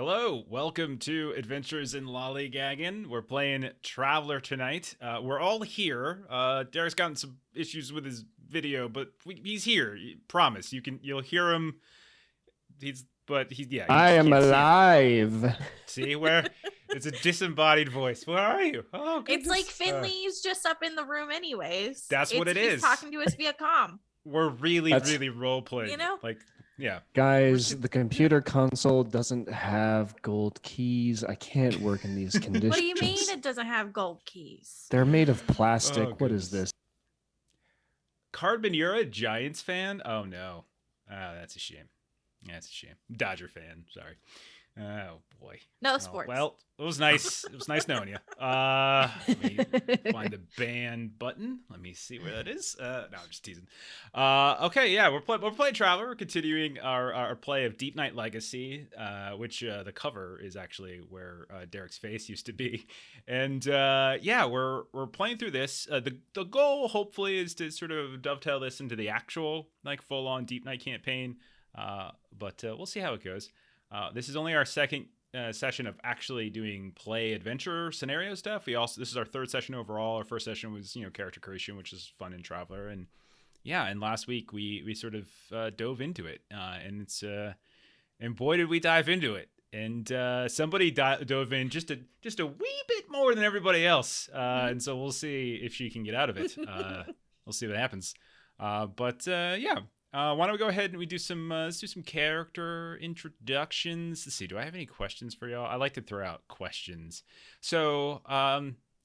Hello, welcome to Adventures in Lollygagging. We're playing Traveler tonight. We're all here. Derek's gotten some issues with his video, but he's here. Promise, you'll hear him. You I just am can't see him. alive. See where it's a disembodied voice. Where are you? Oh It's like goodness. Finley's just up in the room anyways. That's what it He's is. talking to us via comm. We're really, That's- really role playing. You know? Yeah. Guys, the computer console doesn't have gold keys. I can't work in these conditions. What do you mean it doesn't have gold keys? They're made of plastic. Oh, What is goodness. this? Cardman, you're a Giants fan? Oh no. That's a shame. That's a shame. Dodger fan. Sorry. Oh boy. No Oh, sports. well, it was nice. It was nice knowing you. Let me find the band button. Let me see where that is. No, I'm just teasing. Okay, yeah, we're playing Traveler. We're continuing our play of Deepnight Legacy, which the cover is actually where Derek's face used to be. And yeah, we're playing through this. The goal hopefully is to sort of dovetail this into the actual like full on Deepnight campaign. But we'll see how it goes. This is only our second session of actually doing play adventure scenario stuff. This is our third session overall. Our first session was character creation, which is fun in Traveler, and yeah. And last week we sort of dove into it, and it's and boy did we dive into it. And somebody dove in just a wee bit more than everybody else, and so we'll see if she can get out of it. We'll see what happens. But yeah. Why don't we go ahead and we do some let's do some character introductions. Let's see, do I have any questions for y'all? I like to throw out questions. So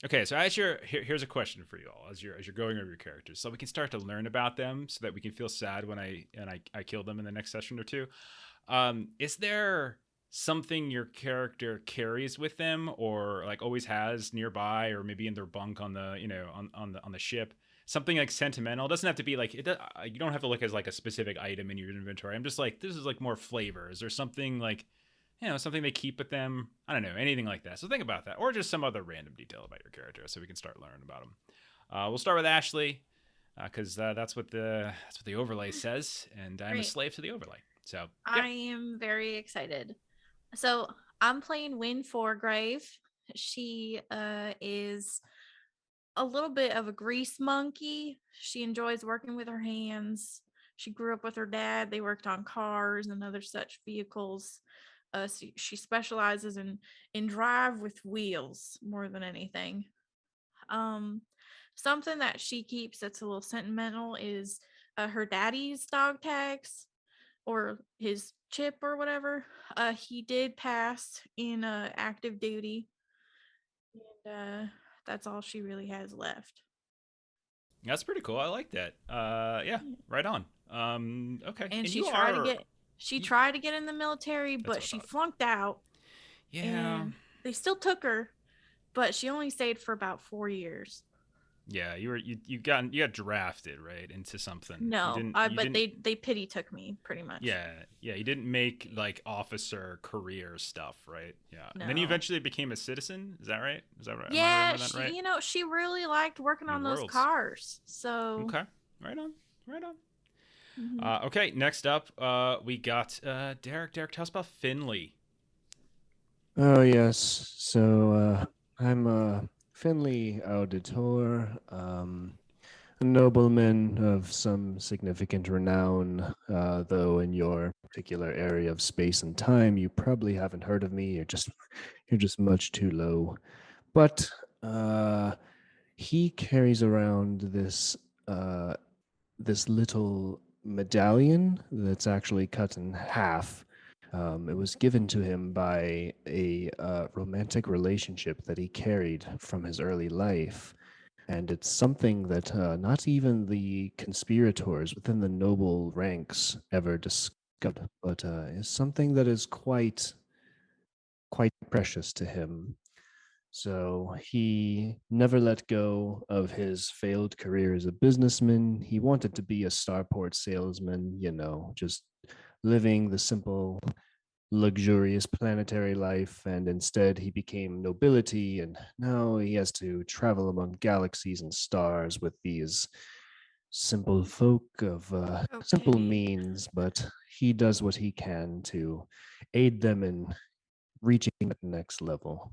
okay, so here's a question for you all as you're going over your characters, so we can start to learn about them, so that we can feel sad when I kill them in the next session or two. Is there something your character carries with them, or like always has nearby, or maybe in their bunk on the on the ship? Something like sentimental. It doesn't have to be like you don't have to look as like a specific item in your inventory. I'm just like, this is like more flavors or something like, something they keep with them. I don't know, anything like that. So think about that, or just some other random detail about your character, so we can start learning about them. We'll start with Ashley, because that's what the overlay says, and I'm a slave to the overlay. So yeah. I am very excited. So I'm playing Win Foregrave. She is a little bit of a grease monkey. She enjoys working with her hands. She grew up with her dad. They worked on cars and other such vehicles. She specializes in drive with wheels more than anything. Something that she keeps that's a little sentimental is her daddy's dog tags, or his chip or whatever. He did pass in active duty, and that's all she really has left. That's pretty cool. I like that. Yeah, right on. Okay. And she tried to get in the military, but she flunked out. Yeah. And they still took her, but she only stayed for about 4 years. Yeah, you got drafted right into something. No, but they pity took me pretty much. Yeah, you didn't make like officer career stuff, right? Yeah, no. And then you eventually became a citizen. Is that right? Yeah, she really liked working on those cars. So okay, right on. Mm-hmm. Okay, next up, we got Derek. Derek, tell us about Finley. Oh yes, so I'm Finley Audeytoar, a nobleman of some significant renown, though in your particular area of space and time, you probably haven't heard of me. You're just much too low. But he carries around this little medallion that's actually cut in half. It was given to him by a romantic relationship that he carried from his early life. And it's something that not even the conspirators within the noble ranks ever discovered, but is something that is quite precious to him. So he never let go of his failed career as a businessman. He wanted to be a starport salesman, just living the simple, luxurious planetary life, and instead he became nobility, and now he has to travel among galaxies and stars with these simple folk of simple means, but he does what he can to aid them in reaching the next level.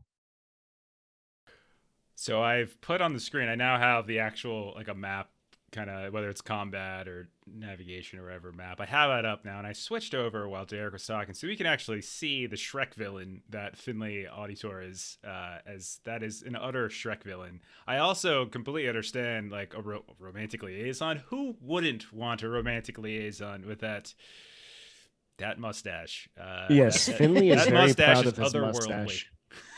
So I've put on the screen, I now have the actual, like a map, kind of, whether it's combat or navigation or whatever map. I have that up now, and I switched over while Derek was talking, so we can actually see the Shrek villain that Finley Audeytoar is, as that is an utter Shrek villain. I also completely understand, like, a romantic liaison. Who wouldn't want a romantic liaison with that mustache? Yes, Finley is that very mustache proud is of his otherworldly. mustache.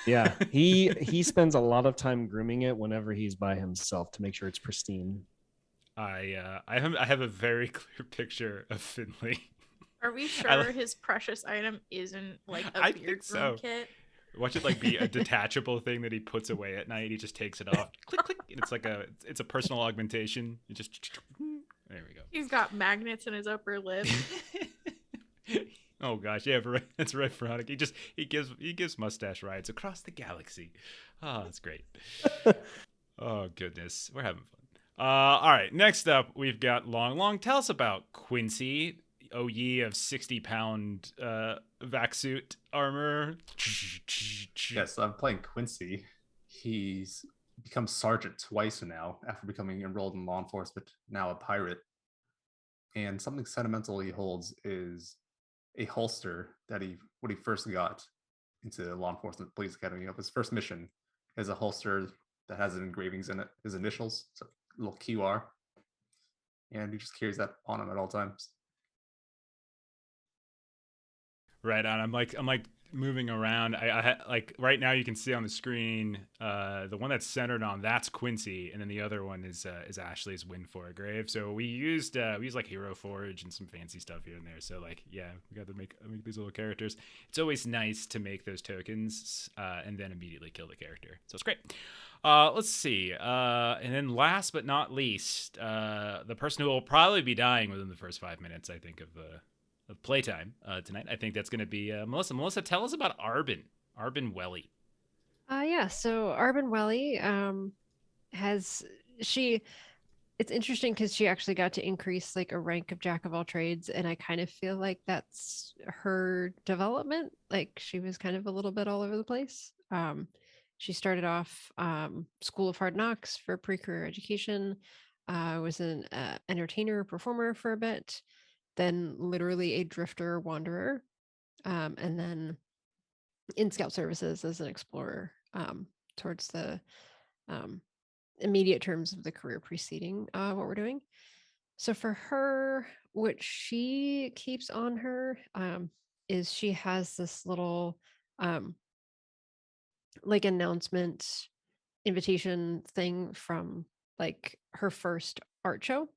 Yeah, he spends a lot of time grooming it whenever he's by himself to make sure it's pristine. I have a very clear picture of Finley. Are we sure his precious item isn't like a beard groom kit? Watch it like be a detachable thing that he puts away at night. He just takes it off, click click, and it's a personal augmentation. It just there we go. He's got magnets in his upper lip. Oh gosh, yeah, that's right, Veronica. He gives mustache rides across the galaxy. Oh, that's great. Oh goodness, we're having fun. All right, next up we've got Long. Tell us about Quincy, OE of 60-pound vac suit armor. Yes, I'm playing Quincy. He's become sergeant twice now after becoming enrolled in law enforcement, now a pirate. And something sentimental he holds is a holster that when he first got into law enforcement police academy, of his first mission, is a holster that has engravings in it, his initials, so a little QR, and he just carries that on him at all times. Right on. I'm like moving around. I like right now you can see on the screen the one that's centered on, that's Quincy, and then the other one is Ashley's Win for a Grave. So we used like Hero Forge and some fancy stuff here and there. So like yeah, we got to make these little characters. It's always nice to make those tokens and then immediately kill the character. So it's great. Let's see. And then last but not least, the person who will probably be dying within the first 5 minutes, I think, of playtime tonight. I think that's going to be Melissa. Melissa, tell us about Arvin Welly. Yeah, so Arvin Welly it's interesting because she actually got to increase like a rank of Jack of all trades, and I kind of feel like that's her development. Like she was kind of a little bit all over the place. She started off School of Hard Knocks for pre-career education, was an entertainer, performer for a bit, then literally a drifter wanderer, and then in scout services as an explorer towards the immediate terms of the career preceding what we're doing. So for her, what she keeps on her is she has this little like announcement invitation thing from like her first art show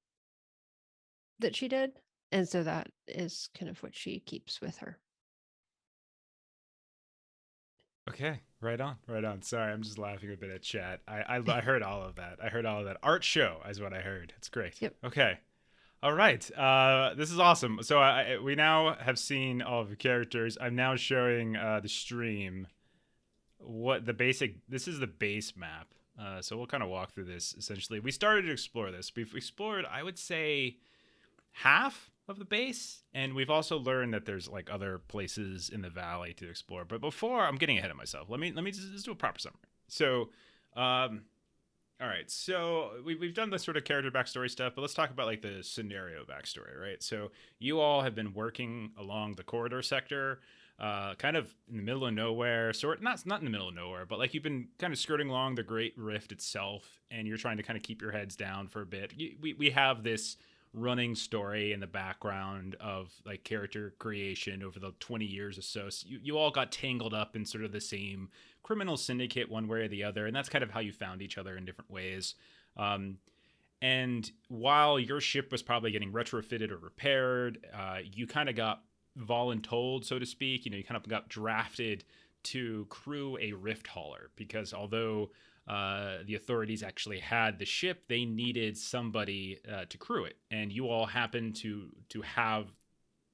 that she did. And so that is kind of what she keeps with her. Okay, right on. Sorry, I'm just laughing a bit at chat. I heard all of that. Art show is what I heard. It's great. Yep. Okay. All right. This is awesome. So we now have seen all of the characters. I'm now showing the stream this is the base map. So we'll kind of walk through this essentially. We started to explore this. We've explored, I would say, half of the base, and we've also learned that there's like other places in the valley to explore. But before, I'm getting ahead of myself. Let me just do a proper summary. So all right, so we've done the sort of character backstory stuff, but let's talk about like the scenario backstory, right? So you all have been working along the corridor sector, kind of in the middle of nowhere, not in the middle of nowhere, but like you've been kind of skirting along the Great Rift itself, and you're trying to kind of keep your heads down for a bit. We have this running story in the background of like character creation over the 20 years or so. So you all got tangled up in sort of the same criminal syndicate one way or the other, and that's kind of how you found each other in different ways. And while your ship was probably getting retrofitted or repaired, you kind of got voluntold, so to speak. You kind of got drafted to crew a rift hauler, because although the authorities actually had the ship, they needed somebody to crew it, and you all happened to have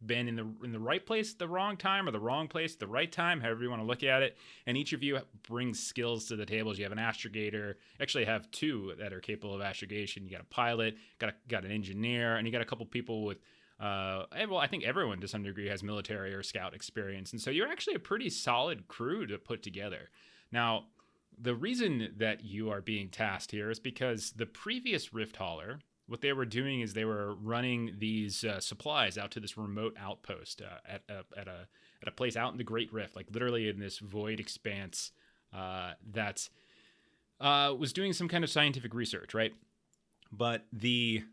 been in the right place at the wrong time, or the wrong place at the right time, however you want to look at it. And each of you brings skills to the table. You have an astrogator, actually have two that are capable of astrogation. You got a pilot, got an engineer, and you got a couple people with well, I think everyone to some degree has military or scout experience, and so you're actually a pretty solid crew to put together. Now, the reason that you are being tasked here is because the previous Rift Hauler, what they were doing is they were running these supplies out to this remote outpost at a place out in the Great Rift, like literally in this void expanse that was doing some kind of scientific research, right? But the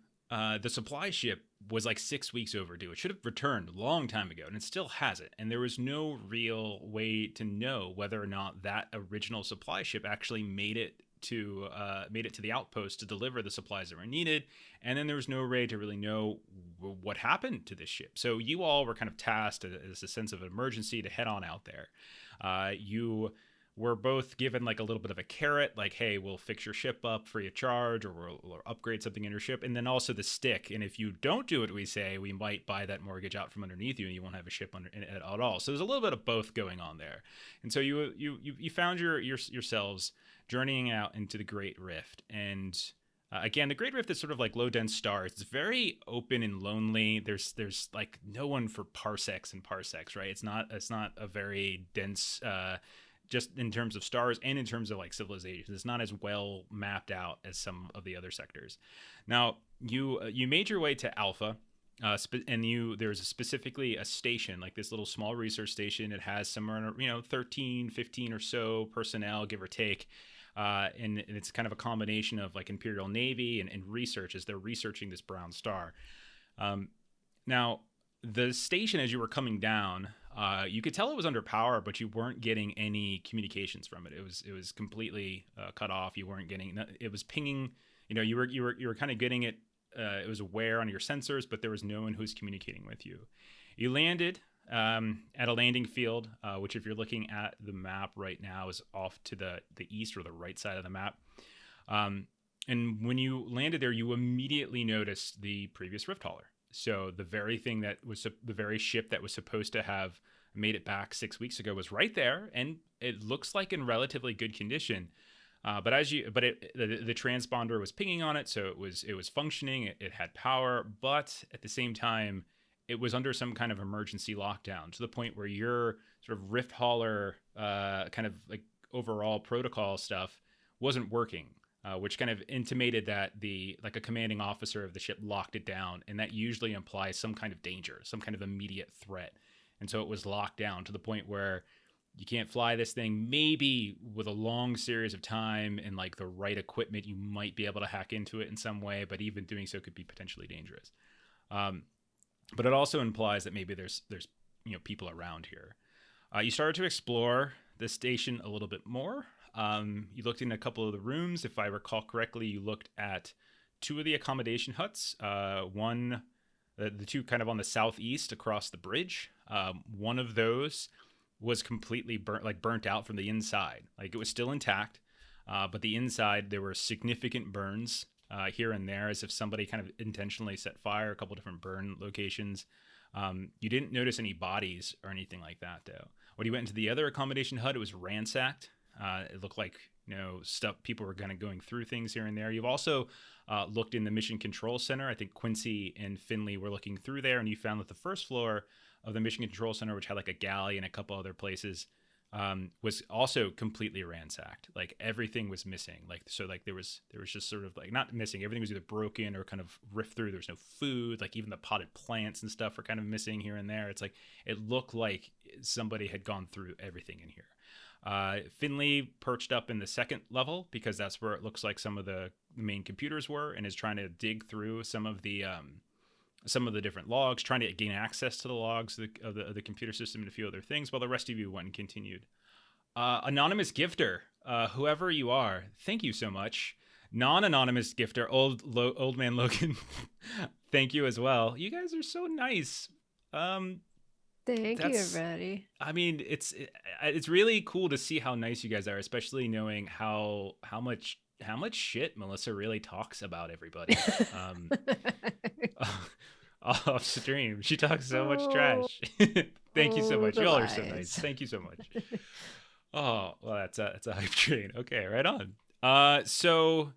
supply ship was like 6 weeks overdue. It should have returned a long time ago, and it still hasn't. And there was no real way to know whether or not that original supply ship actually made it to the outpost to deliver the supplies that were needed. And then there was no way to really know what happened to this ship. So you all were kind of tasked as a sense of emergency to head on out there. You were both given like a little bit of a carrot, like, hey, we'll fix your ship up free of charge, or we'll upgrade something in your ship. And then also the stick. And if you don't do what we say, we might buy that mortgage out from underneath you and you won't have a ship at all. So there's a little bit of both going on there. And so you found yourselves journeying out into the Great Rift. And again, the Great Rift is sort of like low dense stars. It's very open and lonely. There's like no one for parsecs and parsecs, right? It's not a very dense, just in terms of stars and in terms of like civilization. It's not as well mapped out as some of the other sectors. Now, you made your way to Alpha, and there's specifically a station, like this little small research station. It has somewhere, 13, 15 or so personnel, give or take. And it's kind of a combination of like Imperial Navy and research as they're researching this brown star. Now, the station, as you were coming down, you could tell it was under power, but you weren't getting any communications from it. It was completely cut off. You weren't getting. It was pinging. You were kind of getting it. It was aware on your sensors, but there was no one who's communicating with you. You landed at a landing field, which, if you're looking at the map right now, is off to the east or the right side of the map. And when you landed there, you immediately noticed the previous Rift Hauler. So the very thing that was the very ship that was supposed to have made it back 6 weeks ago was right there, and it looks like in relatively good condition. But the transponder was pinging on it, so it was functioning. It had power, but at the same time, it was under some kind of emergency lockdown, to the point where your sort of Rift Hauler kind of like overall protocol stuff wasn't working. Which kind of intimated that a commanding officer of the ship locked it down, and that usually implies some kind of danger, some kind of immediate threat. And so it was locked down to the point where you can't fly this thing. Maybe with a long series of time and like the right equipment, you might be able to hack into it in some way, but even doing so could be potentially dangerous. But it also implies that maybe there's people around here. You started to explore the station a little bit more. You looked in a couple of the rooms. If I recall correctly, you looked at two of the accommodation huts. The two kind of on the southeast across the bridge. One of those was completely burnt out from the inside. Like, it was still intact, but the inside there were significant burns here and there, as if somebody kind of intentionally set fire. A couple different burn locations. You didn't notice any bodies or anything like that, though. When you went into the other accommodation hut, it was ransacked. It looked like stuff, people were kind of going through things here and there. You've also looked in the mission control center. I think Quincy and Finley were looking through there, and you found that the first floor of the mission control center, which had like a galley and a couple other places, was also completely ransacked. Like, everything was missing. There was just sort of like, not missing, everything was either broken or kind of ripped through. There was no food. Like, even the potted plants and stuff were kind of missing here and there. It's like, it looked like somebody had gone through everything in here. Finley perched up in the second level because that's where it looks like some of the main computers were, and is trying to dig through some of the different logs, trying to gain access to the logs of the computer system and a few other things, while the rest of you went and continued. Anonymous gifter, whoever you are, thank you so much. Non-anonymous gifter, old man Logan, thank you as well. You guys are so nice. Thank you, everybody. I mean, it's really cool to see how nice you guys are, especially knowing how much shit Melissa really talks about everybody. Off stream, she talks so much trash. Thank you so much. Y'all are so nice. Thank you so much. Oh, well, that's a hype train. Okay, right on. So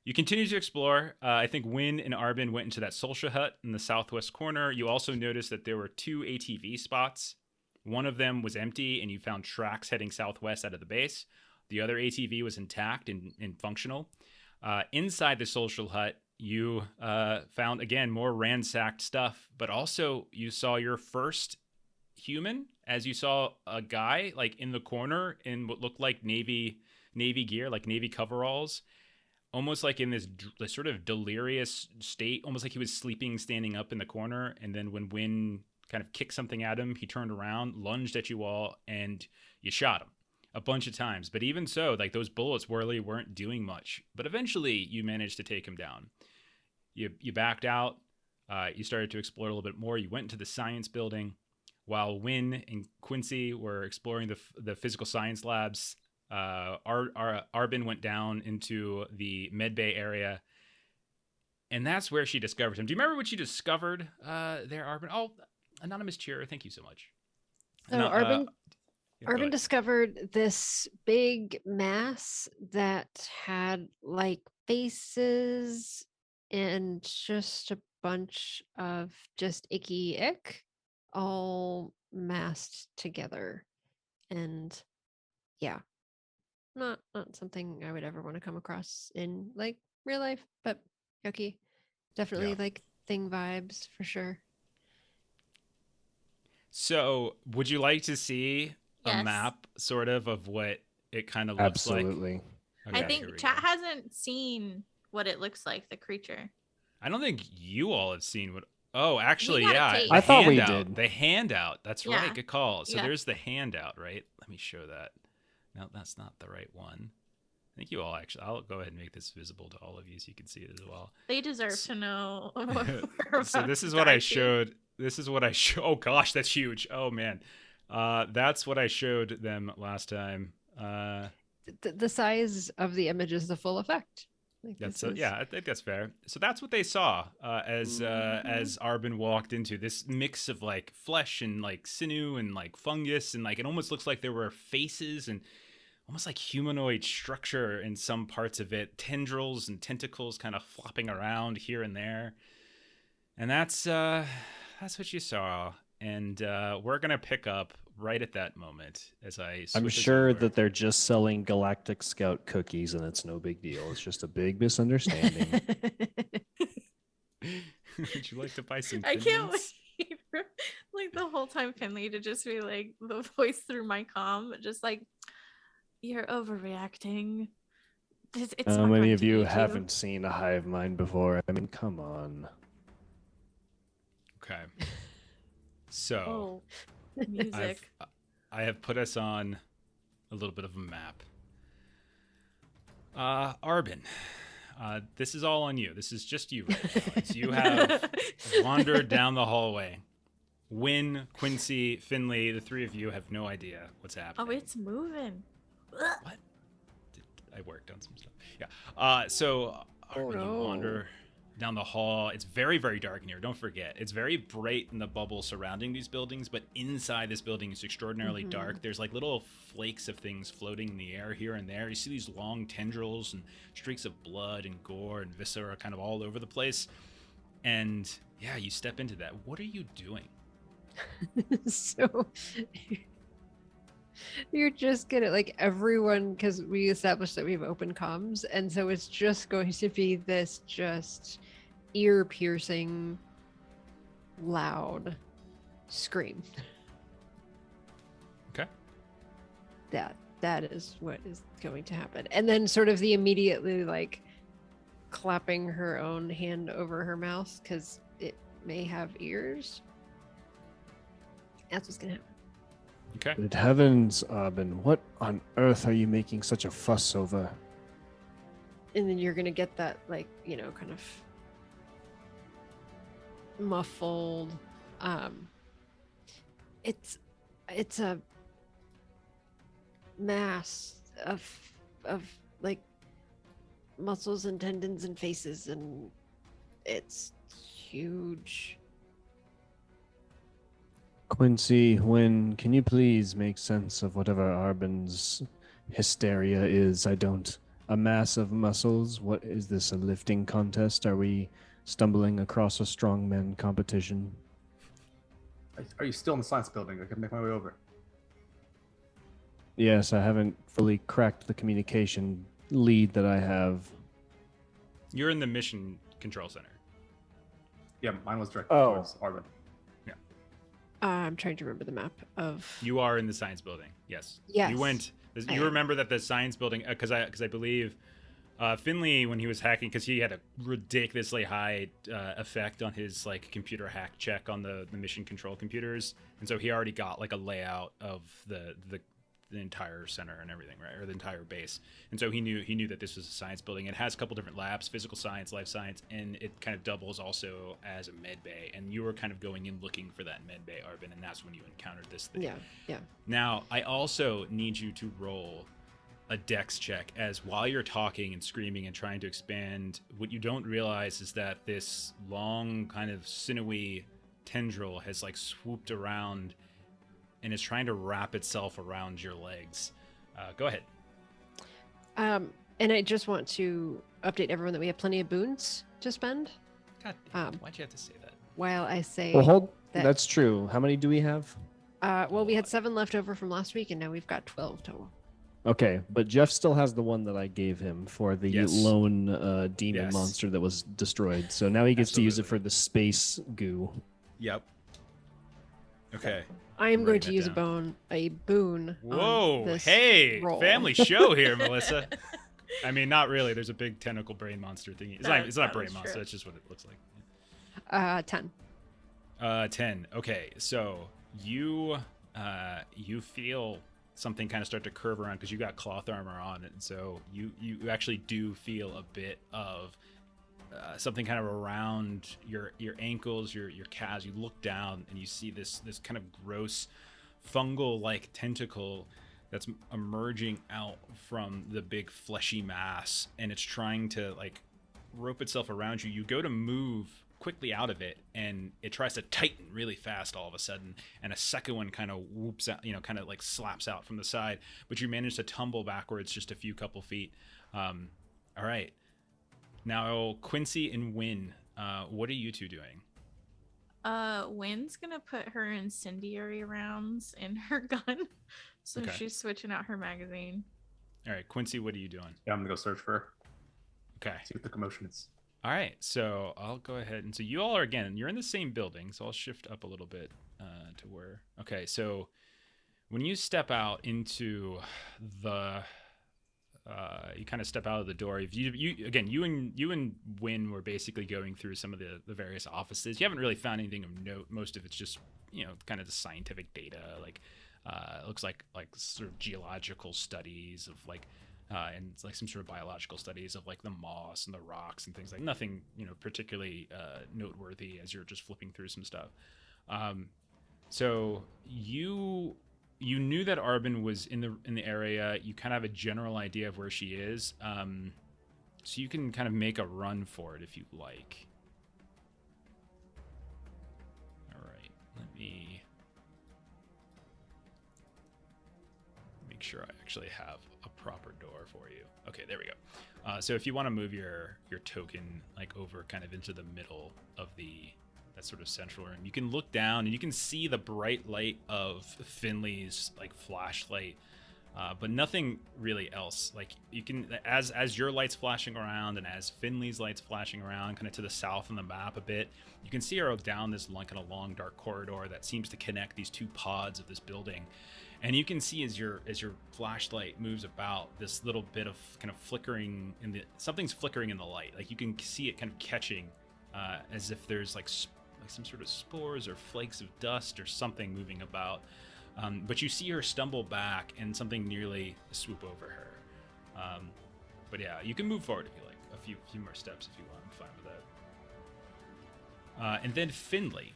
You continue to explore. I think Wynn and Arvin went into that Solskjaer hut in the southwest corner. You also noticed that there were 2 ATV spots. One of them was empty, and you found tracks heading southwest out of the base. The other ATV was intact and functional. Inside the social hut, you found, again, more ransacked stuff, but also you saw your first human, as you saw a guy like in the corner in what looked like navy gear, like navy coveralls, almost like in this sort of delirious state, almost like he was sleeping standing up in the corner. And then when Wynn kind of kicked something at him, he turned around, lunged at you all, and you shot him a bunch of times. But even so, like, those bullets really weren't doing much. But eventually you managed to take him down. You backed out. You started to explore a little bit more. You went into the science building while Wynn and Quincy were exploring the physical science labs. Arvin went down into the medbay area, and that's where she discovered him. Do you remember what you discovered there, Arvin? Oh, anonymous cheer, thank you so much. So Arvin discovered this big mass that had like faces and just a bunch of just icky ick all massed together. And yeah, not something I would ever want to come across in like real life, but yucky. Definitely like thing vibes for sure. So would you like to see a map sort of what it kind of looks like? Absolutely. Okay, I think chat hasn't seen what it looks like, the creature. I don't think you all have seen what. Oh, actually, We yeah. got a tape. I thought we handout. did. The handout. That's right. Yeah. Good call. So Yeah. there's the handout, right? Let me show that. No, that's not the right one. I think you all actually. I'll go ahead and make this visible to all of you so you can see it as well. They deserve to know. What So this is what I showed. This is what I show. Oh gosh, that's huge. Oh man, that's what I showed them last time. The size of the image is the full effect. Like That's yeah, I think that's fair. So that's what they saw as Arvin walked into this mix of like flesh and like sinew and like fungus, and like it almost looks like there were faces and almost like humanoid structure in some parts of it, tendrils and tentacles kind of flopping around here and there. And that's what you saw. And we're gonna pick up right at that moment as I'm sure that they're just selling Galactic Scout cookies and it's no big deal. It's just a big misunderstanding. Would you like to buy some? I can't Finleys? wait for, like, the whole time Finley to just be like the voice through my comm, just like, you're overreacting. It's How not many going of to you age haven't seen a hive mind before? I mean, come on. Okay. So Oh, music. I have put us on a little bit of a map. Arvin, this is all on you. This is just you right now. It's you have wandered down the hallway. Wynn, Quincy, Finley, the three of you have no idea what's happening. Oh, it's moving. What? I worked on some stuff. Yeah. So Arvin, you wander down the hall. It's very, very dark in here. Don't forget. It's very bright in the bubble surrounding these buildings, but inside this building is extraordinarily dark. There's like little flakes of things floating in the air here and there. You see these long tendrils and streaks of blood and gore and viscera kind of all over the place. And yeah, you step into that. What are you doing? So you're just gonna like everyone, because we established that we have open comms, and so it's just going to be this just ear-piercing loud scream. Okay. That is what is going to happen. And then sort of the immediately like clapping her own hand over her mouth because it may have ears. That's what's gonna happen. Okay. Good heavens, Arvin, what on earth are you making such a fuss over? And then you're gonna get that, like, you know, kind of muffled it's a mass of like muscles and tendons and faces, and it's huge. Quincy, can you please make sense of whatever Arvin's hysteria is? I don't a mass of muscles. What is this, a lifting contest? Are we stumbling across a strongman competition? Are you still in the science building? I can make my way over. Yes, I haven't fully cracked the communication lead that I have. You're in the mission control center. Yeah, mine was directed Oh. towards Arvin. Yeah. I'm trying to remember the map of. You are in the science building. Yes. Yes. You went. I You am. remember that the science building because I believe Finley, when he was hacking, because he had a ridiculously high effect on his like computer hack check on the mission control computers, and so he already got like a layout of the entire center and everything, right, or the entire base. And so he knew that this was a science building. It has a couple different labs: physical science, life science, and it kind of doubles also as a med bay. And you were kind of going in looking for that med bay, Arvin, and that's when you encountered this thing. Yeah. Now, I also need you to roll a dex check, as while you're talking and screaming and trying to expand, what you don't realize is that this long kind of sinewy tendril has like swooped around and is trying to wrap itself around your legs. Go ahead. And I just want to update everyone that we have plenty of boons to spend. God damn, why'd you have to say that? While I say, Well, that- that's true. How many do we have? well, we had 7 left over from last week, and now we've got 12 total. Okay, but Jeff still has the one that I gave him for the Yes. lone demon Yes. monster that was destroyed. So now he gets to use it for the space goo. Yep. Okay. I am I'm going writing to that use down. a boon. Whoa, on this hey, roll. family show here, Melissa. I mean, not really. There's a big tentacle brain monster thingy. It's not a That brain is monster. true. That's just what it looks like. 10. 10. Okay, so you feel something kind of start to curve around because you got cloth armor on it, and so you actually do feel a bit of something kind of around your ankles, your calves. You look down and you see this kind of gross fungal like tentacle that's emerging out from the big fleshy mass, and it's trying to like rope itself around you. You go to move quickly out of it, and it tries to tighten really fast all of a sudden, and a second one kind of whoops out, kind of like slaps out from the side, but you manage to tumble backwards just a couple feet. All right, now Quincy and Win, what are you two doing? Wynn's gonna put her incendiary rounds in her gun, so Okay. she's switching out her magazine. All right, Quincy, what are you doing? Yeah, I'm gonna go search for her. Okay. See what the commotion is. All right, so I'll go ahead, and so you all are, again, you're in the same building, so I'll shift up a little bit to where, okay, so when you step out into the, you kind of step out of the door, you and Win were basically going through some of the various offices. You haven't really found anything of note. Most of it's just, kind of the scientific data, like, it looks like sort of geological studies of like, and it's like some sort of biological studies of like the moss and the rocks and things like nothing, particularly noteworthy as you're just flipping through some stuff. So you knew that Arvin was in the area. You kind of have a general idea of where she is. So you can kind of make a run for it if you like. All right, let me make sure I actually have a proper door for you. Okay, there we go. So if you want to move your token like over kind of into the middle of that sort of central room, you can look down and you can see the bright light of Finley's like flashlight, but nothing really else. Like you can, as your light's flashing around and as Finley's light's flashing around kind of to the south on the map a bit, you can see her down this kind of long dark corridor that seems to connect these two pods of this building. And you can see as your flashlight moves about, this little bit of kind of flickering something's flickering in the light. Like you can see it kind of catching, as if there's like some sort of spores or flakes of dust or something moving about. But you see her stumble back and something nearly swoop over her. But yeah, you can move forward if you like, a few more steps if you want. I'm fine with that. And then Finley.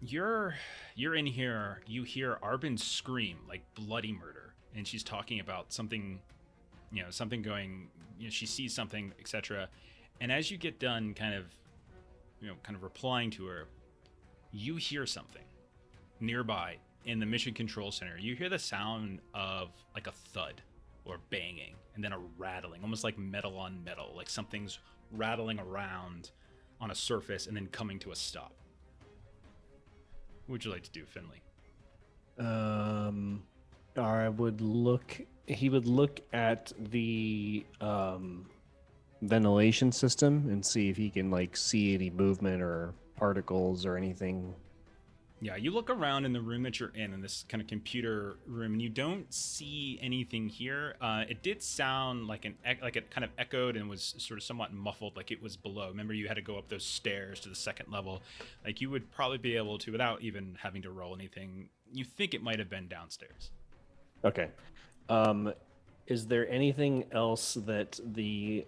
You're in here. You hear Arvin scream like bloody murder, and she's talking about something, something going. She sees something, etc. And as you get done, kind of replying to her, you hear something nearby in the mission control center. You hear the sound of like a thud, or banging, and then a rattling, almost like metal on metal, like something's rattling around on a surface and then coming to a stop. What would you like to do, Finley? He would look at the ventilation system and see if he can like see any movement or particles or anything. Yeah, you look around in the room that you're in this kind of computer room, and you don't see anything here. It did sound like it kind of echoed and was sort of somewhat muffled, like it was below. Remember, you had to go up those stairs to the second level. Like you would probably be able to, without even having to roll anything, you think it might have been downstairs. Okay. Is there anything else that the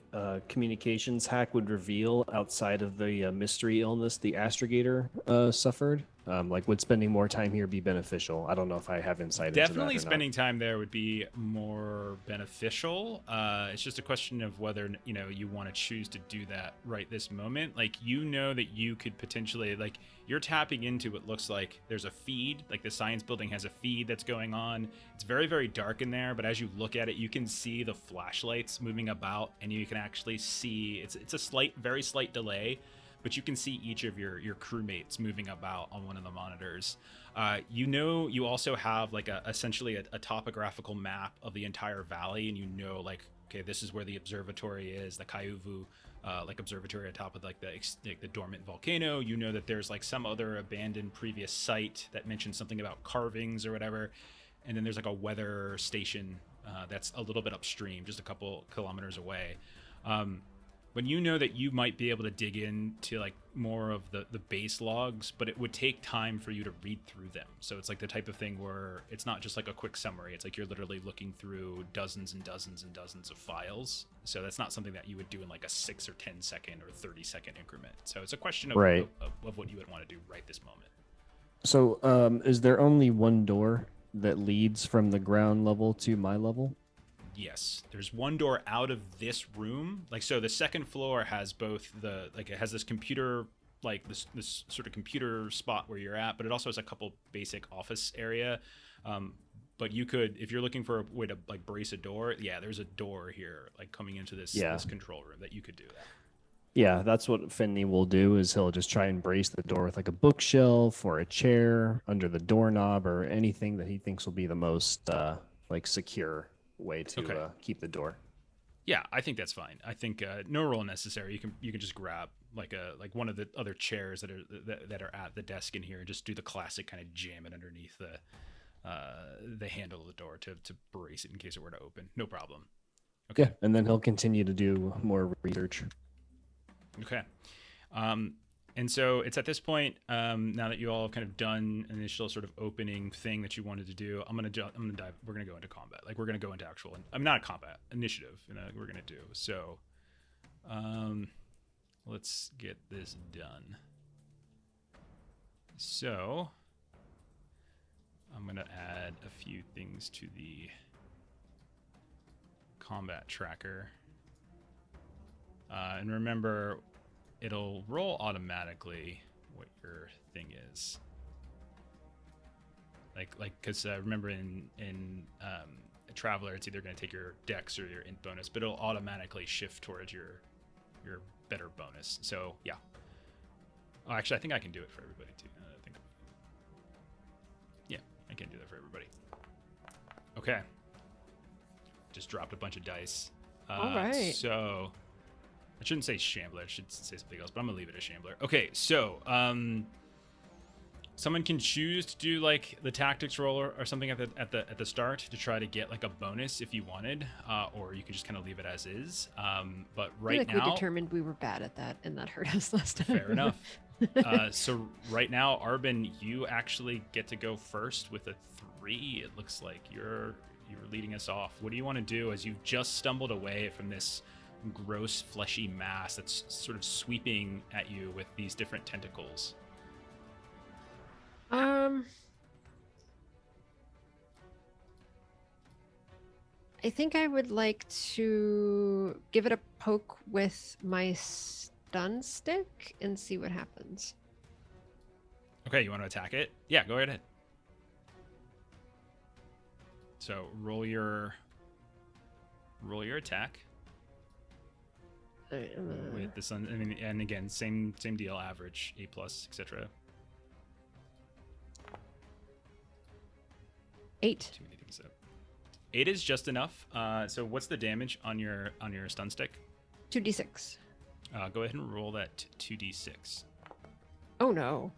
communications hack would reveal outside of the mystery illness the astrogator suffered? Like, would spending more time here be beneficial? I don't know if I have insight into that. Definitely spending time there would be more beneficial. It's just a question of whether, you want to choose to do that right this moment. Like, that you could potentially, like, you're tapping into what looks like there's a feed, like the science building has a feed that's going on. It's very, very dark in there, but as you look at it, you can see the flashlights moving about, and you can actually see, it's a very slight delay, but you can see each of your crewmates moving about on one of the monitors. You also have like essentially a topographical map of the entire valley, and like, okay, this is where the observatory is, the Kaiuvu observatory on top of like the dormant volcano. That there's like some other abandoned previous site that mentions something about carvings or whatever, and then there's like a weather station that's a little bit upstream, just a couple kilometers away. But that you might be able to dig into like more of the base logs, but it would take time for you to read through them. So it's like the type of thing where it's not just like a quick summary. It's like you're literally looking through dozens and dozens and dozens of files. So that's not something that you would do in like a 6 or 10 second or 30-second increment. So it's a question of, right. of what you would want to do right this moment. So is there only one door that leads from the ground level to my level? Yes, there's one door out of this room. Like, so the second floor has both it has this computer, like this sort of computer spot where you're at, but it also has a couple basic office area. But you could, if you're looking for a way to like brace a door, there's a door here, like coming into this control room that you could do that. Yeah, that's what Finley will do, is he'll just try and brace the door with like a bookshelf or a chair under the doorknob or anything that he thinks will be the most secure way to keep the door. Yeah, I think that's fine. I think no roll necessary. You can just grab like one of the other chairs that are at the desk in here and just do the classic kind of jam it underneath the handle of the door to brace it in case it were to open. No problem. Okay. Yeah, and then he'll continue to do more research. Okay. And so it's at this point, now that you all have kind of done an initial sort of opening thing that you wanted to do, we're going to go into combat. Like, we're going to go into actual, not combat, initiative, we're going to do. So, let's get this done. So, I'm going to add a few things to the combat tracker. And remember, it'll roll automatically what your thing is. Because remember in Traveler, it's either going to take your dex or your int bonus, but it'll automatically shift towards your better bonus. So yeah. Oh, actually, I think I can do it for everybody too. Yeah, I can do that for everybody. Okay. Just dropped a bunch of dice. All right. So I shouldn't say Shambler. I should say something else, but I'm going to leave it as Shambler. Okay, so someone can choose to do like the tactics roll or something at the start to try to get like a bonus if you wanted, or you can just kind of leave it as is. But right now, we determined we were bad at that, and that hurt us last time. Fair enough. So right now, Arvin, you actually get to go first with a 3. It looks like you're leading us off. What do you want to do as you've just stumbled away from this gross fleshy mass that's sort of sweeping at you with these different tentacles? I think I would like to give it a poke with my stun stick and see what happens. Okay, you want to attack it? Yeah, go right ahead. So roll your roll your attack. Alright, With the sun, and again, same deal. Average, A+, etc. 8. Too many things up. 8 is just enough. So what's the damage on your stun stick? 2d6. Go ahead and roll that 2d6. Oh no.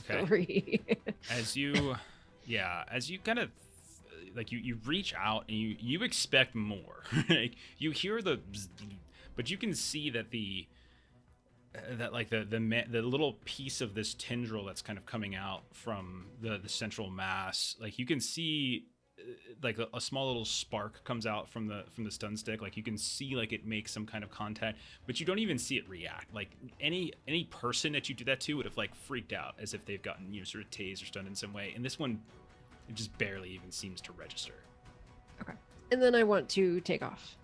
Sorry. As you kind of like you reach out and you expect more. Like, you hear the, but you can see that the little piece of this tendril that's kind of coming out from the central mass. Like, you can see like a small little spark comes out from the stun stick. Like, you can see like it makes some kind of contact, but you don't even see it react. Like, any person that you do that to would have like freaked out as if they've gotten, sort of tased or stunned in some way. And this one, it just barely even seems to register. Okay. And then I want to take off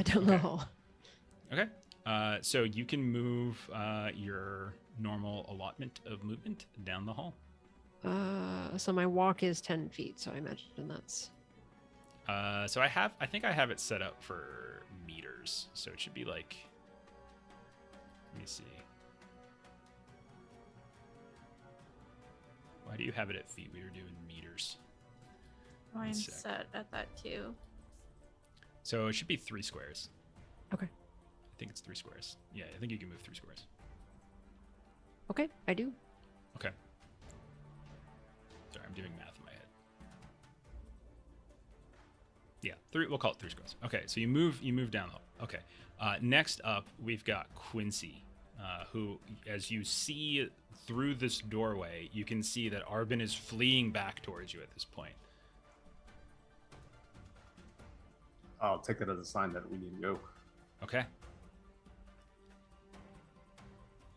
down the hall. Okay. So you can move your normal allotment of movement down the hall. So my walk is 10 feet, so I imagine that's... So I think I have it set up for meters. So it should be like, let me see. Why do you have it at feet? We were doing meters. Mine's set at that too. So it should be 3 squares. Okay. I think it's 3 squares. Yeah, I think you can move 3 squares. Okay, I do. Okay. Sorry, I'm doing math in my head. Yeah, 3. We'll call it 3 squares. Okay, so you move down. Okay. Next up, we've got Quincy, who, as you see through this doorway, you can see that Arvin is fleeing back towards you at this point. I'll take that as a sign that we need to go. Okay.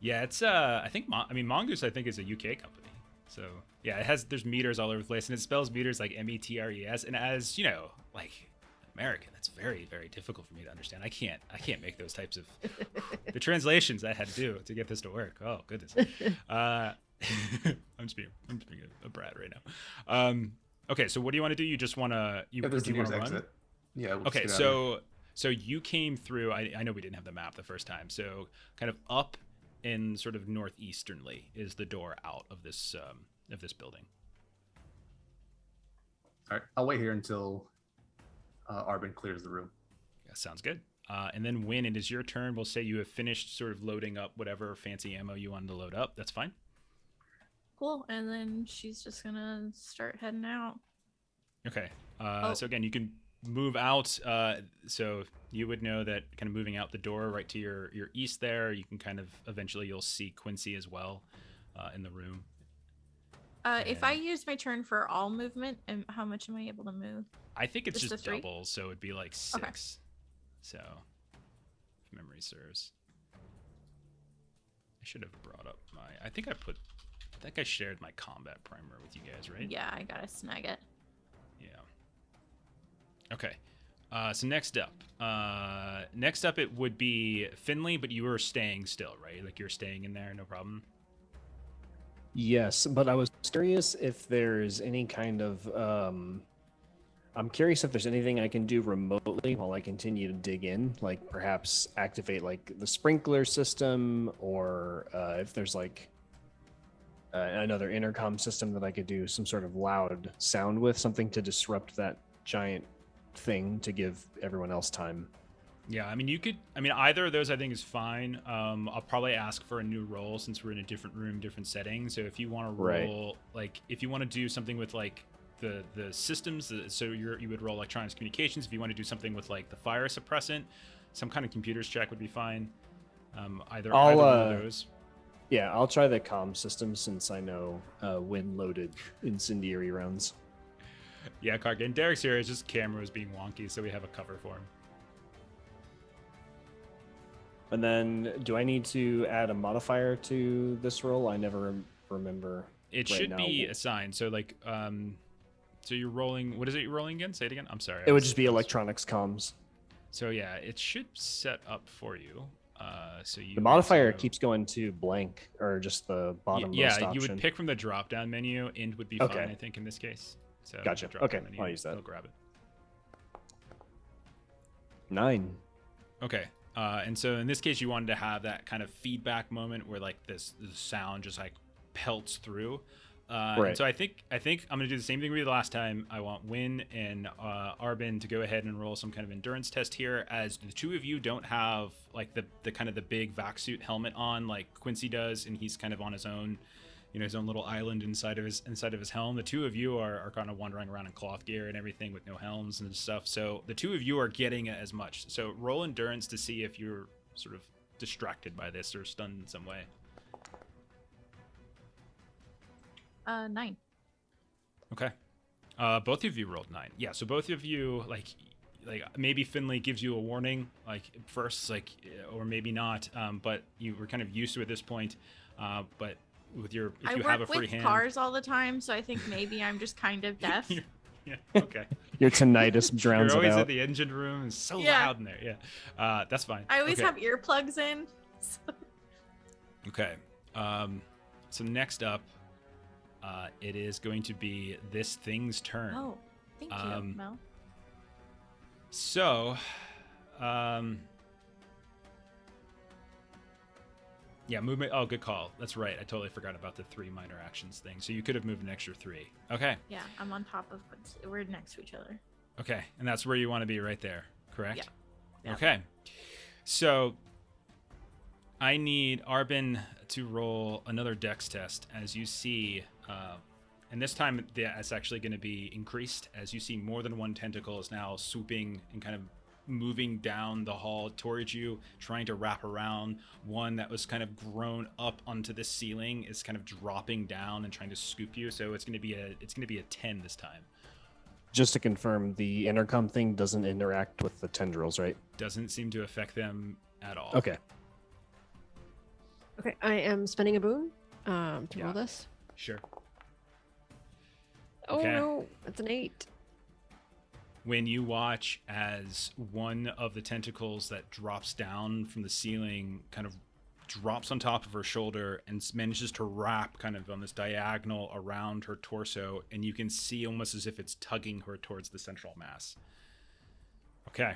Yeah, it's I think Mongoose I think is a UK company. So yeah, there's meters all over the place, and it spells meters like METRES. And as you know, like American, that's very, very difficult for me to understand. I can't make those types of the translations I had to do to get this to work. Oh goodness. I'm just being a brat right now. Okay, so what do you want to do? You just want to run? Exit. Yeah. We'll okay, so you came through. I know we didn't have the map the first time. So kind of up and sort of northeasternly is the door out of this building. All right, I'll wait here until Arvin clears the room. Yeah, sounds good. And then when it is your turn, we'll say you have finished sort of loading up whatever fancy ammo you wanted to load up. That's fine. Cool. And then she's just gonna start heading out. Okay. So again, you can move out. So you would know that kind of moving out the door right to your east there, you can kind of eventually you'll see Quincy as well in the room. If I use my turn for all movement, and how much am I able to move? I think it's just the 3? double, so it'd be like 6. Okay. So, if memory serves. I should have brought up I think I shared my combat primer with you guys, right? Yeah, I gotta snag it. Yeah. Okay. So next up it would be Finley, but you were staying still, right? Like you're staying in there, no problem. Yes, but I was curious if there's any kind of I'm curious if there's anything I can do remotely while I continue to dig in, like perhaps activate like the sprinkler system, or if there's like another intercom system that I could do some sort of loud sound with, something to disrupt that giant thing to give everyone else time. Yeah, either of those I think is fine. I'll probably ask for a new roll since we're in a different room, different setting. So if you want to roll, like if you want to do something with like the systems, so you would roll electronics communications. If you want to do something with like the fire suppressant, some kind of computers check would be fine. Either one of those. Yeah, I'll try the comm system since I know when loaded incendiary rounds. Yeah, Karkin. Derek's here. It's just camera was being wonky, so we have a cover for him. And then, do I need to add a modifier to this roll? I never remember. It should be assigned. So, like, so you're rolling. What is it you're rolling again? Say it again. I'm sorry. It would just be electronics comms. So yeah, it should set up for you. So the modifier keeps going to blank, or just the bottom. Yeah, you would pick from the drop-down menu. End would be fine, I think, in this case. So gotcha. Okay, I'll use that. I'll grab it. 9. Okay. And so in this case, you wanted to have that kind of feedback moment where like this sound just like pelts through. Right. And so I think I'm going to do the same thing we did last time. I want Win and Arvin to go ahead and roll some kind of endurance test here, as the two of you don't have like the kind of the big vac suit helmet on like Quincy does, and he's kind of on his own, his own little island inside of his helm. The two of you are kind of wandering around in cloth gear and everything with no helms and stuff. So the two of you are getting as much. So roll endurance to see if you're sort of distracted by this or stunned in some way. 9. Okay. Both of you rolled 9. Yeah, so both of you, like maybe Finley gives you a warning, like first, like, or maybe not, but you were kind of used to it at this point. But with your, if you have a free hand. I work with cars all the time, so I think maybe I'm just kind of deaf. Yeah, okay. Your tinnitus drowns You're always it out. at the engine room. It's so loud in there. Yeah, that's fine. I always Okay. have earplugs in. So. Okay. So next up, it is going to be this thing's turn. Oh, thank you, Mel. So, yeah, movement. Oh, good call. That's right. I totally forgot about the 3 minor actions thing. So you could have moved an extra 3. Okay. Yeah, I'm on top of Quincy. We're next to each other. Okay, and that's where you want to be, right there, correct? Yeah. Okay. So I need Arvin to roll another dex test, as you see, and this time it's actually going to be increased, as you see more than one tentacle is now swooping and kind of moving down the hall towards you, trying to wrap around. One that was kind of grown up onto the ceiling is kind of dropping down and trying to scoop you. So it's going to be a 10 this time. Just to confirm, the intercom thing doesn't interact with the tendrils, right? Doesn't seem to affect them at all. Okay. Okay, I am spending a boon to roll this. Sure. Oh Okay. no, that's an 8. When you watch as one of the tentacles that drops down from the ceiling kind of drops on top of her shoulder and manages to wrap kind of on this diagonal around her torso, and you can see almost as if it's tugging her towards the central mass. Okay.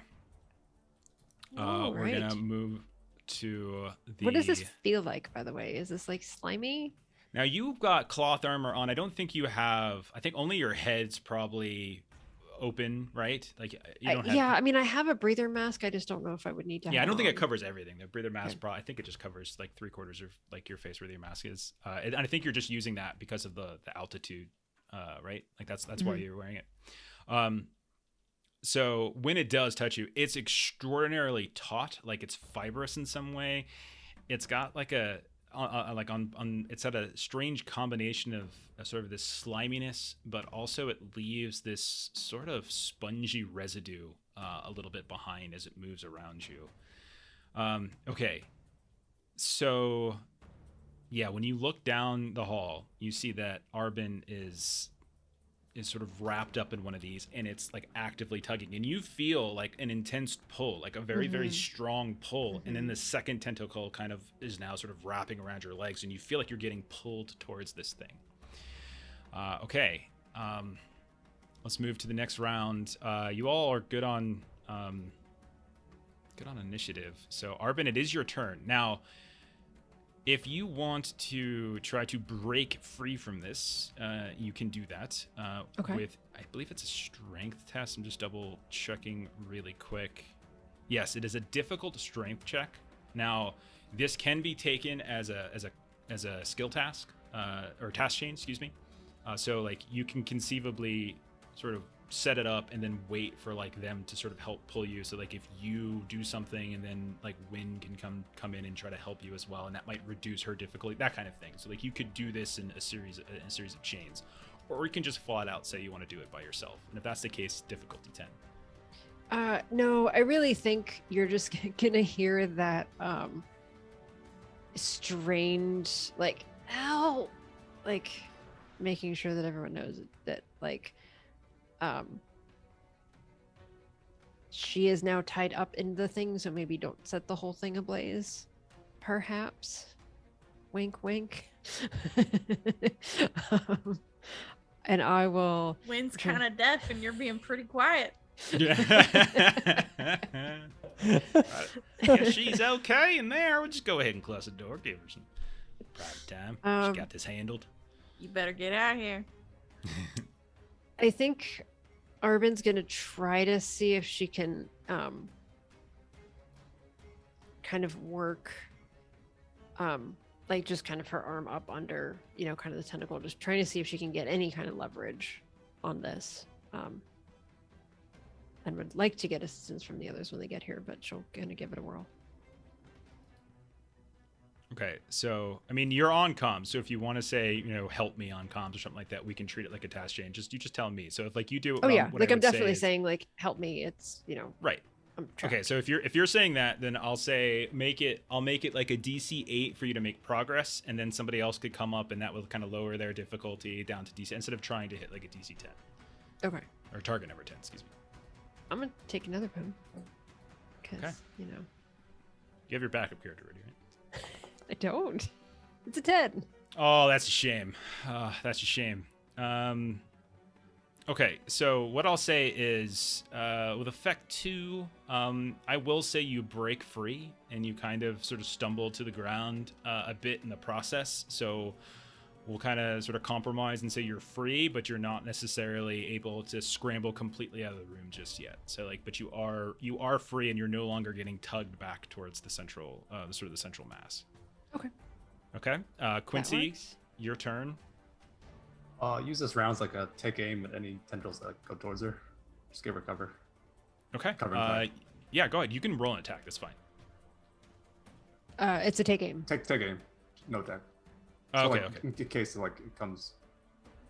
We're gonna move to the... What does this feel like, by the way? Is this like slimy? Now you've got cloth armor on. I don't think you have... I think only your head's probably open, right? Like you don't have... Yeah, I mean, I have a breather mask. I just don't know if I would need to. Yeah, I don't think it on. covers everything. The breather mask, I think it just covers like 3/4 of like your face where your mask is. And I think you're just using that because of the altitude, right? Like that's why you're wearing it. So when it does touch you, it's extraordinarily taut, like it's fibrous in some way. It's got like a it's at a strange combination of sort of this sliminess, but also it leaves this sort of spongy residue a little bit behind as it moves around you. Okay, so yeah, when you look down the hall, you see that Arvin is sort of wrapped up in one of these, and it's like actively tugging, and you feel like an intense pull, like a very very strong pull, and then the second tentacle kind of is now sort of wrapping around your legs, and you feel like you're getting pulled towards this thing. Okay, let's move to the next round. You all are good on initiative. So Arvin, it is your turn now. If you want to try to break free from this, you can do that with, I believe it's a strength test. I'm just double checking really quick. Yes, it is a difficult strength check. Now, this can be taken as a skill task or task chain, excuse me. So like you can conceivably sort of set it up and then wait for like them to sort of help pull you. So like if you do something and then like Wynn can come in and try to help you as well, and that might reduce her difficulty, that kind of thing. So like you could do this in a series of chains, or you can just flat out say you want to do it by yourself. And if that's the case, difficulty 10. No, I really think you're just gonna hear that strange like ow, like making sure that everyone knows that like she is now tied up in the thing, so maybe don't set the whole thing ablaze, perhaps. Wink wink. And I will... Wynn's kind of deaf and you're being pretty quiet. Guess she's okay in there. We'll just go ahead and close the door. Give her some private time. She got this handled. You better get out of here. I think Arvin's gonna try to see if she can kind of work like just kind of her arm up under, kind of the tentacle, just trying to see if she can get any kind of leverage on this. And would like to get assistance from the others when they get here, but she'll kind of give it a whirl. Okay, so I mean you're on comms, so if you want to say help me on comms or something like that, we can treat it like a task chain. You just tell me. So if like you do, like I'm definitely saying like help me. It's right. Okay, so if you're saying that, then I'll say I'll make it like a DC 8 for you to make progress, and then somebody else could come up and that will kind of lower their difficulty down to DC instead of trying to hit like a DC 10. Okay. Or target number 10, excuse me. I'm gonna take another boom. Because You have your backup character ready, right? I don't. It's a 10. Oh, that's a shame. That's a shame. Okay, so what I'll say is, with effect 2, I will say you break free and you kind of sort of stumble to the ground a bit in the process. So we'll kind of sort of compromise and say you're free, but you're not necessarily able to scramble completely out of the room just yet. So but you are free and you're no longer getting tugged back towards the central, sort of the central mass. Okay. Okay. Quincy, your turn. Use this round as like a take aim at any tendrils that go towards her. Just give her cover. Okay. Yeah, go ahead. You can roll an attack. That's fine. It's a take aim. Take aim. No attack. So okay. Okay. In case it comes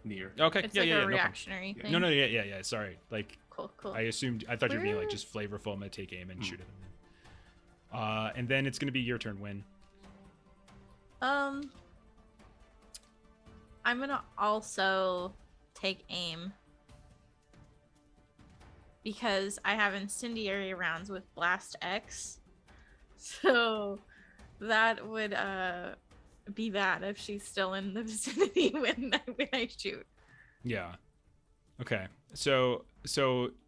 near. Okay. It's yeah. like Yeah. a reactionary thing. No. Yeah. Sorry. Like. Cool. I thought you were being like just flavorful. I'm gonna take aim and shoot it. And then it's gonna be your turn. Win. I'm gonna also take aim because I have incendiary rounds with Blast X, so that would be bad if she's still in the vicinity when I shoot. Yeah. Okay. So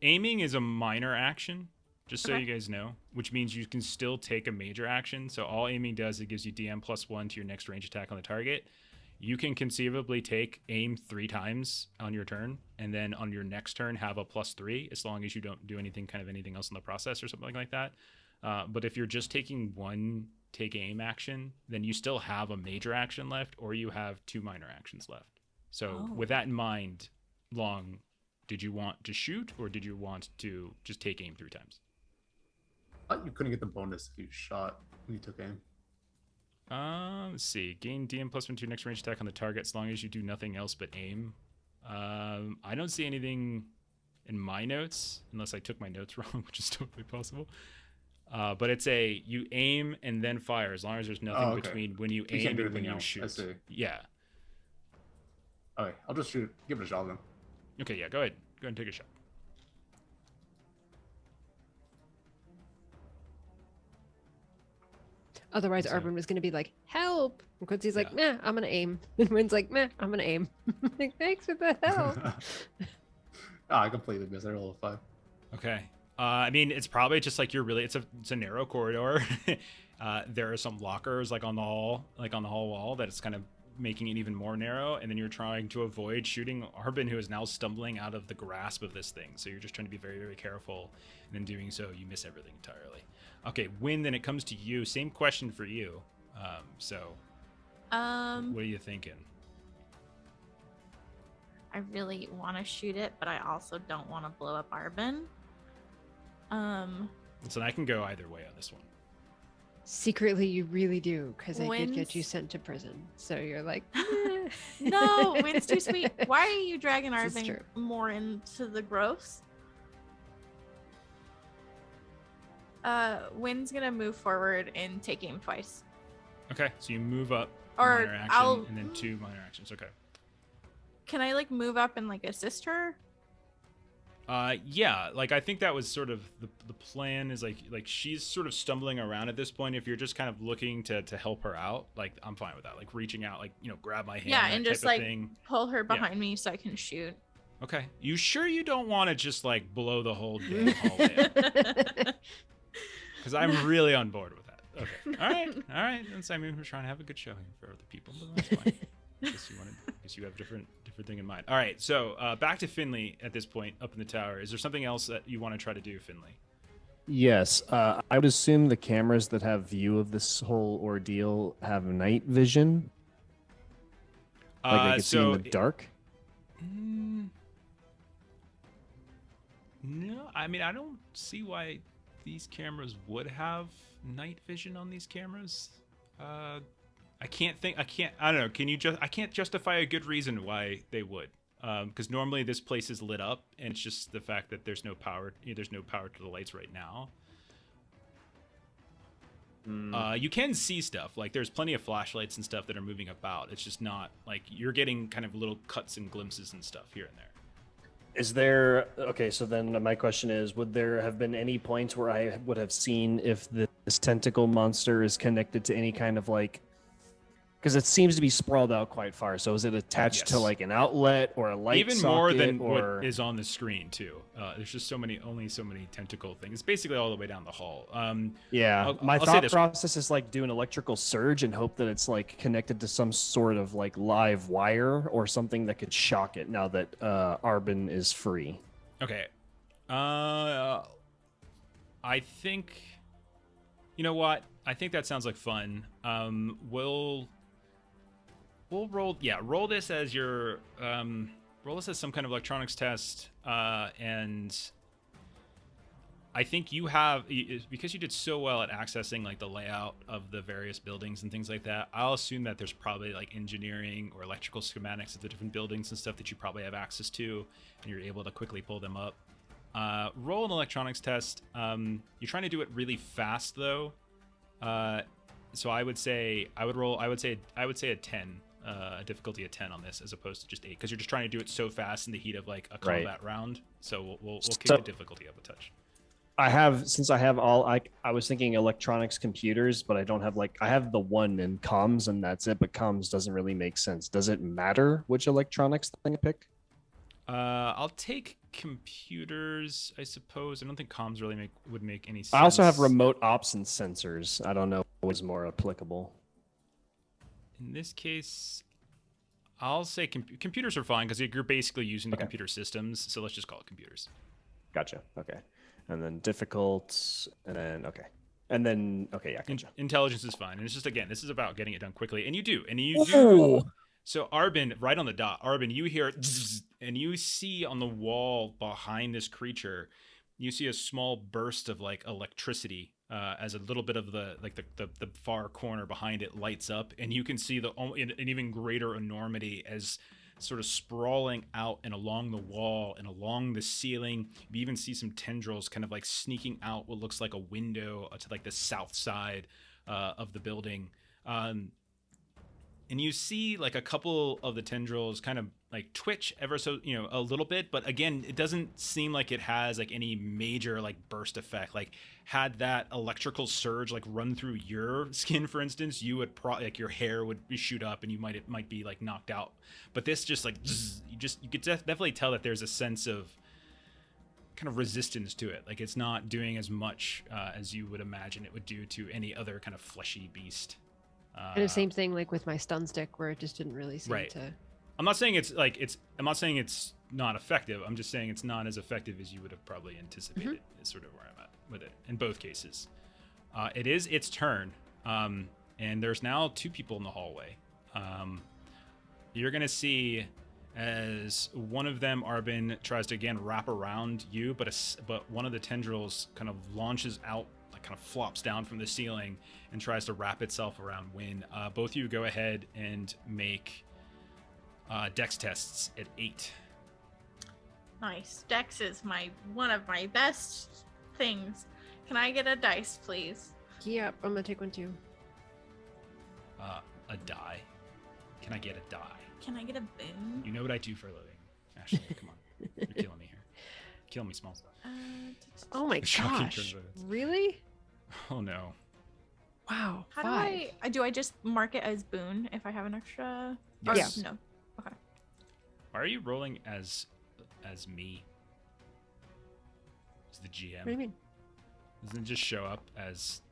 aiming is a minor action, just so you guys know, which means you can still take a major action. So all aiming does, it gives you DM +1 to your next range attack on the target. You can conceivably take aim 3 times on your turn, and then on your next turn have a +3, as long as you don't do anything else in the process or something like that. But if you're just taking one take aim action, then you still have a major action left, or you have 2 minor actions left. So with that in mind, Long, did you want to shoot, or did you want to just take aim 3 times? I thought you couldn't get the bonus if you shot when you took aim. Let's see. Gain DM +1 to your next range attack on the target as long as you do nothing else but aim. I don't see anything in my notes, unless I took my notes wrong, which is totally possible. But it's you aim and then fire, as long as there's nothing between when you aim and when you shoot. I see. Yeah. Okay, I'll just shoot. Give it a shot then. Okay, yeah, go ahead. Go ahead and take a shot. Otherwise, Arvin was going to be like, help! And Quincy's like, meh, I'm going to aim. And Wynn's like, meh, I'm going to aim. Like, thanks for the help. I completely missed. I rolled a 5. Okay. I mean, it's probably just like it's a narrow corridor. There are some lockers on the hall wall that it's kind of making it even more narrow, and then you're trying to avoid shooting Arvin, who is now stumbling out of the grasp of this thing. So you're just trying to be very, very careful, and in doing so, you miss everything entirely. Okay, Wynn, then it comes to you. Same question for you. What are you thinking? I really want to shoot it, but I also don't want to blow up Arvin. So I can go either way on this one. Secretly, you really do, because I did get you sent to prison. So you're like, no, Wynn's too sweet. Why are you dragging Arvin more into the gross? Wynn's gonna move forward and take aim twice. Okay, so you move up, or minor action, and then 2 minor actions. Okay. Can I move up and assist her? Yeah, I think that was sort of the plan is she's sort of stumbling around at this point. If you're just kind of looking to help her out, I'm fine with that. Reaching out, grab my hand. Yeah, and just thing. pull her behind me so I can shoot. Okay. You sure you don't want to just like blow the whole damn hallway up? Because I'm really on board with that. Okay. All right. I mean, we're trying to have a good show here for other people, but that's fine. I guess you have a different thing in mind. All right. So back to Finley at this point up in the tower. Is there something else that you want to try to do, Finley? Yes, I would assume the cameras that have view of this whole ordeal have night vision, like they can see in the dark. No, I mean, I don't see why these cameras would have night vision on these cameras. I don't know. I can't justify a good reason why they would. Because normally this place is lit up, and it's just the fact that there's no power. There's no power to the lights right now. You can see stuff. Like there's plenty of flashlights and stuff that are moving about. It's just not like you're getting kind of little cuts and glimpses and stuff here and there. Is there, okay, so then my question is, would there have been any points where I would have seen if this tentacle monster is connected to any kind of like, because it seems to be sprawled out quite far. So is it attached to like an outlet or a light Even socket, more than or... what is on the screen too. There's just only so many tentacle things. It's basically all the way down the hall. My thought process is like do an electrical surge and hope that it's like connected to some sort of like live wire or something that could shock it now that Arvin is free. Okay. I think, you know what? I think that sounds like fun. We'll roll this as your roll this as some kind of electronics test, and I think you have, because you did so well at accessing like the layout of the various buildings and things like that. I'll assume that there's probably like engineering or electrical schematics of the different buildings and stuff that you probably have access to, and you're able to quickly pull them up. Roll an electronics test. You're trying to do it really fast though, so I would say a 10. A difficulty of 10 on this as opposed to just 8, because you're just trying to do it so fast in the heat of like a combat round. So we'll kick the difficulty up a touch. I was thinking electronics computers, but I don't have I have the one in comms and that's it, but comms doesn't really make sense. Does it matter which electronics thing I pick? I'll take computers, I suppose. I don't think comms really would make any sense. I also have remote ops and sensors. I don't know what is more applicable. In this case, I'll say computers are fine because you're basically using the computer systems. So let's just call it computers. Gotcha. Okay. And then difficult, and then gotcha. Intelligence is fine, and it's just, again, this is about getting it done quickly, and you do. So Arvin, right on the dot. Arvin, you hear zzz, and you see on the wall behind this creature, you see a small burst of like electricity. As a little bit of the far corner behind it lights up, and you can see an even greater enormity as sort of sprawling out and along the wall and along the ceiling. You even see some tendrils kind of like sneaking out what looks like a window to like the south side of the building. And you see like a couple of the tendrils kind of like twitch ever so, a little bit. But again, it doesn't seem like it has like any major like burst effect. Like had that electrical surge like run through your skin, for instance, you would like your hair would shoot up and it might be like knocked out. But this just like, you could definitely tell that there's a sense of kind of resistance to it. Like it's not doing as much as you would imagine it would do to any other kind of fleshy beast. And the same thing like with my stun stick, where it just didn't really seem to. I'm not saying it's not effective. I'm just saying it's not as effective as you would have probably anticipated. Is sort of where I'm at with it in both cases. It is its turn, and there's now 2 people in the hallway. You're gonna see as one of them, Arvin, tries to again wrap around you, but one of the tendrils kind of launches out. Kind of flops down from the ceiling and tries to wrap itself around Wynn. Both of you go ahead and make dex tests at 8. Nice. Dex is one of my best things. Can I get a dice, please? Yep, I'm gonna take one too. A die. Can I get a die? Can I get a boon? You know what I do for a living. Ashley, come on. You're killing me here. Killing me, small stuff. Oh my gosh. Really? Oh no. Wow. How do I just mark it as boon if I have an extra? Yes. No. Okay. Are you rolling as as me. As the GM. What do you mean? Doesn't it just show up as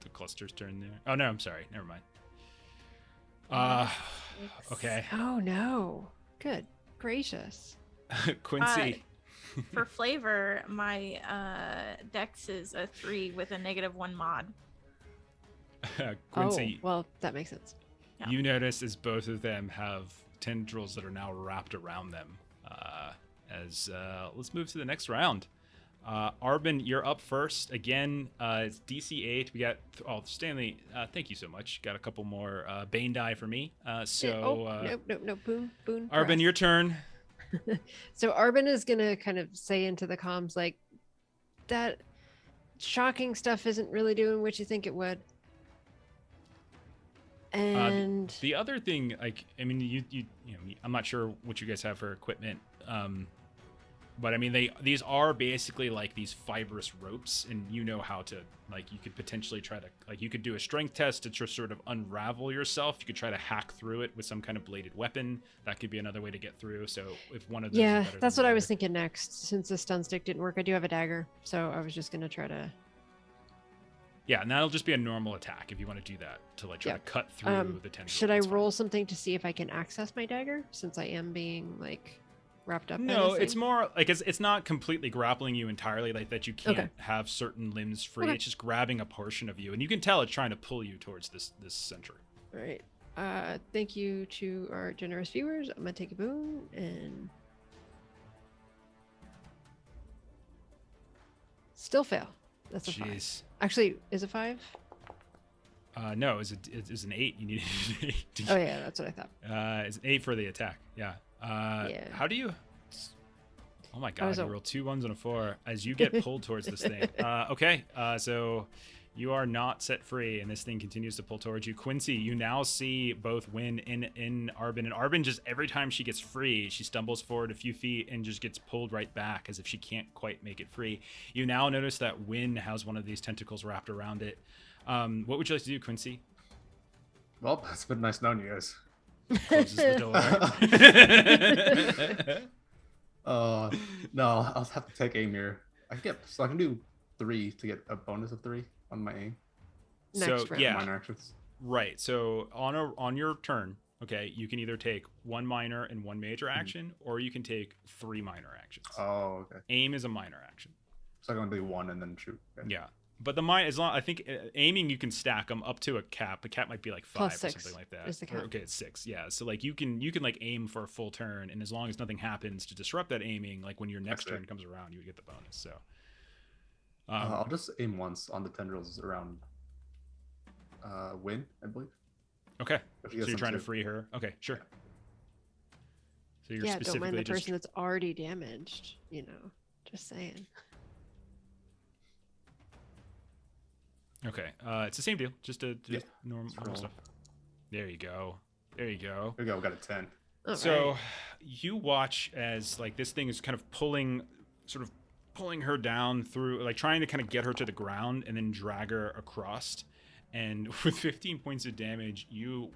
the cluster's turn there? Oh no, I'm sorry. Never mind. Okay. Oh no. Good gracious. Quincy. For flavor, my dex is a 3 with a -1 mod. Quincy, Oh, well, that makes sense. Yeah. you notice as both of them have tendrils that are now wrapped around them. Let's move to the next round. Arvin, you're up first. Again, it's DC 8. We got, Stanley, thank you so much. Got a couple more Bane die for me. No, boon. Arvin, press. your turn. So Arvin is gonna kind of say into the comms like, that shocking stuff isn't really doing what you think it would. And The other thing, like, I mean, you know, I'm not sure what you guys have for equipment, but I mean, these are basically like these fibrous ropes, and you know how to, like, you could potentially try to, like, you could do a strength test to just sort of unravel yourself. You could try to hack through it with some kind of bladed weapon. That could be another way to get through. So if one of those, yeah, is better that's than what the I was other. thinking next. Since the stun stick didn't work, I do have a dagger, so I was just gonna try to. Yeah, and that'll just be a normal attack if you want to do that to like try Yeah. to cut through the tendril. Should I That's fine. roll something to see if I can access my dagger, since I am being like wrapped up? by No, this it's thing? more like it's not completely grappling you entirely, like that you can't Okay. have certain limbs free. Okay. It's just grabbing a portion of you, and you can tell it's trying to pull you towards this center. All right. Thank you to our generous viewers. I'm gonna take a boon and still fail. That's a 5. Jeez. Actually, is it 5? No, it's an 8. You need an 8. Oh yeah, that's what I thought. It's an 8 for the attack. Yeah. Yeah. How do you? Oh my I god! was You roll 2 1s and a 4 as you get pulled towards this thing. Okay. So you are not set free, and this thing continues to pull towards you. Quincy, you now see both Win in Arvin, and Arvin just every time she gets free, she stumbles forward a few feet and just gets pulled right back as if she can't quite make it free. You now notice that Win has one of these tentacles wrapped around it. What would you like to do, Quincy? Well, it's been nice knowing you guys. Closes the door. No, I'll have to take aim here. I can do 3 to get a bonus of 3 on my aim. Next So round. yeah, Minor actions. right. So on your turn, okay, you can either take 1 minor and 1 major action, or you can take 3 minor actions. Oh, okay. Aim is a minor action. So I'm gonna do 1 and then shoot. Okay. Yeah, but I think aiming you can stack them up to a cap. The cap might be like 5 Plus or 6 something like that. is the Or, cap. okay, it's 6. Yeah, so like you can like aim for a full turn, and as long as nothing happens to disrupt that aiming, like when your next see. turn comes around, you would get the bonus. So. I'll just aim once on the tendrils around Win, I believe. Okay. If So you get you're some trying to too. free her. Okay, sure. So you're Yeah, don't specifically mind the just person that's already damaged. You know, just saying. okay. It's the same deal. Just Yeah. normal roll. stuff. There you go. There you go. There we go. We got a 10. All So right. you watch as like this thing is kind of pulling her down through, like trying to kind of get her to the ground and then drag her across. And with 15 points of damage, you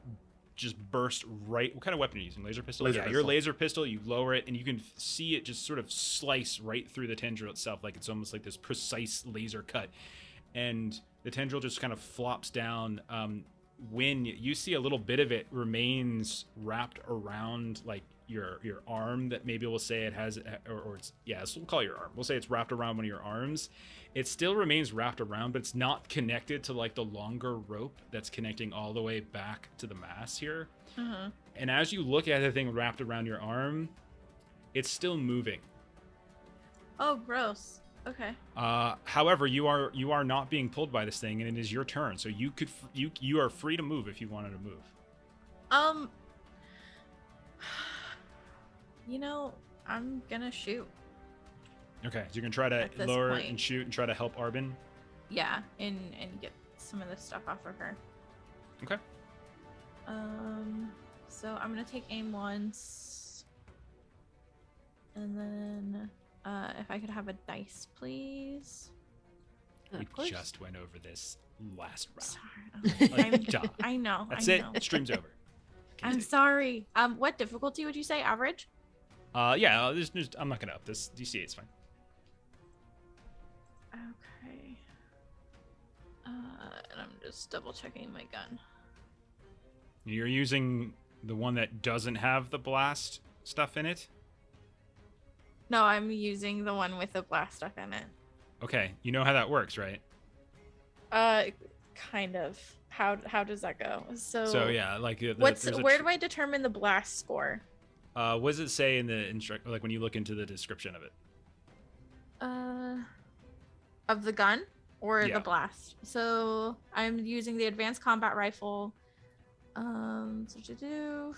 just burst right. What kind of weapon are you using? Laser pistol? Laser Your pistol. laser pistol. You lower it, and you can see it just sort of slice right through the tendril itself, like it's almost like this precise laser cut. And the tendril just kind of flops down. When you see a little bit of it remains wrapped around like your arm, that maybe we'll say it has, or it's, yeah, so we'll call it your arm. We'll say it's wrapped around one of your arms. It still remains wrapped around, but it's not connected to like the longer rope that's connecting all the way back to the mast here. Uh-huh. And as you look at the thing wrapped around your arm, it's still moving. Oh, gross. Okay. However, you are not being pulled by this thing, and it is your turn. So you are free to move if you wanted to move. You know, I'm gonna shoot. Okay, so you're gonna try to At this lower point. and shoot and try to help Arvin. Yeah, and get some of this stuff off of her. Okay. So I'm gonna take aim once, and then if I could have a dice, please. We Of course. just went over this last round. Sorry. Like, duh. I know. That's I it. know. Stream's over. I'm sorry. What difficulty would you say? Average? Yeah, I'm not gonna up this. DC8's fine. Okay. And I'm just double checking my gun. You're using the one that doesn't have the blast stuff in it? No, I'm using the one with the blast stuff in it. Okay, you know how that works, right? Kind of. How does that go? So yeah, like where do I determine the blast score? What does it say in the like when you look into the description of it? Of the gun or Yeah. the blast? So I'm using the advanced combat rifle. So to do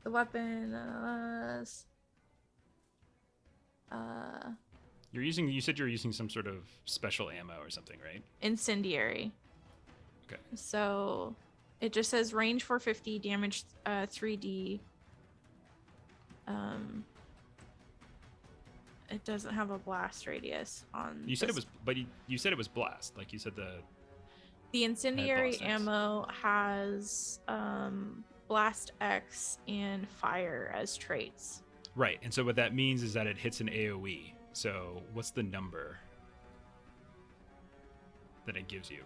the weapon. You said you're using some sort of special ammo or something, right? Incendiary. Okay. So it just says range 450, damage 3D. It doesn't have a blast radius on. You said it was, but you said it was blast. Like you said the incendiary blast X. ammo has blast X and fire as traits. Right, and so what that means is that it hits an AOE. So what's the number that it gives you?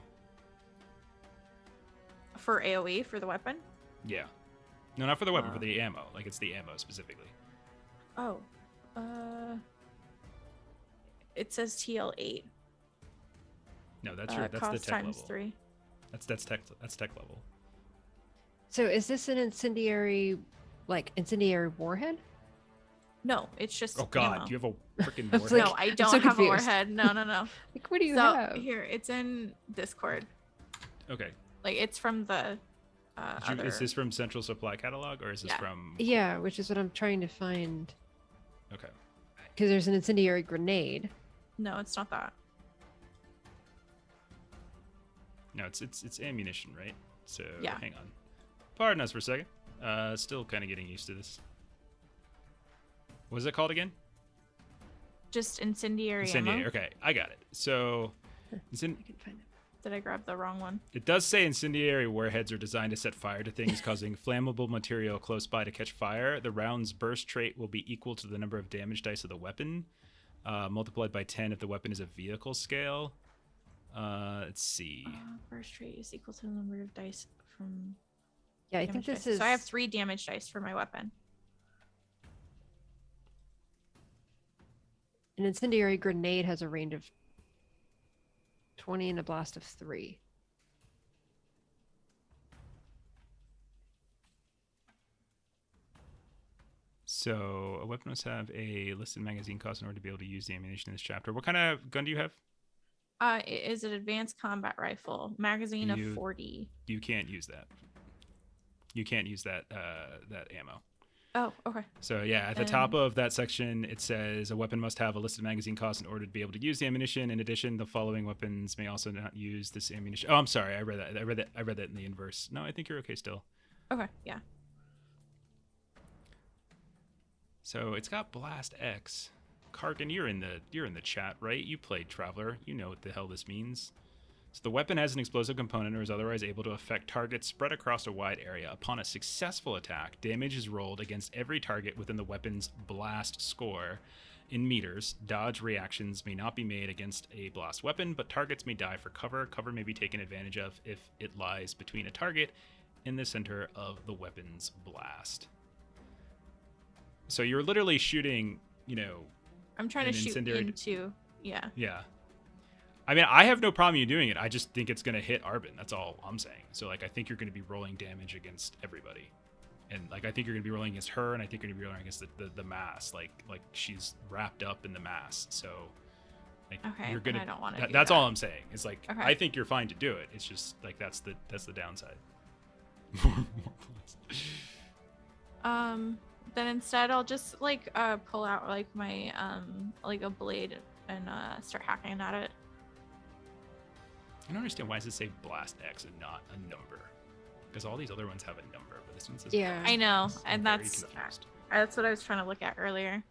For AOE for the weapon? Yeah. No, not for the weapon, for the ammo. Like it's the ammo specifically. Oh. It says TL8. No, that's the cost tech times level. 3. That's tech level. So is this an incendiary warhead? No, it's just Oh god, ammo. do you have a freaking I was warhead? No, I I'm don't so have a confused. warhead. No. Like, what do you So have? here, it's in Discord. Okay. Like it's from the other. Is this from Central Supply Catalog or is this Yeah. from Yeah, which is what I'm trying to find. Okay. Because there's an incendiary grenade. No, it's not that. No, it's ammunition, right? So Yeah. hang on. Pardon us for a second. Still kind of getting used to this. What is it called again? Just incendiary Incendiary. ammo. Okay, I got it. So I can find it. Did I grab the wrong one? it does say incendiary warheads are designed to set fire to things, causing flammable material close by to catch fire. The round's burst trait will be equal to the number of damage dice of the weapon, multiplied by 10 if the weapon is a vehicle scale. Let's see. Burst trait is equal to the number of dice from. Yeah, I think damage this dice. is. So I have 3 damage dice for my weapon. An incendiary grenade has a range of 20 and a blast of 3. So a weapon must have a listed magazine cost in order to be able to use the ammunition in this chapter. What kind of gun do you have? It is an advanced combat rifle, magazine of 40. You can't use that. You can't use that ammo. Oh, okay. So yeah, at the top of that section, it says a weapon must have a listed magazine cost in order to be able to use the ammunition. In addition, the following weapons may also not use this ammunition. Oh, I'm sorry, I read that in the inverse. No, I think you're okay still. Okay, yeah. So it's got Blast X. Karkin, you're in the chat, right? You played Traveler. You know what the hell this means. So the weapon has an explosive component or is otherwise able to affect targets spread across a wide area. Upon a successful attack, damage is rolled against every target within the weapon's blast score. In meters, dodge reactions may not be made against a blast weapon, but targets may die for cover. Cover may be taken advantage of if it lies between a target in the center of the weapon's blast. So you're literally shooting, I'm trying to shoot incendiary into. Yeah. Yeah. I mean, I have no problem you doing it. I just think it's going to hit Arvin. That's all I'm saying. So, I think you're going to be rolling damage against everybody. And, I think you're going to be rolling against her, and I think you're going to be rolling against the mass. Like she's wrapped up in the mass. So, Okay, you're going I don't want to do That's that. all I'm saying. It's okay. I think you're fine to do it. It's just, that's the downside. Then instead I'll just, pull out, my, a blade and, start hacking at it. I don't understand why does it say Blast X and not a number? Because all these other ones have a number, but this one says Yeah. Blast I know, X. I'm and very that's confused. what I was trying to look at earlier.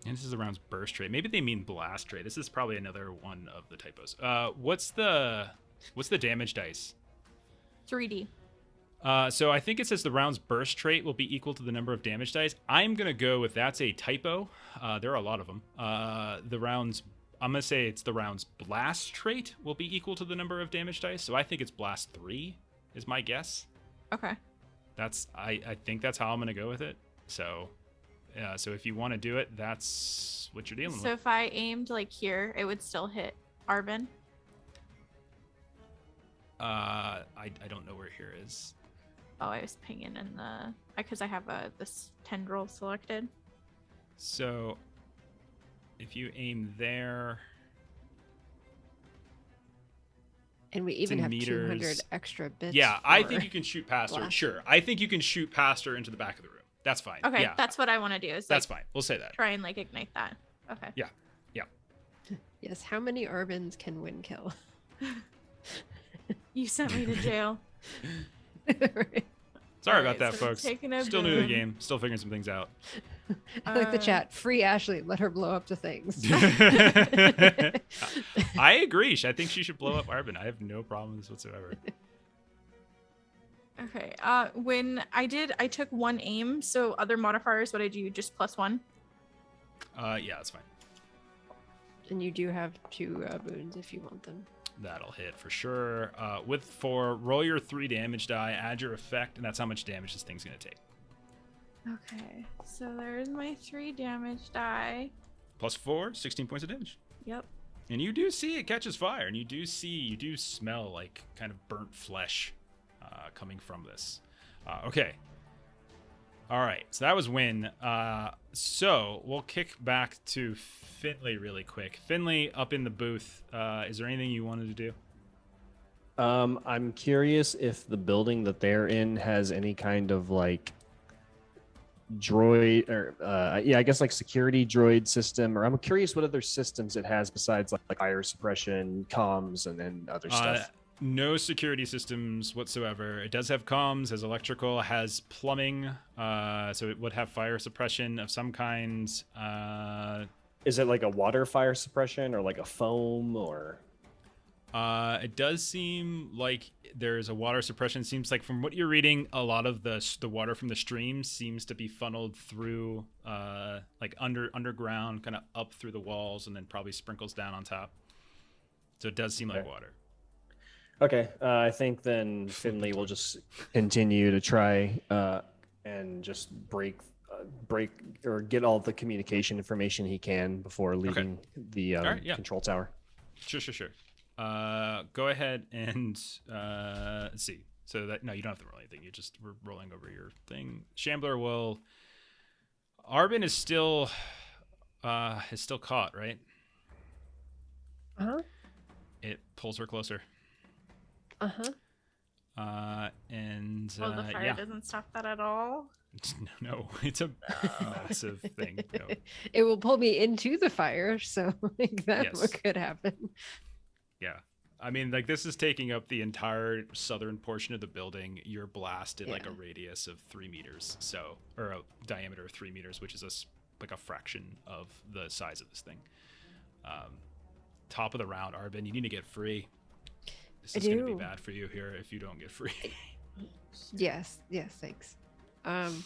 And this is the round's burst rate. Maybe they mean blast rate. This is probably another one of the typos. What's the damage dice? 3D. So I think it says the round's burst trait will be equal to the number of damage dice. I'm gonna go with that's a typo. There are a lot of them. I'm gonna say it's the round's blast trait will be equal to the number of damage dice. So I think it's blast 3 is my guess. Okay. I think that's how I'm gonna go with it. So if you want to do it, that's what you're dealing with. So if I aimed like here, it would still hit Arvin. I don't know where here is. Oh, I was pinging in the because I have this tendril selected. So if you aim there, and we even in have meters. 200 extra bits. Yeah, I for think you can shoot past her. blast. Sure, I think you can shoot past her into the back of the room. That's fine. Okay, yeah, that's what I want to do. Is that's like, fine. We'll say that. try and like ignite that. Okay. Yeah. Yes, how many Arvins can Win kill? You sent me to jail. Right. Sorry Alright, about that, so folks. taking a Still new to the boom. game. Still figuring some things out. I like the chat. Free Ashley. Let her blow up the things. I agree. I think she should blow up Arvin. I have no problem with this whatsoever. Okay. When I took one aim. So other modifiers, what did you just +1? Yeah, that's fine. And you do have 2 boons if you want them. That'll hit for sure. With 4, roll your 3 damage die, add your effect, and that's how much damage this thing's gonna take. Okay. So there's my 3 damage die. Plus 4, 16 points of damage. Yep. And you do see it catches fire, and you do smell like kind of burnt flesh coming from this. Okay. All right, so that was Win. So we'll kick back to Finley really quick. Finley, up in the booth, is there anything you wanted to do? I'm curious if the building that they're in has any kind of like droid or I guess like security droid system, or I'm curious what other systems it has besides like fire suppression, comms, and then other stuff. No security systems whatsoever. It does have comms, has electrical, has plumbing, so it would have fire suppression of some kind. Is it like a water fire suppression or like a foam or? It does seem like there's a water suppression. Seems like from what you're reading, a lot of the water from the stream seems to be funneled through like underground, kind of up through the walls, and then probably sprinkles down on top. So it does seem like water. Okay, I think then Finley will just continue to try and just break or get all the communication information he can before leaving the control tower. Sure. Go ahead and let's see. So that no, you don't have to roll anything. We're rolling over your thing. Shambler will. Arvin is still caught, right? Uh-huh. It pulls her closer. Uh-huh. And Well, the fire doesn't stop that at all. No, it's a massive thing. No. It will pull me into the fire, so like that's Yes. what could happen. Yeah. I mean, like, this is taking up the entire southern portion of the building. You're blasted like a radius of 3 meters, or a diameter of 3 meters, which is like a fraction of the size of this thing. Top of the round, Arvin, you need to get free. This is going to be bad for you here if you don't get free. Yes, thanks. It's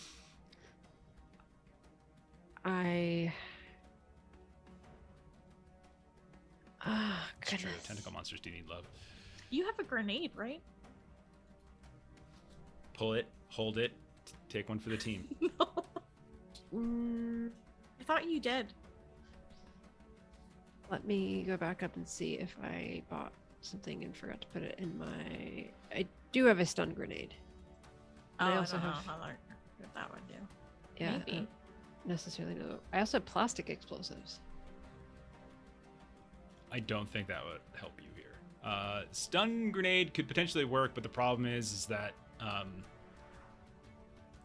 true. Goodness. Tentacle monsters do need love. You have a grenade, right? Pull it, hold it, take one for the team. I thought you did. Let me go back up and see if I bought something and forgot to put it in my. I do have a stun grenade. Oh, I also don't know have. how what that would do. Yeah, I Maybe. don't necessarily know. I also have plastic explosives. I don't think that would help you here. Stun grenade could potentially work, but the problem is that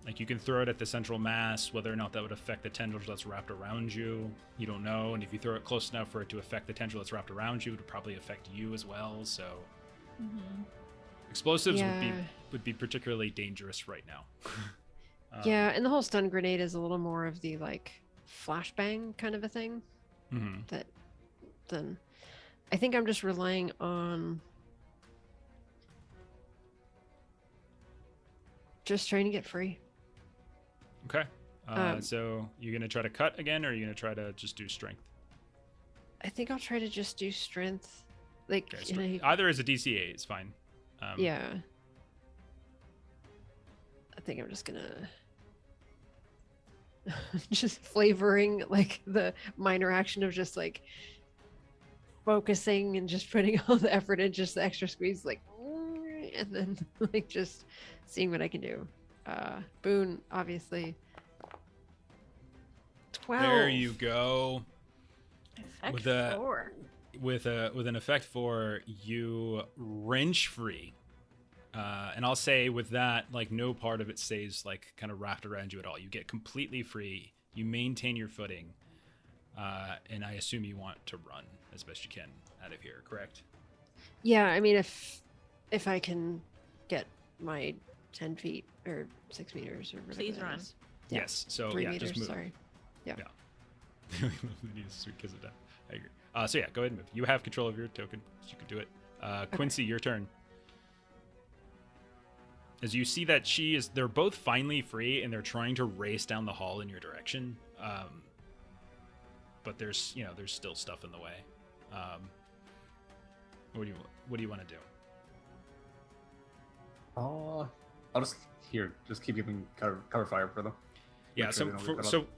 like you can throw it at the central mass. Whether or not that would affect the tendrils that's wrapped around you, you don't know. And if you throw it close enough for it to affect the tendril that's wrapped around you, it would probably affect you as well. So explosives would be particularly dangerous right now. Yeah, and the whole stun grenade is a little more of the like flashbang kind of a thing. That then I think I'm just relying on Just trying to get free. Okay. So you're gonna try to cut again, or are you gonna try to just do strength? I think I'll try to just do strength. Like Okay, either as a DC8, it's fine. Yeah. I think I'm just gonna just flavoring like the minor action of just like focusing and just putting all the effort in, just the extra squeeze, like, and then like just seeing what I can do. Boone, obviously. 12. There you go. Effect 4. With an effect 4, you wrench free. And I'll say with that, like no part of it stays like kind of wrapped around you at all. You get completely free. You maintain your footing. And I assume you want to run as best you can out of here, correct? Yeah, I mean, if I can get my 10 feet or 6 meters or whatever. Please run. Yeah. Yes. So 3 yeah, meters, just move. sorry. Yeah. Sweet kiss of death. I agree. So yeah, go ahead and move. You have control of your token. So you can do it. Quincy, your turn. As you see that they're both finally free and they're trying to race down the hall in your direction. But there's still stuff in the way. What do you want to do? I'll just keep giving cover fire for them. Yeah, so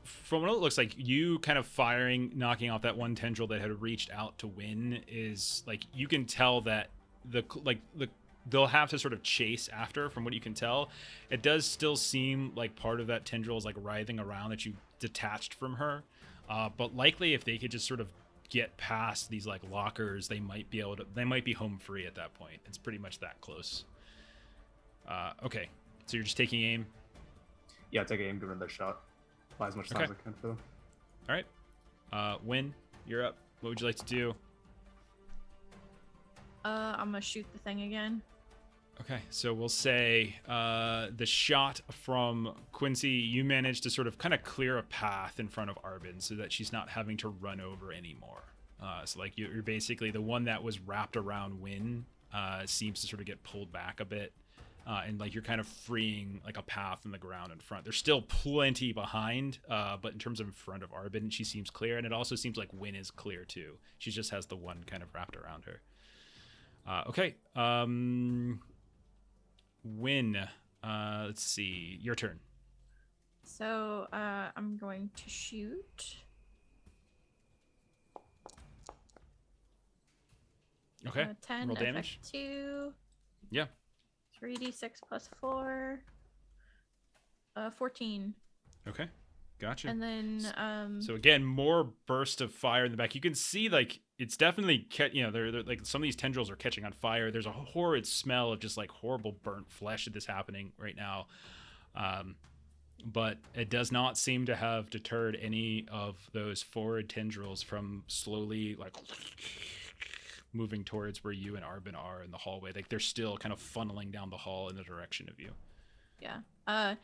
from what it looks like, you kind of firing, knocking off that one tendril that had reached out to win is like, you can tell that they'll have to sort of chase after. From what you can tell, it does still seem like part of that tendril is like writhing around that you detached from her. But likely, if they could just sort of get past these like lockers, they might be home free at that point. It's pretty much that close. Okay, so you're just taking aim. Yeah, take aim, give it a shot. Buy as much time as I can for them. All right. Win, you're up. What would you like to do? I'm gonna shoot the thing again. Okay, so we'll say the shot from Quincy, you managed to sort of kind of clear a path in front of Arvin so that she's not having to run over anymore. So like you're basically the one that was wrapped around Win seems to sort of get pulled back a bit. And like you're kind of freeing like a path in the ground in front. There's still plenty behind, but in terms of in front of Arvin, she seems clear, and it also seems like Win is clear too. She just has the one kind of wrapped around her. Okay, Win. Let's see, your turn. So I'm going to shoot. Okay. 10. Roll damage. 2. Yeah. 3d6 plus 4. 14. Okay, gotcha. And then so again, more burst of fire in the back. You can see like it's definitely they're like some of these tendrils are catching on fire. There's a horrid smell of just like horrible burnt flesh that's happening right now. But it does not seem to have deterred any of those forward tendrils from slowly like moving towards where you and Arvin are in the hallway. Like they're still kind of funneling down the hall in the direction of you. Yeah. I'm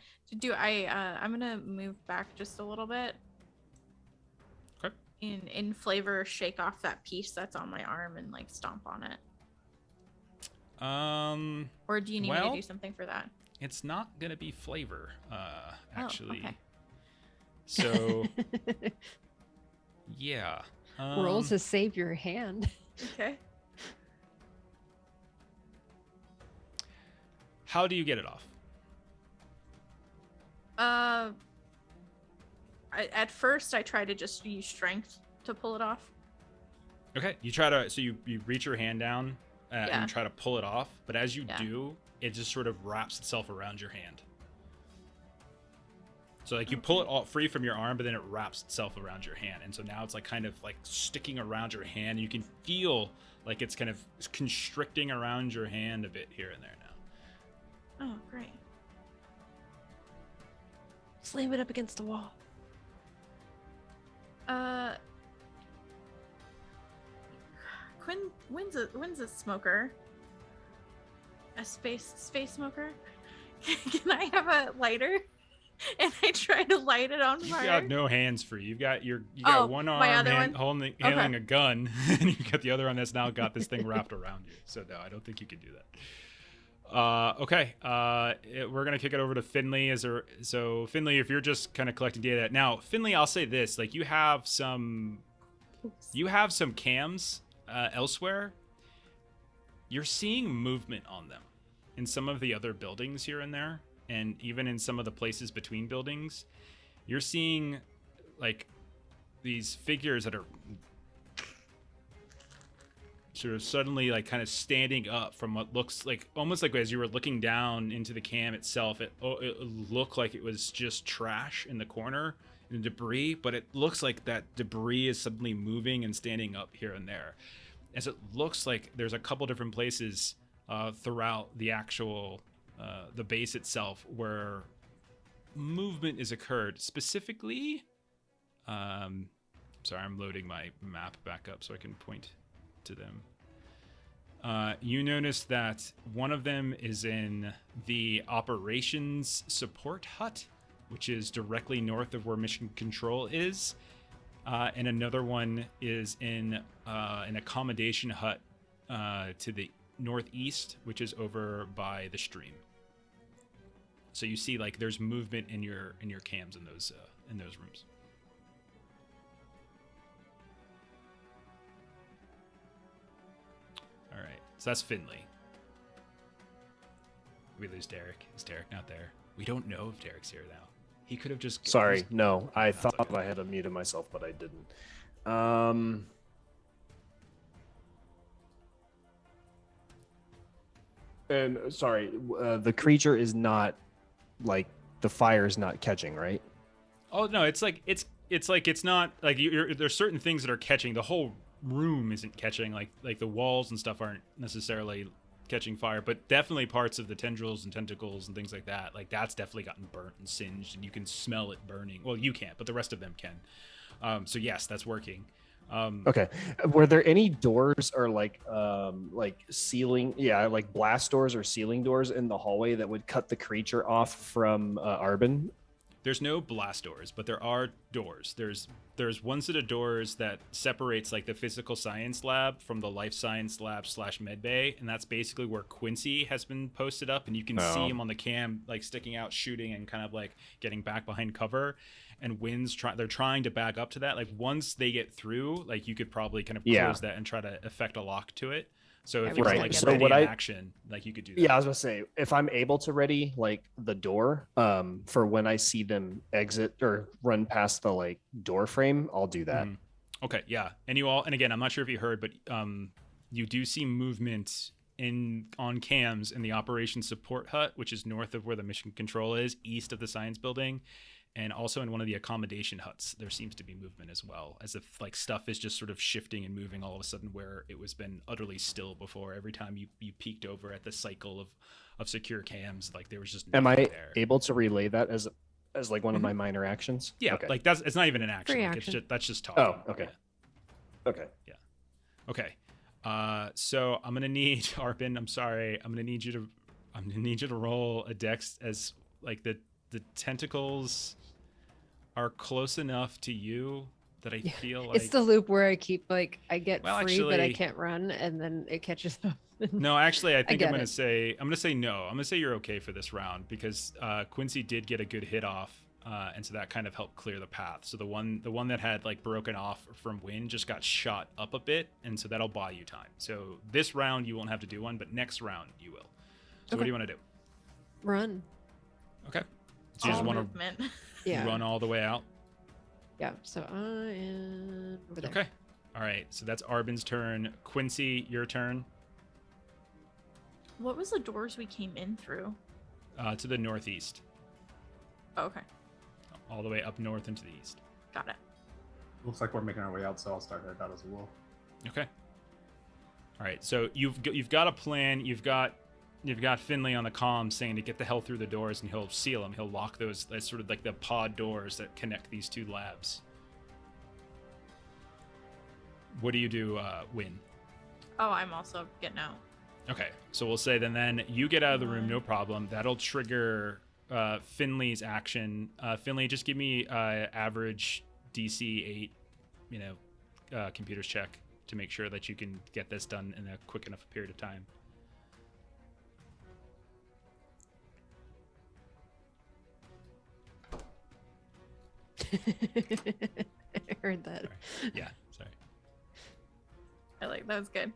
gonna move back just a little bit. Okay. In flavor, shake off that piece that's on my arm and like stomp on it. Or do you need me to do something for that? It's not gonna be flavor, actually. Oh, okay. So yeah. Roll to save your hand. Okay. How do you get it off? At first I try to just use strength to pull it off. Okay, you reach your hand down and you try to pull it off, but as you do, it just sort of wraps itself around your hand. So like you pull it all free from your arm, but then it wraps itself around your hand, and so now it's like kind of like sticking around your hand. You can feel like it's kind of constricting around your hand a bit here and there now. Oh, great. Slam it up against the wall. When's a smoker? A space smoker? Can I have a lighter? And I try to light it on fire. You got no hands free. You got one arm handling a gun, and you got the other one that's now got this thing wrapped around you. So no, I don't think you can do Okay. We're gonna kick it over to Finley. So Finley, if you're just kind of collecting data now, Finley, I'll say this: like you have some cams elsewhere. You're seeing movement on them in some of the other buildings here and there, and even in some of the places between buildings. You're seeing like these figures that are sort of suddenly like kind of standing up from what looks like almost like as you were looking down into the cam itself, it looked like it was just trash in the corner and debris, but it looks like that debris is suddenly moving and standing up here and there, as it looks like there's a couple different places throughout the actual the base itself where movement is occurred. Specifically, sorry, I'm loading my map back up so I can point to them. You notice that one of them is in the operations support hut, which is directly north of where mission control is, and another one is in an accommodation hut to the northeast, which is over by the stream. So you see, like, there's movement in your cams in those rooms. All right, so that's Finley. We lose Derek. Is Derek not there? We don't know if Derek's here now. He could have just... Sorry, no. I That's thought okay. I had unmuted myself, but I didn't. And sorry, the creature is not like the fire is not catching, right? Oh no, it's not like there's certain things that are catching. The whole room isn't catching. Like the walls and stuff aren't necessarily catching fire, but definitely parts of the tendrils and tentacles and things like that. Like that's definitely gotten burnt and singed, and you can smell it burning. Well, you can't, but the rest of them can. So yes, that's working. Okay. Were there any doors or like ceiling, like blast doors or ceiling doors in the hallway that would cut the creature off from Arvin? There's no blast doors, but there are doors. There's one set of doors that separates like the physical science lab from the life science lab / med bay, and that's basically where Quincy has been posted up, and you can see him on the cam like sticking out, shooting, and kind of like getting back behind cover. And they're trying to back up to that. Like once they get through, like you could probably kind of close that and try to effect a lock to it. So if you're like So ready what in action, like you could do that. Yeah, I was gonna say, if I'm able to ready like the door, for when I see them exit or run past the like door frame, I'll do that. Mm-hmm. Okay, yeah. And again, I'm not sure if you heard, but you do see movement on cams in the operations support hut, which is north of where the mission control is, east of the science building. And also in one of the accommodation huts, there seems to be movement as well, as if like stuff is just sort of shifting and moving all of a sudden where it was been utterly still before. Every time you peeked over at the cycle of secure cams, like there was just Am I there. able to relay that as like one of my minor actions? Yeah, okay. like it's not even an action. Free Like, action. that's just talking. Oh, okay. Yeah. Okay. Yeah. Okay. So I'm gonna need Arvin. I'm sorry. I'm gonna need you to roll a dex as like the tentacles are close enough to you that I feel like It's the loop where I keep like I get Well, free, but I actually- can't run, and then it catches up. No, actually, I think I'm get gonna it. say no. I'm gonna say you're okay for this round because Quincy did get a good hit off, and so that kind of helped clear the path. So the one that had like broken off from wind just got shot up a bit, and so that'll buy you time. So this round you won't have to do one, but next round you will. So what do you want to do? Run. Okay. So you just All want movement. to Yeah. run all the way out. Yeah. So I am over there. Okay. All right. So that's Arvin's turn. Quincy, your turn. What was the doors we came in through? To the northeast, Oh, okay, all the way up north into the east. got it. Looks like we're making our way out, so I'll start heading out as well. Okay. All right. So you've got a plan. You've got Finley on the comm saying to get the hell through the doors, and he'll seal them. He'll lock those. That's sort of like the pod doors that connect these two labs. What do you do, Win? Oh, I'm also getting out. Okay. So we'll say then you get out of the room, no problem. That'll trigger Finley's action. Finley, just give me average DC 8, computers check to make sure that you can get this done in a quick enough period of time. I heard that. Sorry. Yeah, sorry. I like that was good.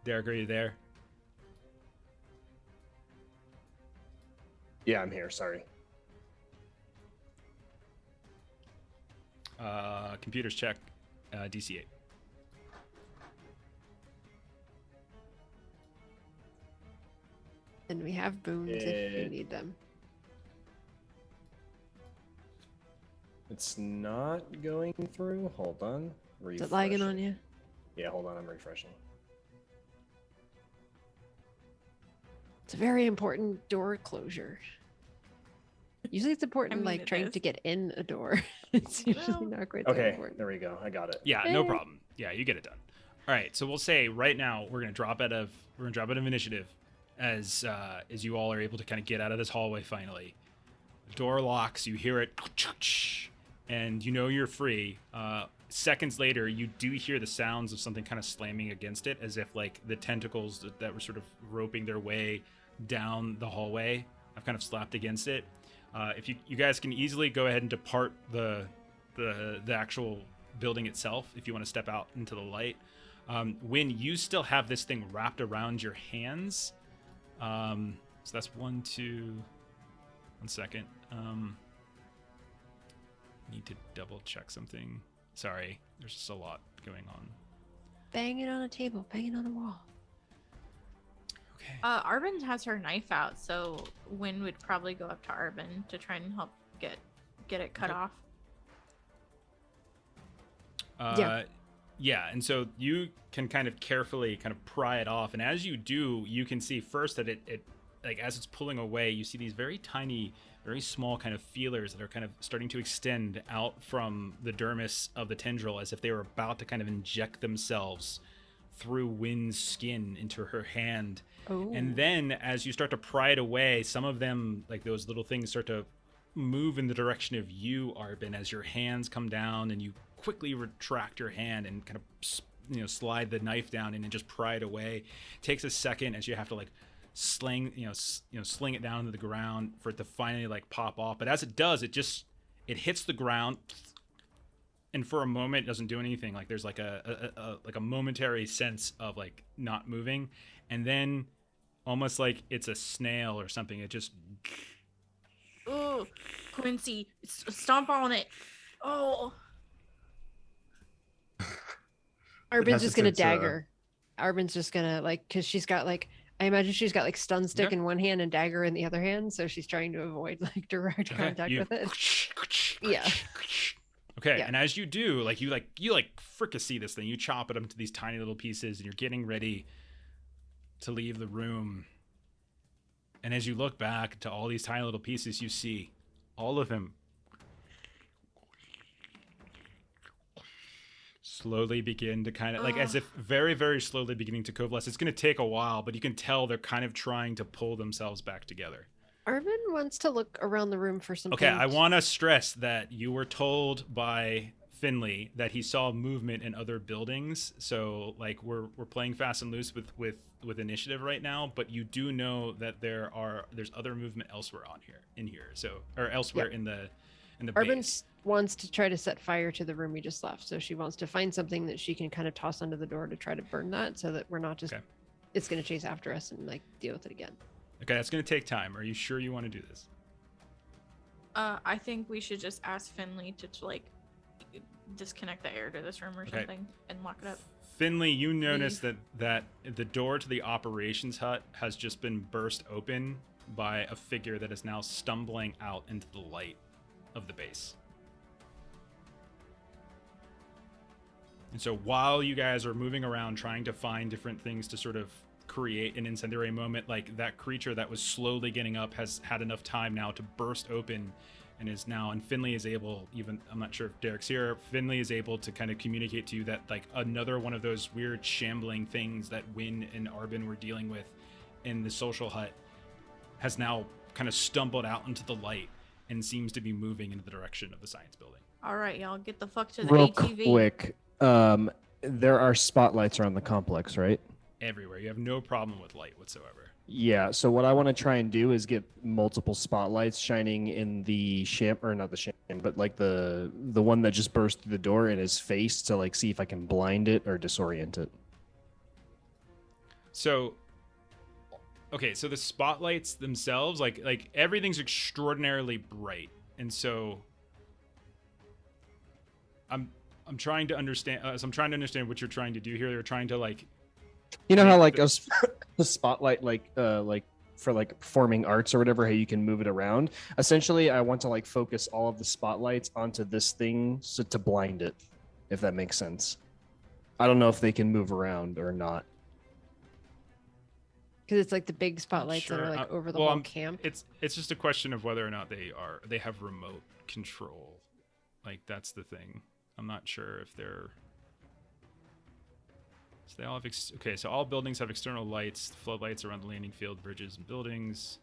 Derek, are you there? Yeah, I'm here. Sorry. Computers check. DC 8. And we have boons if you need them. It's not going through. Hold on. Is it lagging on you? Yeah, hold on. I'm refreshing. It's a very important door closure. Usually it's important, mean, like, it trying is. to get in a door. It's usually Well, not quite so Okay, important. there we go. I got it. Yeah, no problem. Yeah, you get it done. All right, so we'll say right now we're gonna drop out of initiative as you all are able to kind of get out of this hallway finally. The door locks. You hear it, and you know you're free. Seconds later, you do hear the sounds of something kind of slamming against it, as if like the tentacles that were sort of roping their way down the hallway have kind of slapped against it. If you guys can easily go ahead and depart the actual building itself, if you want to step out into the light. When you still have this thing wrapped around your hands, so that's 1 second. Need to double check something. Sorry, there's just a lot going on. Bang it on a table, bang it on a wall. Okay. Arvin has her knife out, so Wynn would probably go up to Arvin to try and help get it cut off. Yeah, and so you can kind of carefully kind of pry it off, and as you do, you can see first that it like as it's pulling away, you see these very tiny, very small kind of feelers that are kind of starting to extend out from the dermis of the tendril, as if they were about to kind of inject themselves through Wynn's skin into her hand. Oh. And then as you start to pry it away, some of them, like those little things, start to move in the direction of you, Arvin, as your hands come down and you quickly retract your hand and kind of slide the knife down and then just pry it away. It takes a second as you have to like sling it down into the ground for it to finally like pop off. But as it does, it hits the ground, and for a moment it doesn't do anything. Like there's like a momentary sense of like not moving, and then almost like it's a snail or something, it just Oh, Quincy, stomp on it. Oh, Arvin's just gonna hesitance, dagger. Arvin's just gonna because she's got I imagine she's got stun stick in one hand and dagger in the other hand, so she's trying to avoid direct contact with it. Yeah. Okay, Yeah. and as you do, you fricassee this thing, you chop it up into these tiny little pieces, and you're getting ready to leave the room. And as you look back to all these tiny little pieces, you see all of them slowly begin to kind of as if very, very slowly beginning to coalesce. It's going to take a while, but you can tell they're kind of trying to pull themselves back together. Arvin wants to look around the room for something. Okay, I want to stress that you were told by Finley that he saw movement in other buildings. So we're playing fast and loose with initiative right now, but you do know that there's other movement elsewhere elsewhere in the Arvin base. wants to try to set fire to the room we just left, so she wants to find something that she can kind of toss under the door to try to burn that, so that we're not just it's going to chase after us and deal with it again. Okay, that's going to take time. Are you sure you want to do this? I think we should just ask Finley to disconnect the air to this room or something and lock it up. Finley, you notice that the door to the operations hut has just been burst open by a figure that is now stumbling out into the light of the base. And so while you guys are moving around trying to find different things to sort of create an incendiary moment, that creature that was slowly getting up has had enough time now to burst open and is now, and Finley is able, I'm not sure if Derek's here, Finley is able to kind of communicate to you that another one of those weird shambling things that Wynn and Arvin were dealing with in the social hut has now kind of stumbled out into the light and seems to be moving in the direction of the science building. All right, y'all, get the fuck to the Real ATV. quick, there are spotlights around the complex, right? Everywhere. You have no problem with light whatsoever. Yeah, so what I want to try and do is get multiple spotlights shining in the or not the sham, but like the one that just burst through the door in his face to like see if I can blind it or disorient it. So, okay, so the spotlights themselves, like everything's extraordinarily bright, and so I'm trying to understand. So I'm trying to understand what you're trying to do here. You're trying to like, you know how like the spotlight like for like performing arts or whatever, how you can move it around. Essentially, I want to like focus all of the spotlights onto this thing to blind it, if that makes sense. I don't know if they can move around or not. Because it's like the big spotlights that are like over the whole camp. It's just a question of whether or not they have remote control. Like that's the thing. I'm not sure if they're. So they all have okay. So all buildings have external lights, floodlights around the landing field, bridges, and buildings.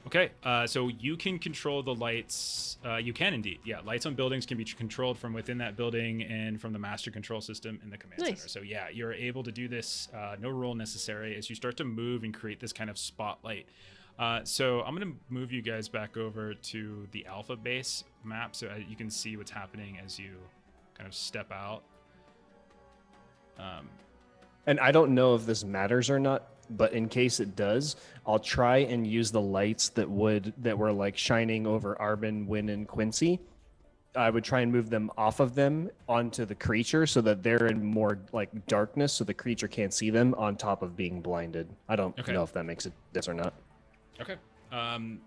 Okay, so you can control the lights. You can indeed, yeah. Lights on buildings can be controlled from within that building and from the master control system in the command center. So yeah, you're able to do this. No roll necessary as you start to move and create this kind of spotlight. So I'm going to move you guys back over to the alpha base map so you can see what's happening as you kind of step out. And I don't know if this matters or not, but in case it does, I'll try and use the lights that were like shining over Arvin, Win, and Quincy. I would try and move them off of them onto the creature so that they're in more like darkness, so the creature can't see them on top of being blinded. I don't know if that makes it this or not. Okay.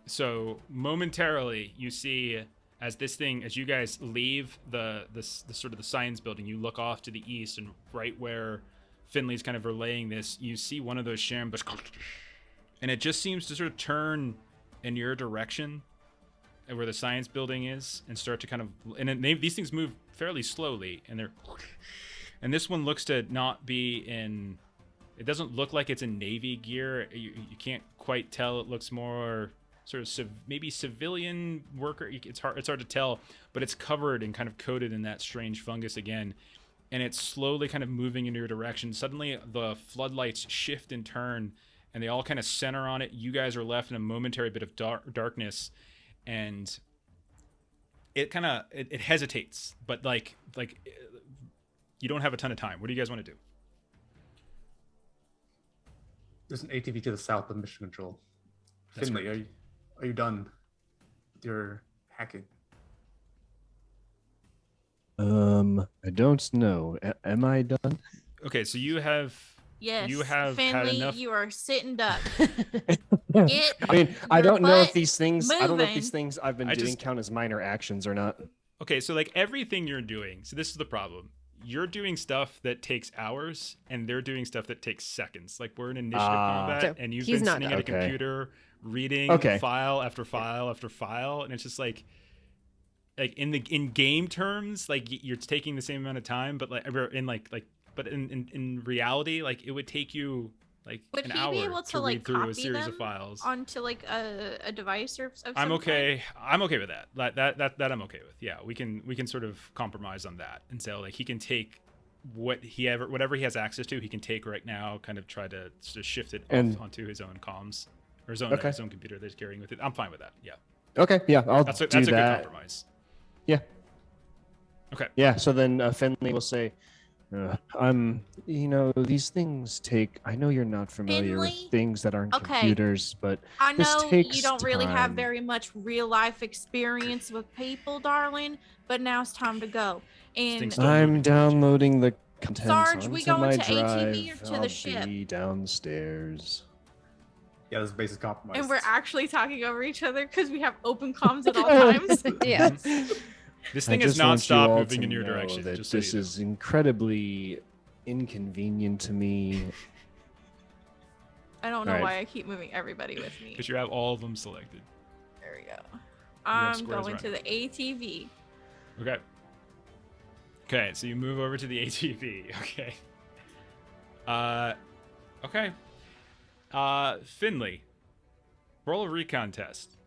So momentarily, you see as you guys leave the sort of the science building, you look off to the east, and right where Finley's kind of relaying this, you see one of those shambus, and it just seems to sort of turn in your direction, where the science building is, and start to kind of, and these things move fairly slowly, and this one looks to not be in. It doesn't look like it's in Navy gear. You can't quite tell. It looks more sort of maybe civilian worker. It's hard to tell, but it's covered and kind of coated in that strange fungus again. And it's slowly kind of moving in your direction. Suddenly the floodlights shift and turn, and they all kind of center on it. You guys are left in a momentary bit of darkness, and it kind of it hesitates, but like you don't have a ton of time. What do you guys want to do? There's an ATV to the south of mission control. That's Finley, correct. are you done with your hacking? I don't know. Am I done? Okay, so you have Finley, had enough. you are sitting duck. I don't know if these things moving. I've been doing count as minor actions or not. Okay, so like everything you're doing. So this is the problem. You're doing stuff that takes hours, and they're doing stuff that takes seconds. Like we're in initiative combat, and you've been sitting at a computer reading file after file after file, and it's just like in game terms, like you're taking the same amount of time, but in reality, like it would take you like an hour to read through a series of files onto like a device or of I'm okay. I'm okay with that. That I'm okay with. Yeah, we can sort of compromise on that, and so like he can take whatever he has access to, he can take right now, kind of try to shift it onto his own comms or his own computer that he's carrying with it. I'm fine with that. Yeah. Okay. Yeah, that's a good compromise. Yeah. Okay. Yeah. So then Finley will say, these things take. I know you're not familiar with things that aren't computers, but I know you don't really have time. very much real life experience with people, darling. But now it's time to go. And I'm downloading the content. Sarge, we going my to drive. ATV or to I'll the ship? Be downstairs. Yeah, this is basic compromise. And we're actually talking over each other because we have open comms at all times. Yeah. This thing has not stopped moving in your direction. This is incredibly inconvenient to me. I don't know why I keep moving everybody with me. Because you have all of them selected. There we go. I'm going to the ATV. Okay. Okay, so you move over to the ATV. Okay. Okay. Finley, roll a recon test.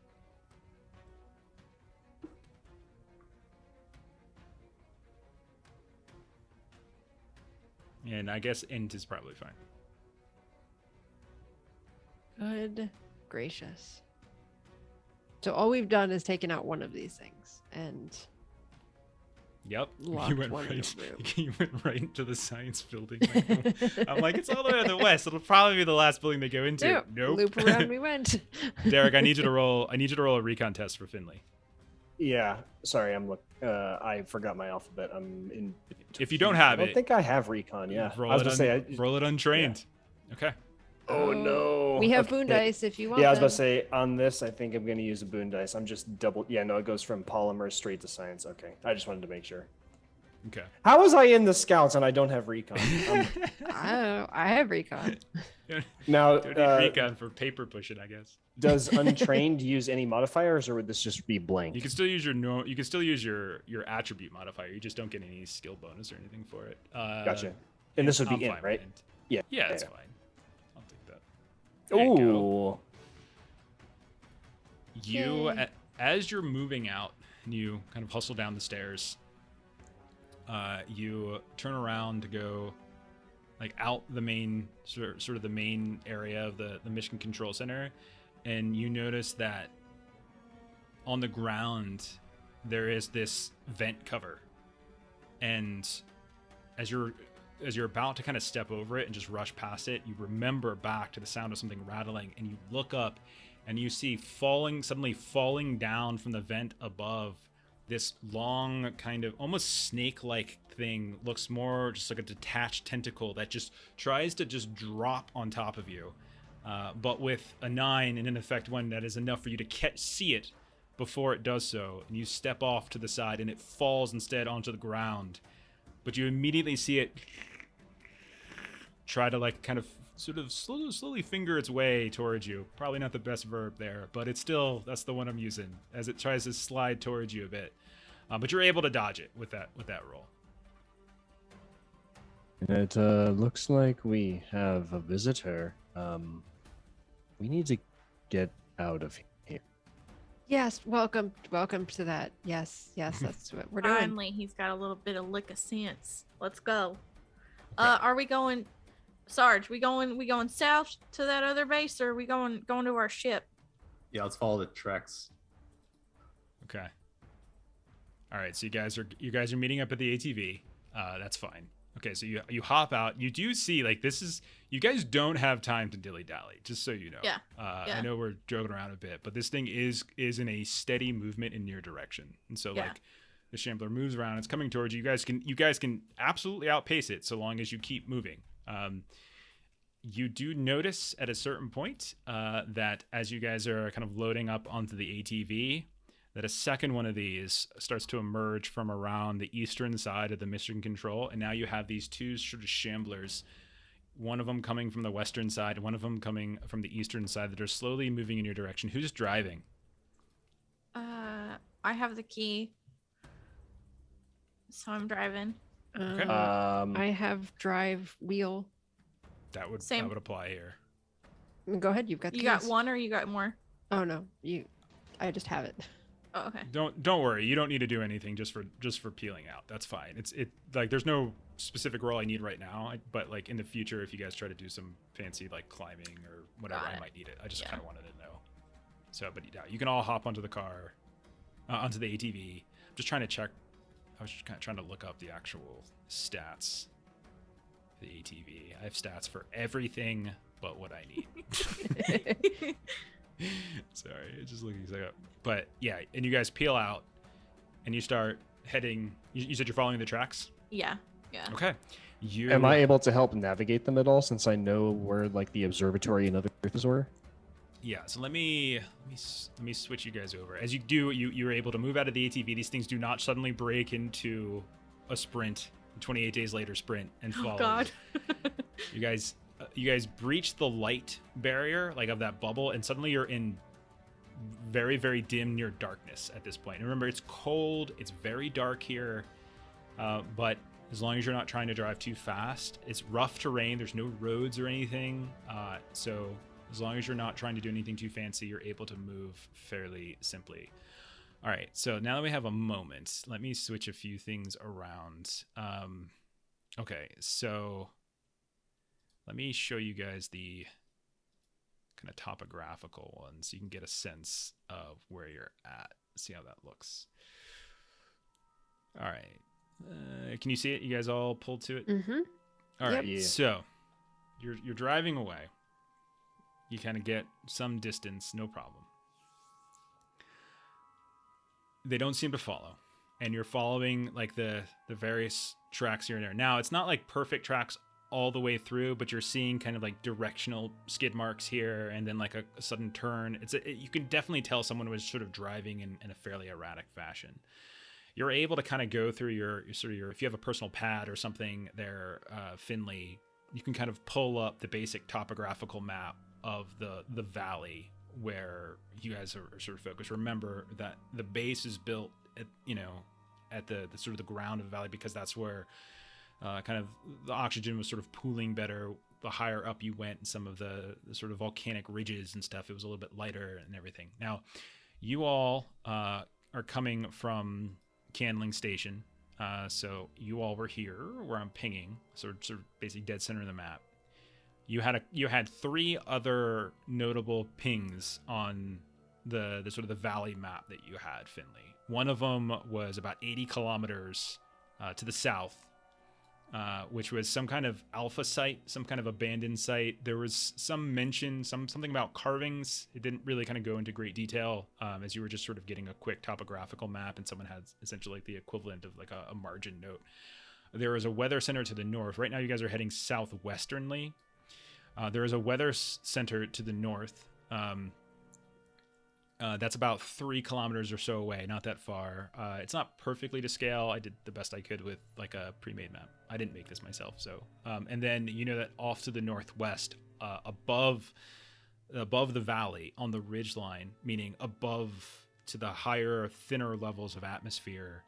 And I guess int is probably fine. Good gracious. So all we've done is taken out one of these things and Yep. locked You went one in right. a room. You went right into the science building. I'm like, it's all the way to the west. It'll probably be the last building they go into. Nope. Loop around we went. Derek, I need you to roll a recon test for Finley. Yeah, sorry, I forgot my alphabet. I'm in. If you don't have I don't it, think I have recon. Yeah, roll I was it gonna say. roll it untrained. Okay. Oh no. We have Okay. boon dice if you want. Yeah, I was about them. to say on this. I think I'm gonna use a boon dice. I'm just double. Yeah, no, it goes from polymer straight to science. Okay, I just wanted to make sure. Okay. How was I in the scouts and I don't have recon? I have recon. Now, Don't need recon for paper pushing, I guess. does untrained use any modifiers, or would this just be blank? You can still use your attribute modifier. You just don't get any skill bonus or anything for it. Gotcha. And this would I'm be int, fine with right? int. Yeah. Yeah, that's yeah. fine. I'll take that. There you go. Ooh. Yay. As you're moving out, and you kind of hustle down the stairs. You turn around to go, like, out the main sort of the main area of the mission control center, and you notice that on the ground there is this vent cover, and as you're about to kind of step over it and just rush past it, you remember back to the sound of something rattling, and you look up and you see suddenly falling down from the vent above this long, kind of almost snake-like thing. Looks more just like a detached tentacle that just tries to just drop on top of you, but with a 9 and in effect 1, that is enough for you to see it before it does so, and you step off to the side and it falls instead onto the ground. But you immediately see it try to, like, kind of sort of slowly finger its way towards you. Probably not the best verb there, but it's still, that's the one I'm using, as it tries to slide towards you a bit. But you're able to dodge it with that roll. It looks like we have a visitor. We need to get out of here. Yes, welcome to that. Yes, that's what we're doing. Finally, he's got a little bit of lick of sense. Let's go. Okay. Are we going, Sarge? We going south to that other base, or are we going to our ship? Yeah, let's follow the tracks. Okay. All right, so you guys are meeting up at the ATV. That's fine. Okay, so you hop out. You do see, like, you guys don't have time to dilly-dally, just so you know. Yeah. I know we're joking around a bit, but this thing is in a steady movement in your direction. And so, Yeah. like, the shambler moves around, it's coming towards you. You guys can absolutely outpace it so long as you keep moving. You do notice at a certain point that as you guys are kind of loading up onto the ATV, that a second one of these starts to emerge from around the eastern side of the mission control, and now you have these two sort of shamblers, one of them coming from the western side, one of them coming from the eastern side, that are slowly moving in your direction. Who's driving? I have the key, so I'm driving. Okay. I have drive wheel. That would Same. apply here. Go ahead, you've got the You got keys. one, or you got more? Oh no, I just have it. Oh, okay. Don't worry. You don't need to do anything just for peeling out. That's fine. It's like there's no specific role I need right now. But like in the future, if you guys try to do some fancy like climbing or whatever, Got I it. might need it. I just Yeah. kind of wanted to know. So, but yeah, you can all hop onto the car, onto the ATV. I'm just trying to check. I was just kind of trying to look up the actual stats. The ATV. I have stats for everything but what I need. Sorry, it's just looking like up. But yeah, and you guys peel out and you start heading. You said you're following the tracks? Yeah. Okay. Am I able to help navigate them at all, since I know where like the observatory and other things were? Yeah, so let me switch you guys over. As you do, you're able to move out of the ATV. These things do not suddenly break into a sprint, 28 days later sprint, and follow. Oh God. You guys breach the light barrier, like of that bubble, and suddenly you're in very, very dim near darkness at this point. And remember, it's cold, it's very dark here, but as long as you're not trying to drive too fast, it's rough terrain, there's no roads or anything, so as long as you're not trying to do anything too fancy, you're able to move fairly simply. All right, so now that we have a moment, let me switch a few things around. Okay, so let me show you guys the kind of topographical one so you can get a sense of where you're at. See how that looks. All right. Can you see it? You guys all pulled to it? Mm-hmm. All right. Yep. Yeah. So you're driving away. You kind of get some distance, no problem. They don't seem to follow. And you're following like the various tracks here and there. Now, it's not like perfect tracks all the way through, but you're seeing kind of like directional skid marks here and then like a sudden turn. You can definitely tell someone was sort of driving in a fairly erratic fashion. You're able to kind of go through your if you have a personal pad or something there, Finley, you can kind of pull up the basic topographical map of the valley where you guys are sort of focused. Remember that the base is built at the sort of the ground of the valley because that's where kind of the oxygen was sort of pooling better the higher up you went, and some of the sort of volcanic ridges and stuff, it was a little bit lighter and everything. Now, you all are coming from Candling Station, so you all were here where I'm pinging, sort of basically dead center of the map. You had 3 other notable pings on the sort of the valley map that you had, Finley. One of them was about 80 kilometers to the south, which was some kind of alpha site, some kind of abandoned site. There was some mention, something about carvings. It didn't really kind of go into great detail, as you were just sort of getting a quick topographical map, and someone had essentially like the equivalent of like a margin note. There was a weather center to the north. Right now you guys are heading southwesternly. There is a weather center to the north. That's about 3 kilometers or so away, not that far. It's not perfectly to scale. I did the best I could with like a pre-made map. I didn't make this myself, so. And then you know that off to the northwest, above the valley on the ridge line, meaning above to the higher, thinner levels of atmosphere,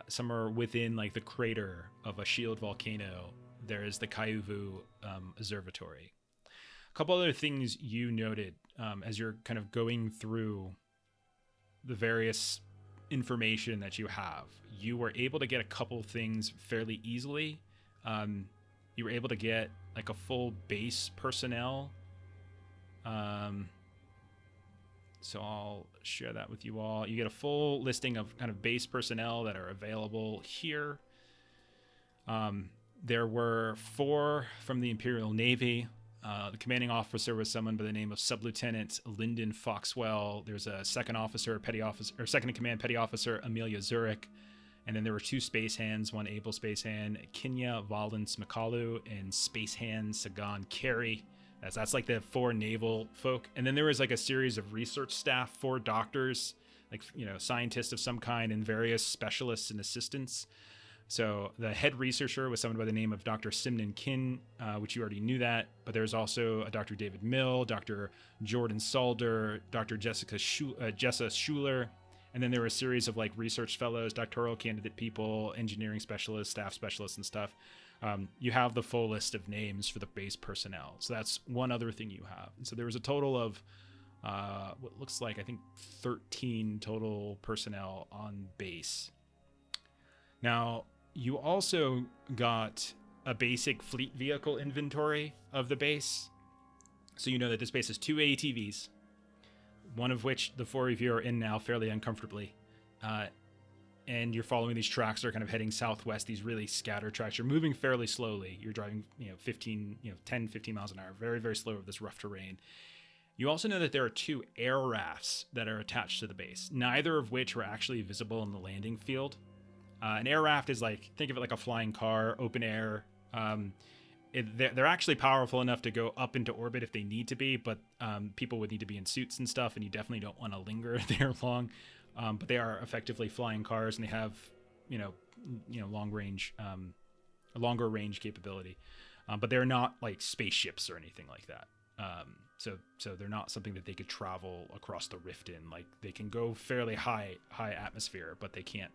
somewhere within like the crater of a shield volcano, there is the Kaivu Observatory. A couple other things you noted as you're kind of going through the various information that you have. You were able to get a couple things fairly easily. You were able to get like a full base personnel. So I'll share that with you all. You get a full listing of kind of base personnel that are available here. There were 4 from the Imperial Navy. The commanding officer was someone by the name of Sub-Lieutenant Lyndon Foxwell. There's a second in command petty officer Amelia Zurich, and then there were 2 space hands, one able space hand Kinya Valence Makalu and space hand Sagan Carey. That's like the 4 naval folk, and then there was like a series of research staff, 4 doctors, like scientists of some kind, and various specialists and assistants. So the head researcher was someone by the name of Dr. Simnan Kin, which you already knew that, but there's also a Dr. David Mill, Dr. Jordan Salder, Dr. Jessa Schuler, and then there were a series of like research fellows, doctoral candidate people, engineering specialists, staff specialists, and stuff. You have the full list of names for the base personnel. So that's one other thing you have. And so there was a total of what looks like, I think, 13 total personnel on base. Now, you also got a basic fleet vehicle inventory of the base. So you know that this base has 2 ATVs, one of which the 4 of you are in now fairly uncomfortably. And you're following these tracks that are kind of heading southwest, these really scattered tracks. You're moving fairly slowly. You're driving 10, 15 miles an hour, very, very slow over this rough terrain. You also know that there are 2 air rafts that are attached to the base, neither of which were actually visible in the landing field. An air raft is like, think of it like a flying car, open air. They're actually powerful enough to go up into orbit if they need to be, but people would need to be in suits and stuff, and you definitely don't want to linger there long. But they are effectively flying cars, and they have, long range, a longer range capability. But they're not like spaceships or anything like that. So they're not something that they could travel across the rift in. Like they can go fairly high atmosphere, but they can't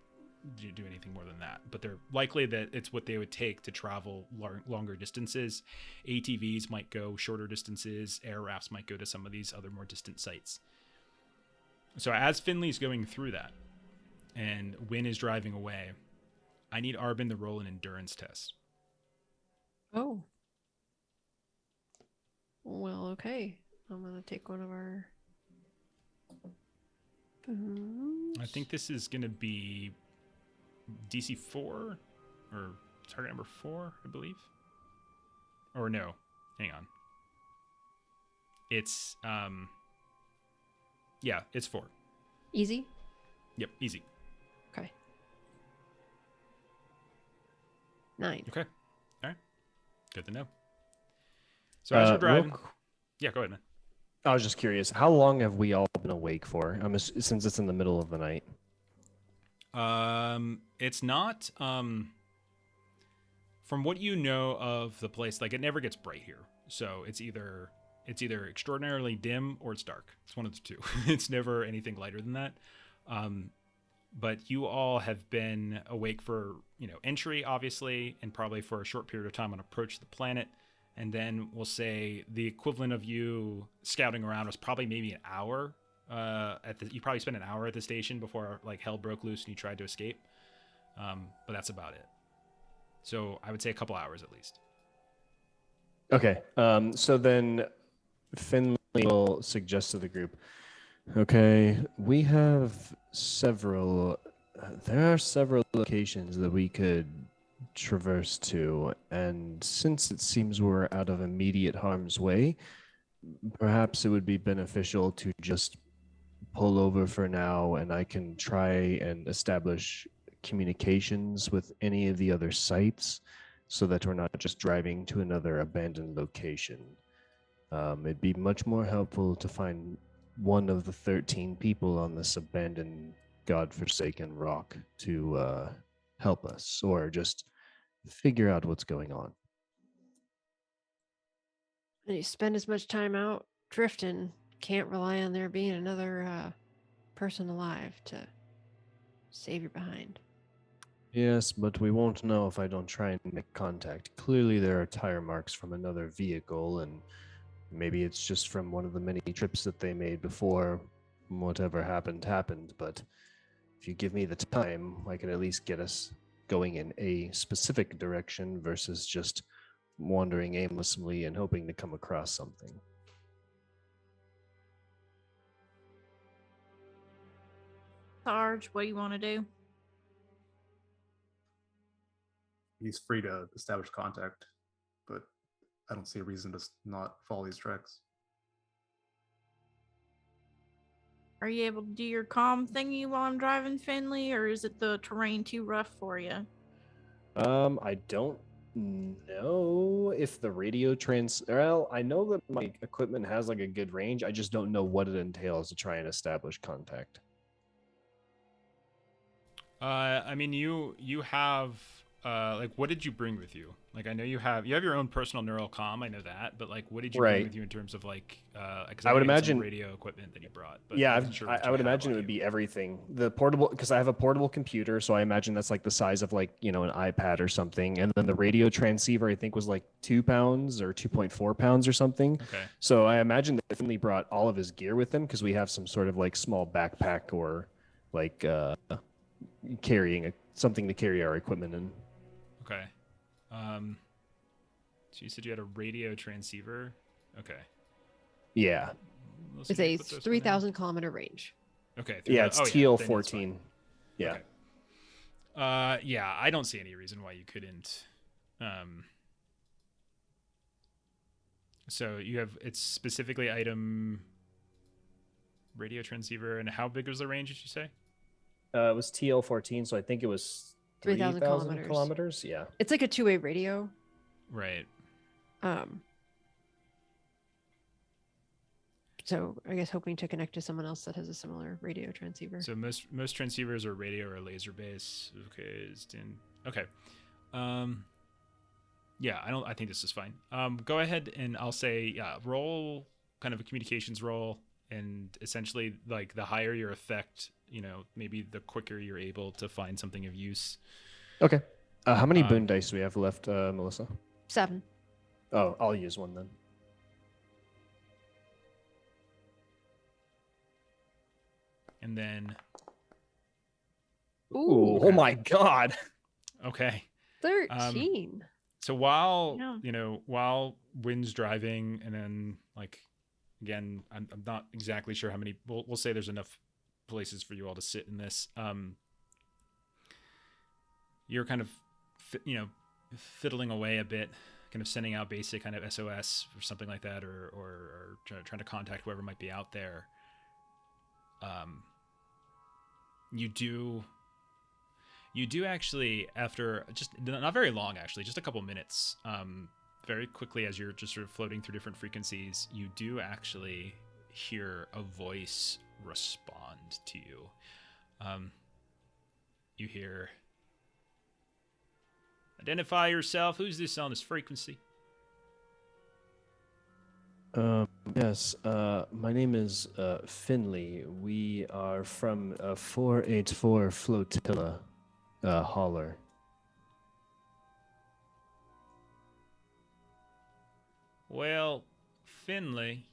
do anything more than that. But they're likely that it's what they would take to travel longer distances. ATVs might go shorter distances. Air rafts might go to some of these other more distant sites. So as Finley's going through that and Wynn is driving away, I need Arvin to roll an endurance test. Oh. Well, okay. I'm going to take one of our boosts. I think this is going to be DC 4 or target number 4, I believe. Or no, hang on. It's, yeah, it's 4. Easy? Yep, easy. Okay. 9. Okay. All right. Good to know. So as you're driving, yeah, go ahead, man. I was just curious, how long have we all been awake for? Since it's in the middle of the night. It's not, from what you know of the place, like it never gets bright here. So it's either extraordinarily dim or it's dark. It's one of the two. It's never anything lighter than that. But you all have been awake for, entry, obviously, and probably for a short period of time on approach to the planet. And then we'll say the equivalent of you scouting around was probably maybe an hour. You probably spent an hour at the station before like hell broke loose and you tried to escape. But that's about it. So I would say a couple hours at least. Okay. So then Finley will suggest to the group, okay, we have there are several locations that we could traverse to, and since it seems we're out of immediate harm's way, perhaps it would be beneficial to just pull over for now, and I can try and establish communications with any of the other sites so that we're not just driving to another abandoned location. It'd be much more helpful to find one of the 13 people on this abandoned, godforsaken rock to help us, or just figure out what's going on. And you spend as much time out drifting, can't rely on there being another person alive to save you behind. Yes, but we won't know if I don't try and make contact. Clearly there are tire marks from another vehicle, and maybe it's just from one of the many trips that they made before whatever happened, but if you give me the time, I can at least get us going in a specific direction versus just wandering aimlessly and hoping to come across something. Sarge, what do you want to do? He's free to establish contact, but I don't see a reason to not follow these tracks. Are you able to do your comm thingy while I'm driving, Finley, or is it the terrain too rough for you? I don't know if the radio well, I know that my equipment has like a good range. I just don't know what it entails to try and establish contact. I mean, you have like, what did you bring with you? Like, I know you have your own personal neural comm. I know that, but like, what did you bring with you in terms of like? Because I would imagine radio equipment that you brought. But yeah, I would imagine it would be everything. The portable, because I have a portable computer, so I imagine that's like the size of like an iPad or something. And then the radio transceiver, I think, was like 2 pounds or 2.4 pounds or something. Okay. So I imagine that Finley brought all of his gear with him because we have some sort of like small backpack or like carrying something to carry our equipment in. Okay. So you said you had a radio transceiver. Okay. Yeah. It's a 3,000 kilometer range. Okay. Yeah, it's TL14. Yeah. Okay. Yeah, I don't see any reason why you couldn't. So you have, it's specifically item radio transceiver, and how big was the range, did you say? It was TL14, so I think it was 3,000 kilometers. Yeah. It's like a two-way radio. Right. So I guess hoping to connect to someone else that has a similar radio transceiver. So most transceivers are radio or laser base. Okay. Yeah, I think this is fine. Go ahead and I'll say, roll kind of a communications roll, and essentially like the higher your effect, maybe the quicker you're able to find something of use. Okay. How many boon dice do we have left, Melissa? 7. Oh, I'll use one then. And then... Ooh, okay. Oh my god. Okay. 13. So while Yeah. while Wynn's driving, and then again, I'm not exactly sure how many. We'll say there's enough places for you all to sit in this. You're kind of fiddling away a bit, kind of sending out basic kind of SOS or something like that, or trying to contact whoever might be out there. You do actually, after just not very long, actually, just a couple minutes, very quickly as you're just sort of floating through different frequencies, you do actually hear a voice respond to you. You hear, "Identify yourself. Who's this on this frequency?" Yes, my name is Finley. We are from 484 Flotilla Hauler. Well, Finley,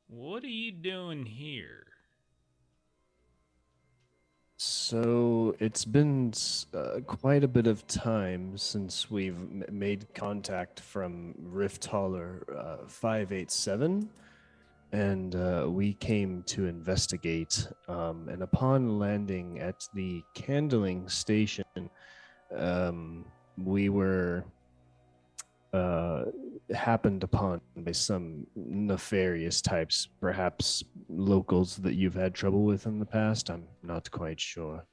what are you doing here? So it's been quite a bit of time since we've made contact from Rift Hauler 587, and we came to investigate. And upon landing at the candling station, we were happened upon by some nefarious types, perhaps locals that you've had trouble with in the past. I'm not quite sure.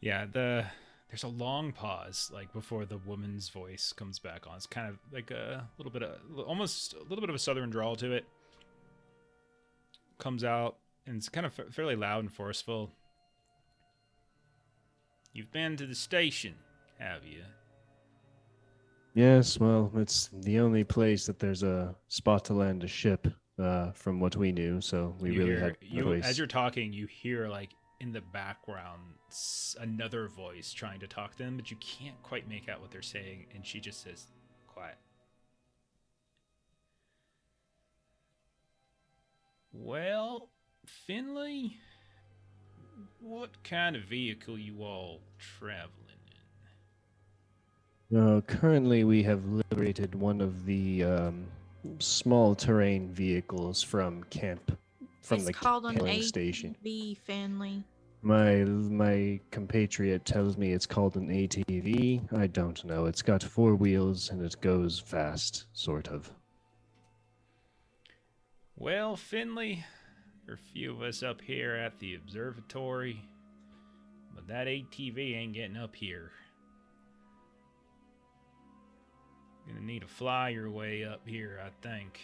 Yeah, there's a long pause before the woman's voice comes back on. It's kind of like almost a little bit of a southern drawl to it. Comes out, and it's kind of fairly loud and forceful. "You've been to the station, have you?" Yes, well, it's the only place that there's a spot to land a ship, from what we knew, so we really had no choice. As you're talking, you hear in the background another voice trying to talk to them, but you can't quite make out what they're saying, and she just says, "Quiet." "Well, Finley, what kind of vehicle you all traveling in?" Currently, we have liberated one of the small terrain vehicles from camp, from It's the called an killing station. ATV, Finley. My compatriot tells me it's called an ATV. I don't know. It's got 4 wheels and it goes fast, sort of. "Well, Finley, there are a few of us up here at the observatory, but that ATV ain't getting up here. Gonna need to fly your way up here, I think.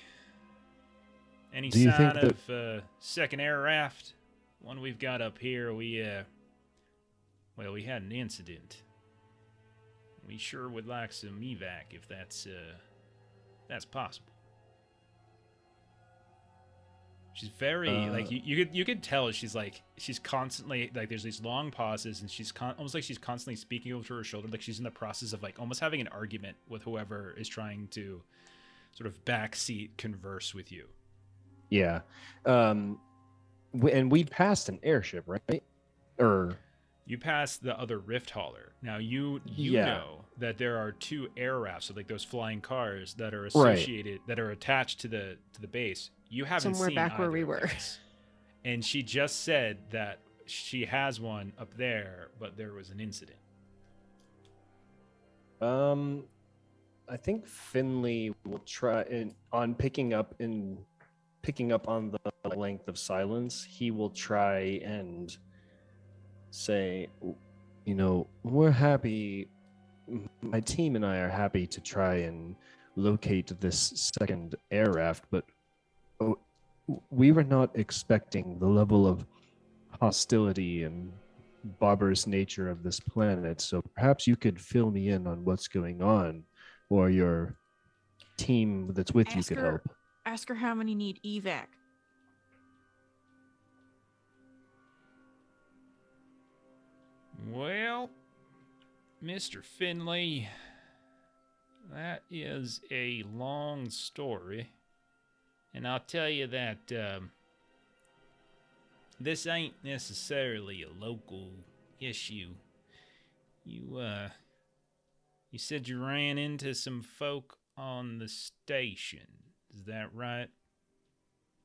Any Do you think sign of second air raft? One we've got up here, we had an incident. We sure would like some evac if that's possible." She's very you could tell she's constantly there's these long pauses, and she's almost like she's constantly speaking over her shoulder, like she's in the process of almost having an argument with whoever is trying to sort of backseat converse with you. Yeah. And we passed an airship, right? Or you passed the other rift hauler. Now you know that there are 2 air rafts, so those flying cars that are associated, that are attached to the base. You haven't somewhere seen back where we either of were. those. And she just said that she has one up there, but there was an incident. I think Finley will try on picking up on the length of silence. He will try and say, we're happy. My team and I are happy to try and locate this second air raft, but we were not expecting the level of hostility and barbarous nature of this planet. So perhaps you could fill me in on what's going on, or your team that's with you could help. Ask her how many need evac. Well, Mr. Finley, that is a long story. And I'll tell you that this ain't necessarily a local issue. You said you ran into some folk on the station. Is that right?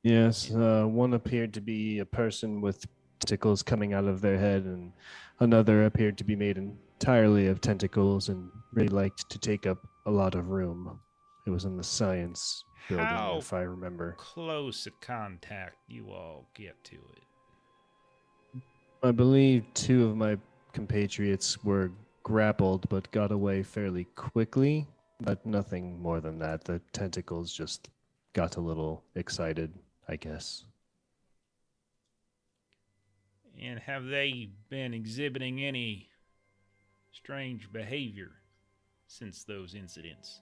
Yes, one appeared to be a person with tentacles coming out of their head, and another appeared to be made entirely of tentacles and really liked to take up a lot of room. It was in the science building, How if I remember. close a contact you all get to it? I believe two of my compatriots were grappled but got away fairly quickly, but nothing more than that. The tentacles just got a little excited, I guess. And have they been exhibiting any strange behavior since those incidents?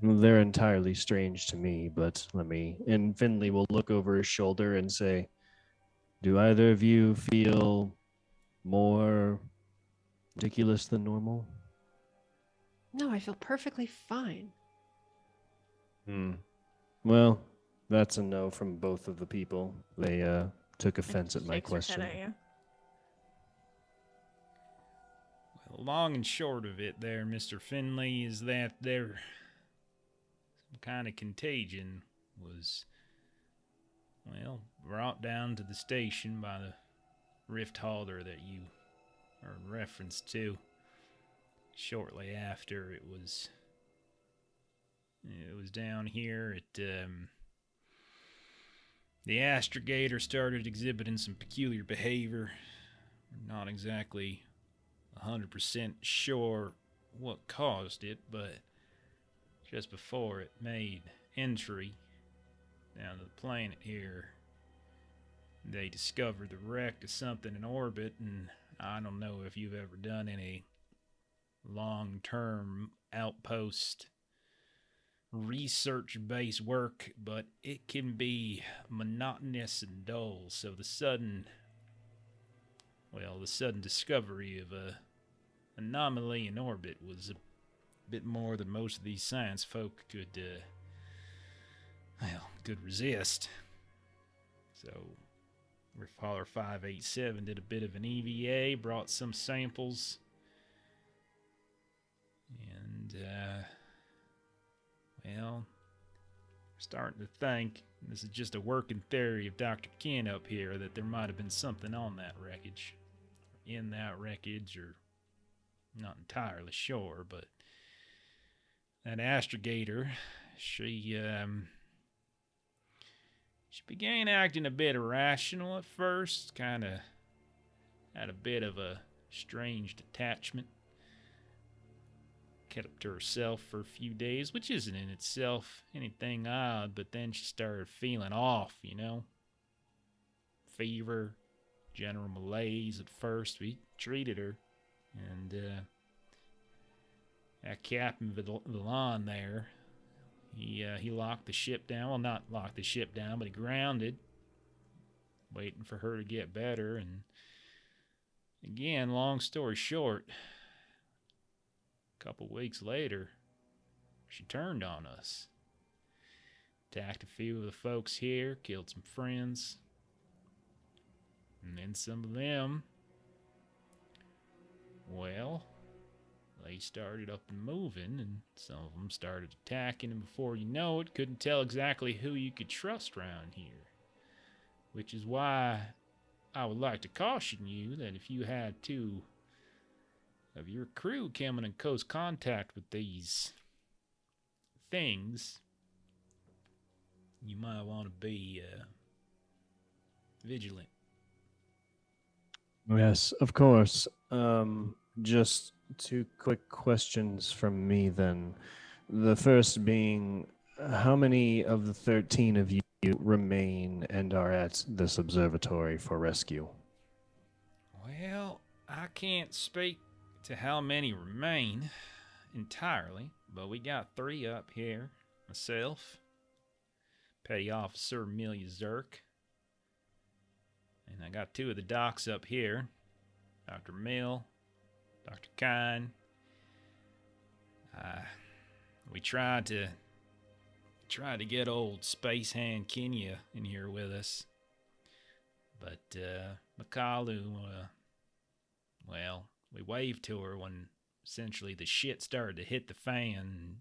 Well, they're entirely strange to me, but and Finley will look over his shoulder and say, do either of you feel more ridiculous than normal? No, I feel perfectly fine. Well, that's a no from both of the people. They took offense at my Shakes her head question. at you. Well, long and short of it there, Mr. Finley, is that there some kind of contagion was, well, brought down to the station by the rift halter that you are in reference to. Shortly after it was down here at the astrogator started exhibiting some peculiar behavior. We're not exactly 100% sure what caused it, but just before it made entry down to the planet here, they discovered the wreck of something in orbit, and I don't know if you've ever done any long-term outpost research-based work, but it can be monotonous and dull. So the sudden discovery of a anomaly in orbit was a bit more than most of these science folk could resist. So Rifthaller 587 did a bit of an EVA, brought some samples, and starting to think, this is just a working theory of Dr. Ken up here, that there might have been something on that wreckage, in that wreckage, or not entirely sure, but that astrogator, she began acting a bit irrational at first, kind of had a bit of a strange detachment. Kept to herself for a few days, which isn't in itself anything odd, but then she started feeling off, Fever, general malaise at first. We treated her, and that Captain Villan there, he locked the ship down. Well, not locked the ship down, but he grounded, waiting for her to get better. And again, long story short, a couple weeks later, she turned on us. Attacked a few of the folks here, killed some friends. And then some of them, well, they started up and moving, and some of them started attacking, and before you know it, couldn't tell exactly who you could trust around here. Which is why I would like to caution you that if you had two of your crew coming in close contact with these things, you might want to be vigilant. Yes, of course. Just two quick questions from me then. The first being, how many of the 13 of you remain and are at this observatory for rescue? Well, I can't speak to how many remain entirely, but we got 3 up here. Myself, Petty Officer Amelia Zirk, and I got 2 of the docs up here, Dr. Mill, Dr. Kine. We tried to get old Space Hand Kenya in here with us, but Makalu, we waved to her when essentially the shit started to hit the fan.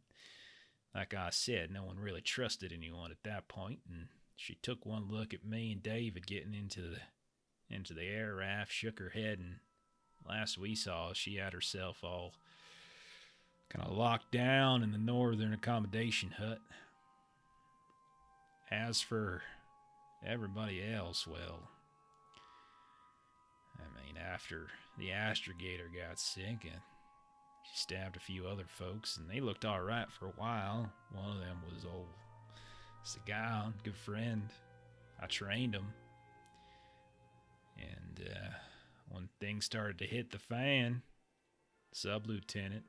Like I said, no one really trusted anyone at that point, and she took one look at me and David getting into the air raft, shook her head, and last we saw, she had herself all kind of locked down in the northern accommodation hut. As for everybody else, well, I mean, after the astrogator got sick, she stabbed a few other folks, and they looked all right for a while. One of them was old Sagan, good friend. I trained him. And when things started to hit the fan, sub-lieutenant,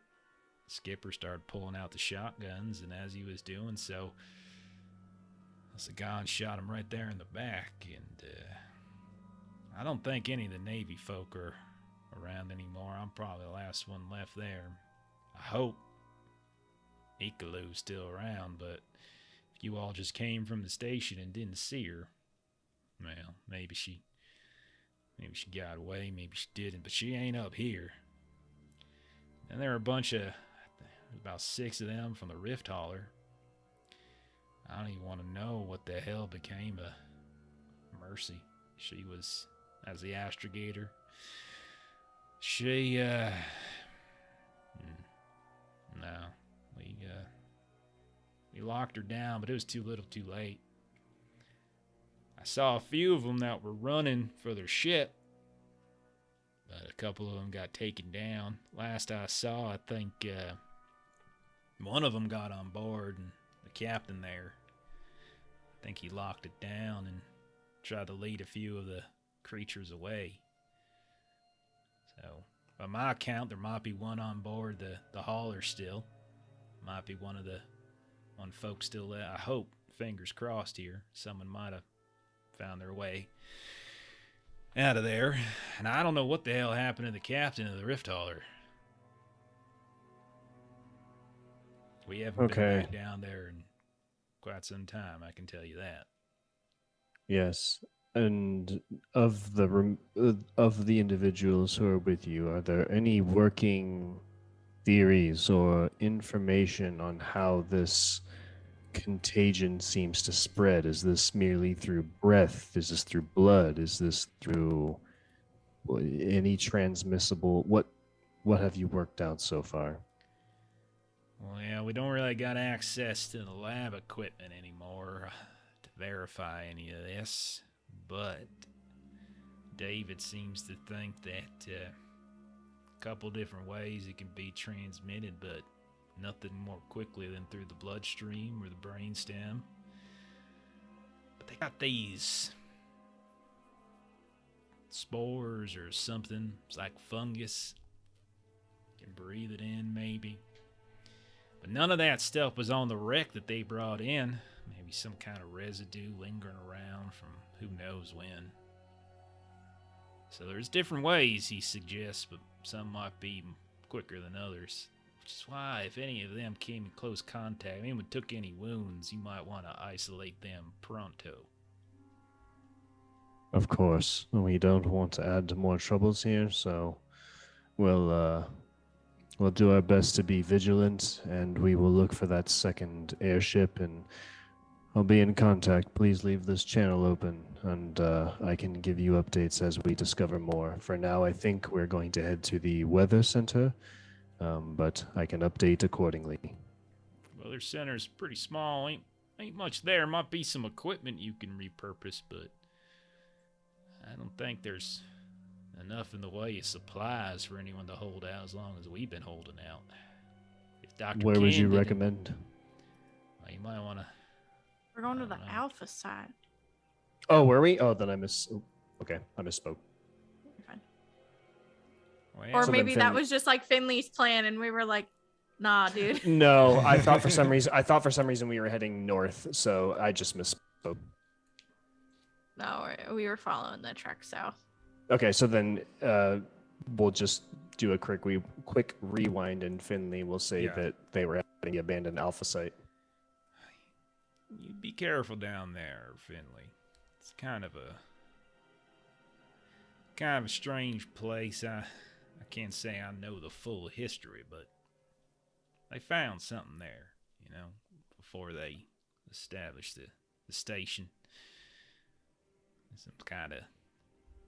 skipper started pulling out the shotguns, and as he was doing so, Sagan shot him right there in the back, and I don't think any of the Navy folk are around anymore. I'm probably the last one left there. I hope Ikalu's still around, but if you all just came from the station and didn't see her, well, maybe she got away, maybe she didn't, but she ain't up here. And there were a bunch of, about 6 of them from the Rift Hauler. I don't even want to know what the hell became of Mercy. She was, as the astrogator, she, no, we locked her down, but it was too little too late. I saw a few of them that were running for their ship, but a couple of them got taken down. Last I saw, I think one of them got on board, and the captain there, I think he locked it down and tried to lead a few of the creatures away. So, by my account, there might be one on board the hauler still. Might be one folks still there. I hope, fingers crossed here, someone might have found their way out of there. And I don't know what the hell happened to the captain of the Rift Hauler. We haven't been back down there in quite some time, I can tell you that. Yes. And of the individuals who are with you, are there any working theories or information on how this contagion seems to spread? Is this merely through breath? Is this through blood? Is this through any transmissible? What have you worked out so far? Well, yeah, we don't really got access to the lab equipment anymore to verify any of this, but David seems to think that a couple different ways it can be transmitted, but nothing more quickly than through the bloodstream or the brainstem. But they got these spores or something. It's like fungus. You can breathe it in, maybe. But none of that stuff was on the wreck that they brought in. Maybe some kind of residue lingering around from who knows when. So there's different ways, he suggests, but some might be quicker than others. Which is why, if any of them came in close contact, anyone took any wounds, you might want to isolate them pronto. Of course. We don't want to add to more troubles here, so we'll do our best to be vigilant, and we will look for that second airship, and I'll be in contact. Please leave this channel open, and I can give you updates as we discover more. For now, I think we're going to head to the weather center, but I can update accordingly. Weather center's pretty small. Ain't much there. Might be some equipment you can repurpose, but I don't think there's enough in the way of supplies for anyone to hold out as long as we've been holding out. If Dr. Where would you Ken recommend? Well, you might want to... We're going to the Alpha side. Oh, were we? Oh, then I Okay, I misspoke. Fine. Well, Or So then maybe that Finley- was just like Finley's plan, and we were like, "Nah, dude." No, I thought for some reason we were heading north, so I just misspoke. No, we were following the trek south. Okay, so then we'll just do a quick rewind, and Finley will say that they were at the abandoned Alpha site. You be careful down there, Finley. It's kind of a strange place. I I can't say I know the full history, but they found something there, before they established the station. Some kind of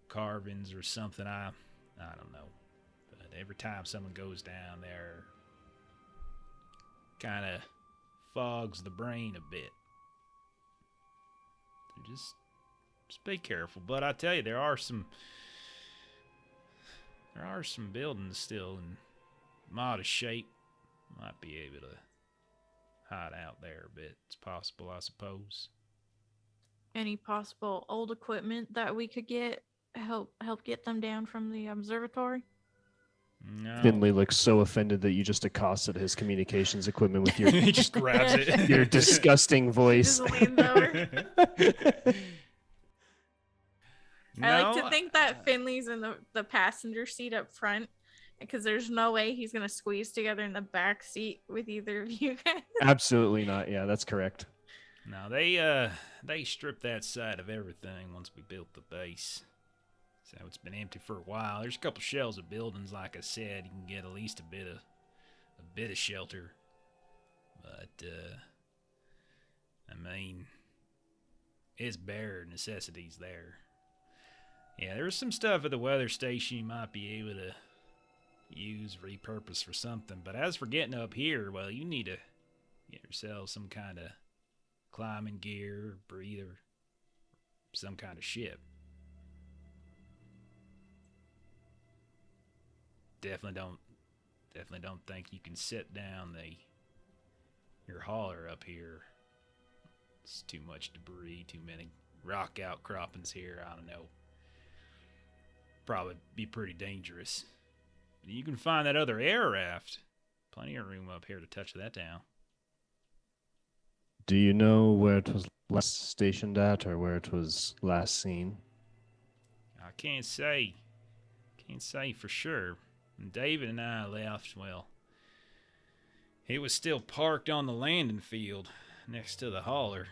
carvings or something. I don't know. But every time someone goes down there, kind of fogs the brain a bit. So just be careful. But I tell you, there are some buildings still in modest shape. Might be able to hide out there a bit. It's possible, I suppose. Any possible old equipment that we could help get them down from the observatory? No. Finley looks so offended that you just accosted his communications equipment with your He just grabs it. your disgusting voice. Just leans over. No, I like to think that Finley's in the passenger seat up front, because there's no way he's gonna squeeze together in the back seat with either of you guys. Absolutely not. Yeah, that's correct. No, they stripped that side of everything once we built the base. So it's been empty for a while. There's a couple shells of buildings, like I said. You can get at least a bit of shelter. But I mean, it's bare necessities there. Yeah, there's some stuff at the weather station you might be able to use, repurpose for something. But as for getting up here, well, you need to get yourself some kind of climbing gear, breather, some kind of ship. Definitely don't think you can sit down your hauler up here. It's too much debris, too many rock outcroppings here. I don't know. Probably be pretty dangerous. You can find that other air raft. Plenty of room up here to touch that down. Do you know where it was last stationed at, or where it was last seen? I can't say. Can't say for sure. When David and I left, well, it was still parked on the landing field next to the hauler.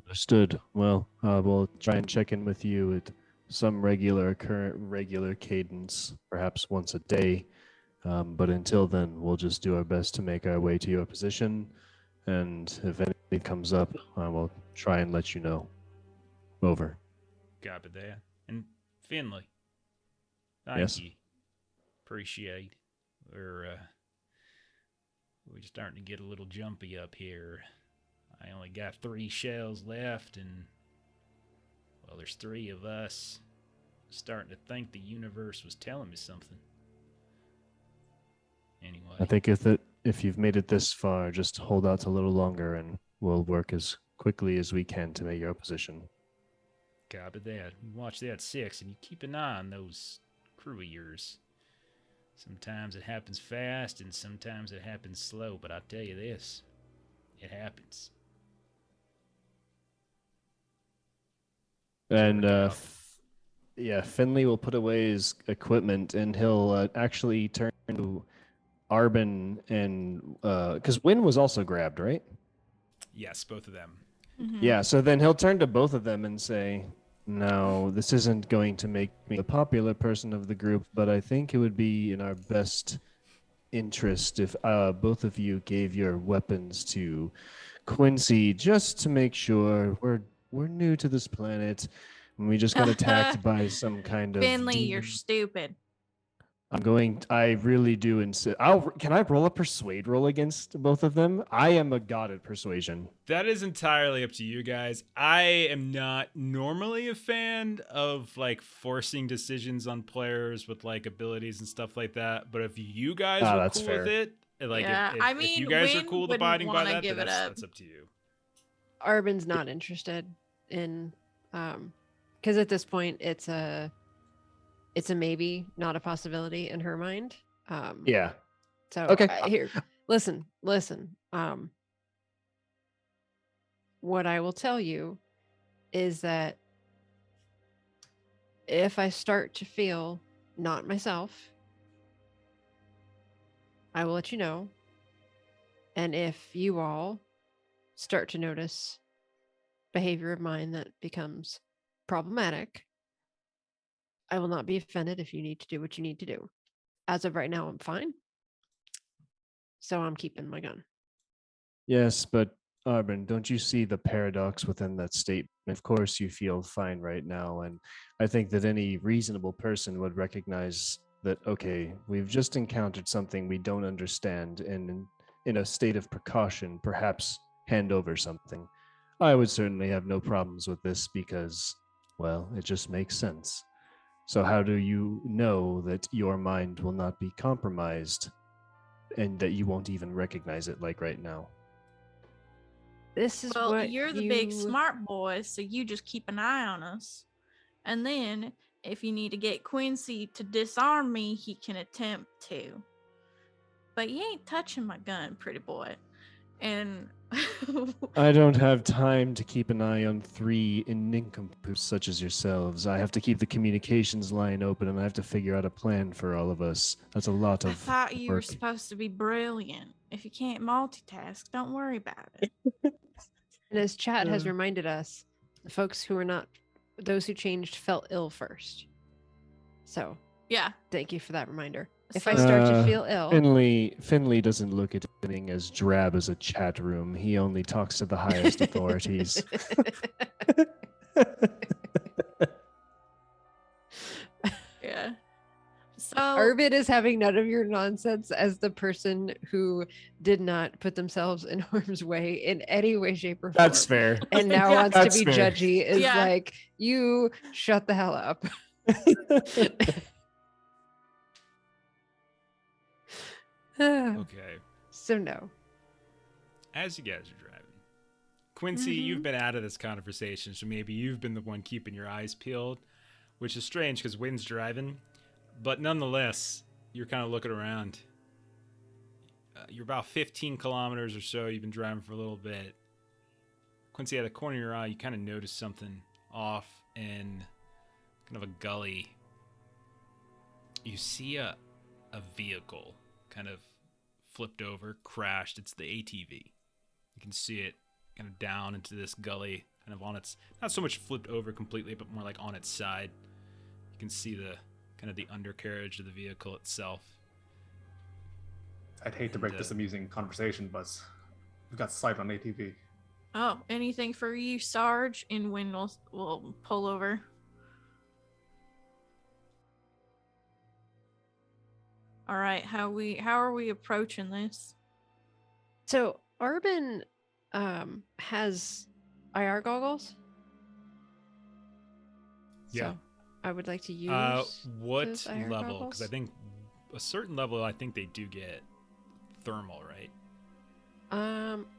Understood. Well, we'll try and check in with you at some regular cadence, perhaps once a day. But until then, we'll just do our best to make our way to your position. And if anything comes up, I will try and let you know. Over. Copy that. And Finley, thank you. Appreciate. We're starting to get a little jumpy up here. I only got 3 shells left, and well, there's 3 of us. Starting to think the universe was telling me something. Anyway, I think if you've made it this far, just hold out a little longer, and we'll work as quickly as we can to make your position. Copy that. You watch that 6, and you keep an eye on those crew of yours. Sometimes it happens fast, and sometimes it happens slow. But I tell you this, it happens. And Finley will put away his equipment, and he'll actually turn to Arvin and because Wynn was also grabbed, right? Yes, both of them. Mm-hmm. Yeah, so then he'll turn to both of them and say, "No, this isn't going to make me the popular person of the group, but I think it would be in our best interest if both of you gave your weapons to Quincy, just to make sure we're new to this planet, and we just got attacked by some kind of Finley, demon." you're stupid. I really do insist. Can I roll a persuade roll against both of them? I am a god at persuasion. That is entirely up to you guys. I am not normally a fan of like forcing decisions on players with like abilities and stuff like that. But if you guys are cool with it, like yeah, if you guys are Wynn cool with wouldn't abiding by wanna that, give then it that's up to you. Arvin's not interested in, because at this point it's a maybe, not a possibility in her mind. Yeah. So okay. Here, listen. What I will tell you is that if I start to feel not myself, I will let you know. And if you all start to notice behavior of mine that becomes problematic. I will not be offended if you need to do what you need to do. As of right now, I'm fine. So I'm keeping my gun. Yes, but Arvin, don't you see the paradox within that statement? Of course, you feel fine right now, and I think that any reasonable person would recognize that, okay, we've just encountered something we don't understand, and in a state of precaution, perhaps hand over something. I would certainly have no problems with this because, well, it just makes sense. So how do you know that your mind will not be compromised and that you won't even recognize it like right now? This is Well, what you're the big smart boy, so you just keep an eye on us. And then, if you need to get Quincy to disarm me, he can attempt to. But you ain't touching my gun, pretty boy. And I don't have time to keep an eye on 3 nincompoos such as yourselves. I have to keep the communications line open, and I have to figure out a plan for all of us. That's a lot I of thought you were work. supposed to be brilliant. If you can't multitask, don't worry about it. And as Chad has reminded us, the folks who are not, those who changed felt ill first. So, Yeah. thank you for that reminder. If So- I start to feel ill, Finley doesn't look at anything as drab as a chat room. He only talks to the highest authorities. Yeah. So Arvin is having none of your nonsense as the person who did not put themselves in harm's way in any way, shape, or form. That's fair. And now Yeah. wants to That's be fair. judgy is Yeah. like, you shut the hell up. Okay. So no. As you guys are driving, Quincy, you've been out of this conversation, so maybe you've been the one keeping your eyes peeled, which is strange because Wynn's driving. But nonetheless, you're kind of looking around. You're about 15 kilometers or so. You've been driving for a little bit. Quincy, at the corner of your eye, you kind of notice something off in kind of a gully. You see a vehicle kind of flipped over, crashed. It's the ATV. You can see it kind of down into this gully, kind of on its, not so much flipped over completely, but more like on its side. You can see the kind of the undercarriage of the vehicle itself. I'd hate to break this amusing conversation, but we've got sight on ATV. Oh, anything for you, Sarge? And Wynn will pull over. All right, how are we approaching this? So Arvin has IR goggles. Yeah. So I would like to use What those IR level? goggles. Because I think a certain level, I think they do get thermal, right?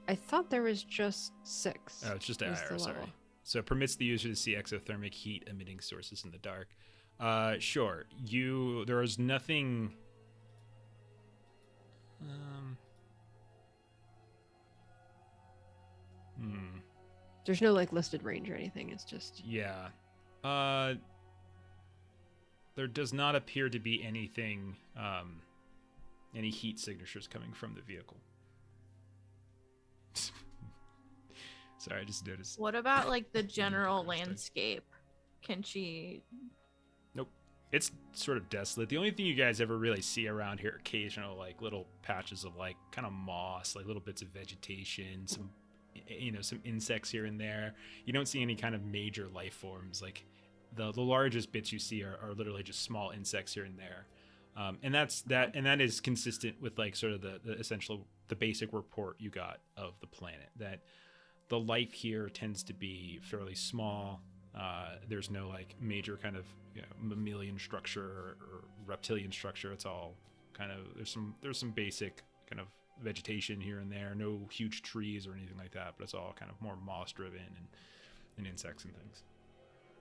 I thought there was just 6. Oh, it's just was IR, the sorry. level. So it permits the user to see exothermic heat emitting sources in the dark. Sure. There is nothing. There's no like listed range or anything. It's just Yeah. There does not appear to be anything, any heat signatures coming from the vehicle. Sorry, I just noticed. What about like the general landscape? Can she? Nope. It's sort of desolate. The only thing you guys ever really see around here, occasional like little patches of like kind of moss, like little bits of vegetation, some insects here and there. You don't see any kind of major life forms. Like the largest bits you see are literally just small insects here and there. And that is consistent with like sort of the basic report you got of the planet, that the life here tends to be fairly small. There's no like major kind of mammalian structure or reptilian structure. It's all kind of there's some basic kind of vegetation here and there. No huge trees or anything like that, but it's all kind of more moss driven and insects and things.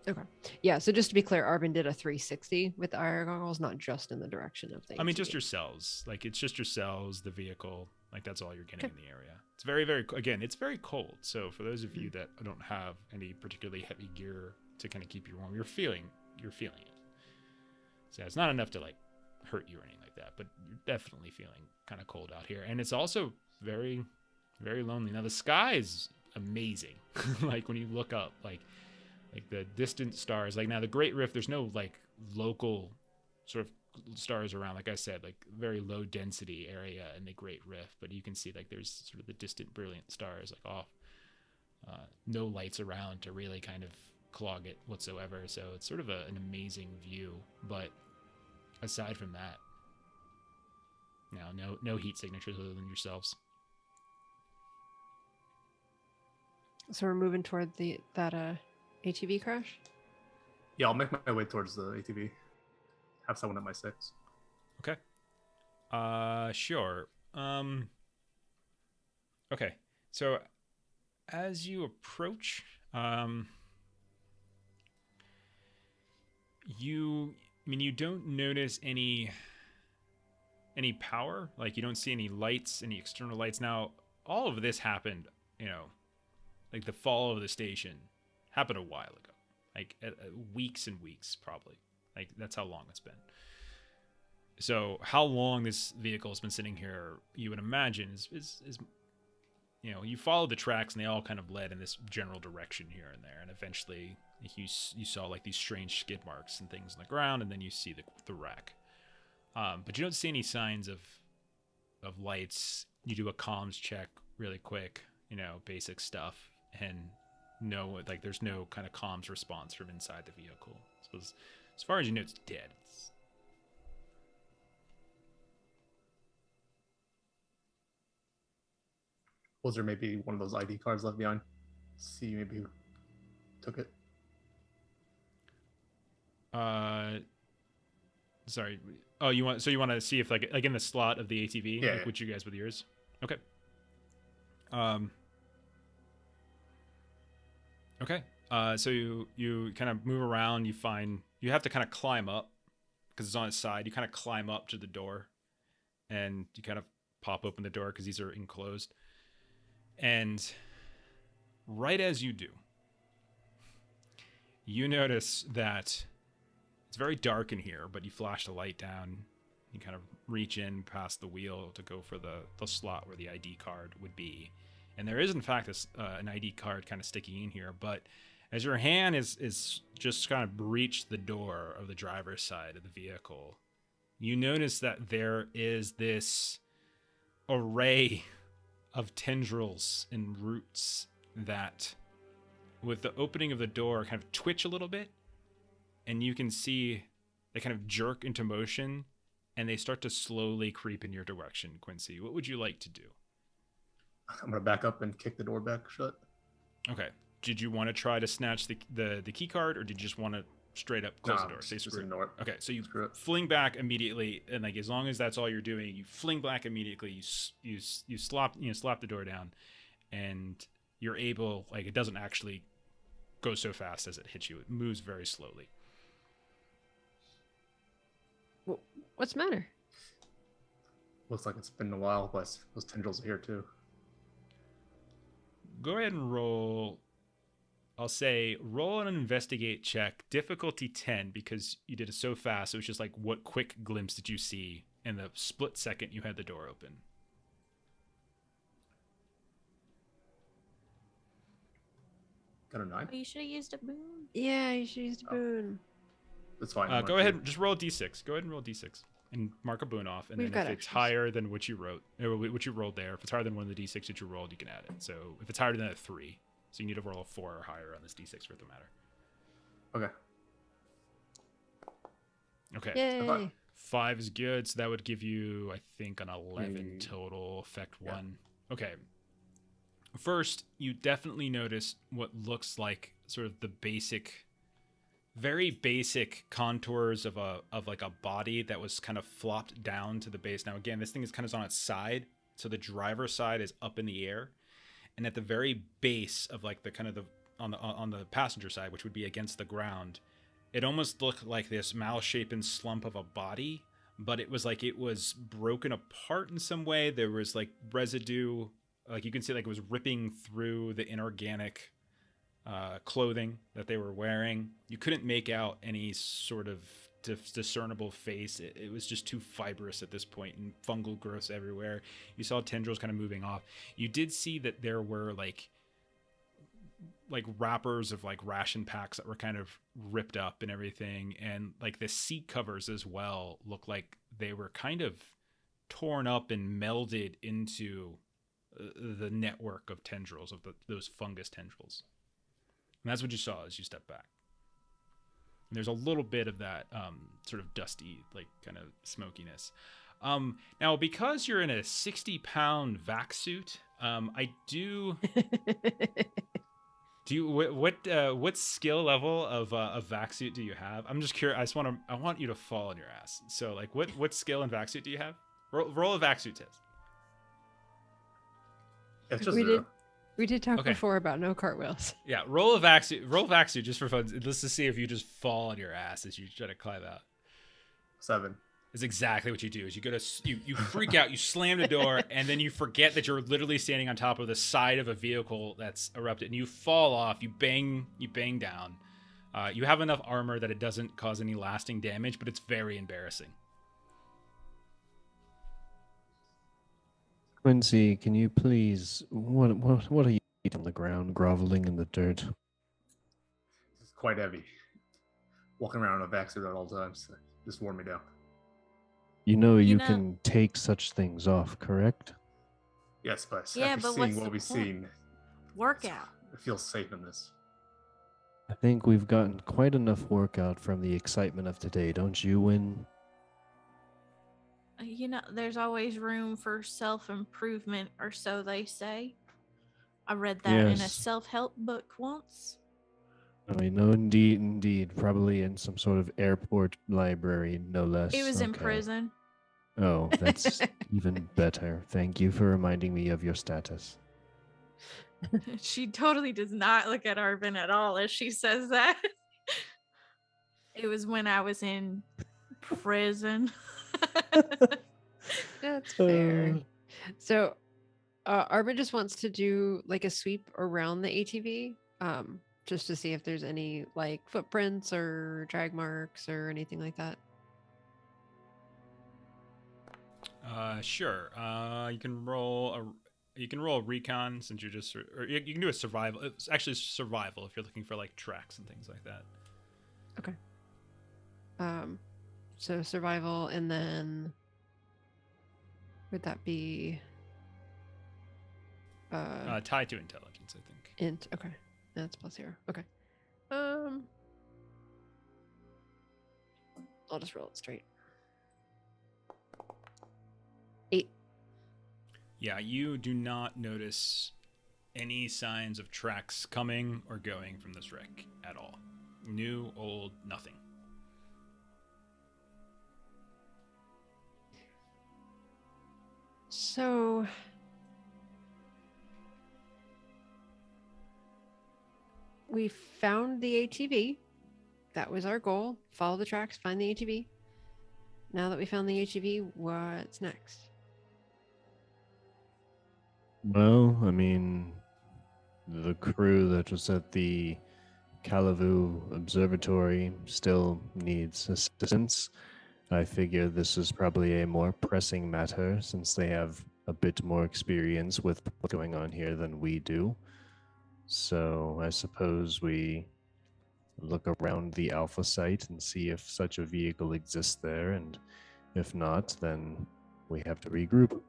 okay. Yeah. So just to be clear, Arvin did a 360 with the IR goggles, not just in the direction of the. I mean, just ATV. your cells. Like it's just your cells, the vehicle. Like that's all you're getting in the area. It's very, very again. It's very cold. So for those of you that don't have any particularly heavy gear to kind of keep you warm, you're feeling it. So it's not enough to like hurt you or anything like that, but you're definitely feeling kind of cold out here. And it's also very, very lonely. Now the sky is amazing. Like when you look up, like like the distant stars. Like now the Great Rift, there's no like local sort of stars around. Like I said, like very low density area in the Great Rift, but you can see like there's sort of the distant brilliant stars like off. No lights around to really kind of clog it whatsoever. So it's sort of an amazing view. But aside from that, no heat signatures other than yourselves. So we're moving toward that ATV crash. Yeah, I'll make my way towards the ATV. Have someone at my 6. Okay. Sure. Okay. So as you approach, you don't notice any power. Like you don't see any lights, any external lights. Now, all of this happened, like the fall of the station happened a while ago, like weeks and weeks, probably. Like that's how long it's been. So how long this vehicle has been sitting here, you would imagine is you follow the tracks and they all kind of led in this general direction here and there, and eventually you saw like these strange skid marks and things on the ground, and then you see the wreck. But you don't see any signs of lights. You do a comms check really quick, basic stuff, and there's no kind of comms response from inside the vehicle. So as far as you know, it's dead. Was there maybe one of those ID cards left behind? See maybe who took it. Sorry. Oh, you want to see if like in the slot of the ATV, yeah, like which you guys with yours? Okay. Okay. So you kind of move around. You have to kind of climb up because it's on its side. You kind of climb up to the door, and you kind of pop open the door because these are enclosed. And right as you do, you notice that it's very dark in here, but you flash the light down. You kind of reach in past the wheel to go for the slot where the ID card would be. And there is, in fact, an ID card kind of sticking in here. But as your hand is just kind of breached the door of the driver's side of the vehicle, you notice that there is this array of tendrils and roots that, with the opening of the door, kind of twitch a little bit, and you can see they kind of jerk into motion, and they start to slowly creep in your direction. Quincy, what would you like to do? I'm gonna back up and kick the door back shut. Okay. Did you want to try to snatch the key card, or did you just want to straight up close the door? Say screw it. Okay, so you fling back immediately, and like as long as that's all you're doing, you fling back immediately. You slap the door down, and you're able, like, it doesn't actually go so fast as it hits you. It moves very slowly. What's the matter? Looks like it's been a while, but those tendrils are here too. Go ahead and roll. I'll say roll an investigate check, difficulty 10, because you did it so fast. It was just like, what quick glimpse did you see in the split second you had the door open? Got a 9. Oh, you should have used a boon. Yeah, you should use the boon. That's fine. Go ahead, just roll a d6. Go ahead and roll a d6 and mark a boon off. And We've then got if it's extras. higher than what you wrote, or what you rolled there, if it's higher than one of the d6 that you rolled, you can add it. So if it's higher than a 3, so you need to roll a 4 or higher on this d6 for it to matter. Okay. Okay. Yay. 5 is good, so that would give you, I think, an 11 Mm. total, effect Yeah. 1. Okay. First, you definitely notice what looks like sort of the basic, very basic contours of like a body that was kind of flopped down to the base. Now, again, this thing is kind of on its side, so the driver's side is up in the air, and at the very base of like the kind of on the passenger side, which would be against the ground, it almost looked like this malshapen slump of a body, but it was like it was broken apart in some way. There was like residue, like you can see like it was ripping through the inorganic clothing that they were wearing. You couldn't make out any sort of discernible face. It was just too fibrous at this point, and fungal growths everywhere. You saw tendrils kind of moving off. You did see that there were like like wrappers of like ration packs that were kind of ripped up and everything, and like the seat covers as well look like they were kind of torn up and melded into the network of tendrils of those fungus tendrils. And that's what you saw as you step back. And there's a little bit of that sort of dusty, like kind of smokiness. Now, because you're in a 60-pound vac suit, I do. Do you what skill level of vac suit do you have? I'm just curious. I want you to fall on your ass. So like, what skill in vac suit do you have? Roll a vac suit test. It's just we did talk before about no cartwheels. Yeah, roll vac suit just for fun. Let's just see if you just fall on your ass as you try to climb out. 7. That's exactly what you do. Is you freak out, you slam the door, and then you forget that you're literally standing on top of the side of a vehicle that's erupted, and you fall off. You bang down. You have enough armor that it doesn't cause any lasting damage, but it's very embarrassing. Quincy, can you please? What are you eating on the ground, groveling in the dirt? It's quite heavy. Walking around in a vac suit at all times just wore me down. You know you can take such things off, correct? Yes, but Yeah, after but seeing what's what we've seen, workout? it feels safe in this. I think we've gotten quite enough workout from the excitement of today, don't you, Win? There's always room for self-improvement, or so they say. I read that in a self-help book once. I mean, no, indeed. Probably in some sort of airport library, no less. It was in prison. Oh, that's even better. Thank you for reminding me of your status. She totally does not look at Arvin at all as she says that. It was when I was in prison. That's fair. So, Arvin just wants to do like a sweep around the ATV, just to see if there's any like footprints or drag marks or anything like that. Sure. You can roll a recon, since you're just, or you can do a survival. It's actually survival if you're looking for like tracks and things like that. Okay. So survival, and then would that be tied to intelligence, I think. Okay. That's +0. Okay. I'll just roll it straight. 8. Yeah, you do not notice any signs of tracks coming or going from this wreck at all. New, old, nothing. So we found the ATV. That was our goal. Follow the tracks, find the ATV. Now that we found the ATV, what's next? Well, I mean, the crew that was at the Calavu Observatory still needs assistance. I figure this is probably a more pressing matter since they have a bit more experience with what's going on here than we do. So I suppose we look around the Alpha site and see if such a vehicle exists there, and if not, then we have to regroup.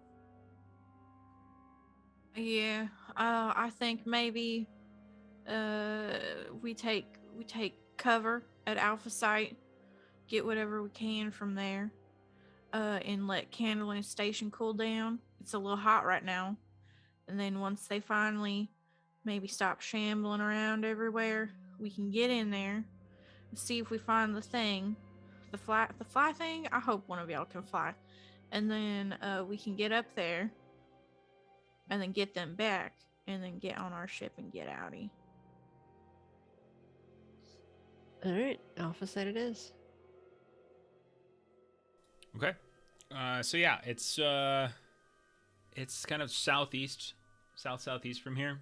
Yeah, I think maybe we take cover at Alpha site, get whatever we can from there, and let Candlein Station cool down. It's a little hot right now, and then once they finally maybe stop shambling around everywhere, we can get in there and see if we find the thing, the fly thing. I hope one of y'all can fly, and then we can get up there and then get them back, and then get on our ship and get outie. All right, Alpha site it is. Okay. So yeah, it's kind of southeast from here.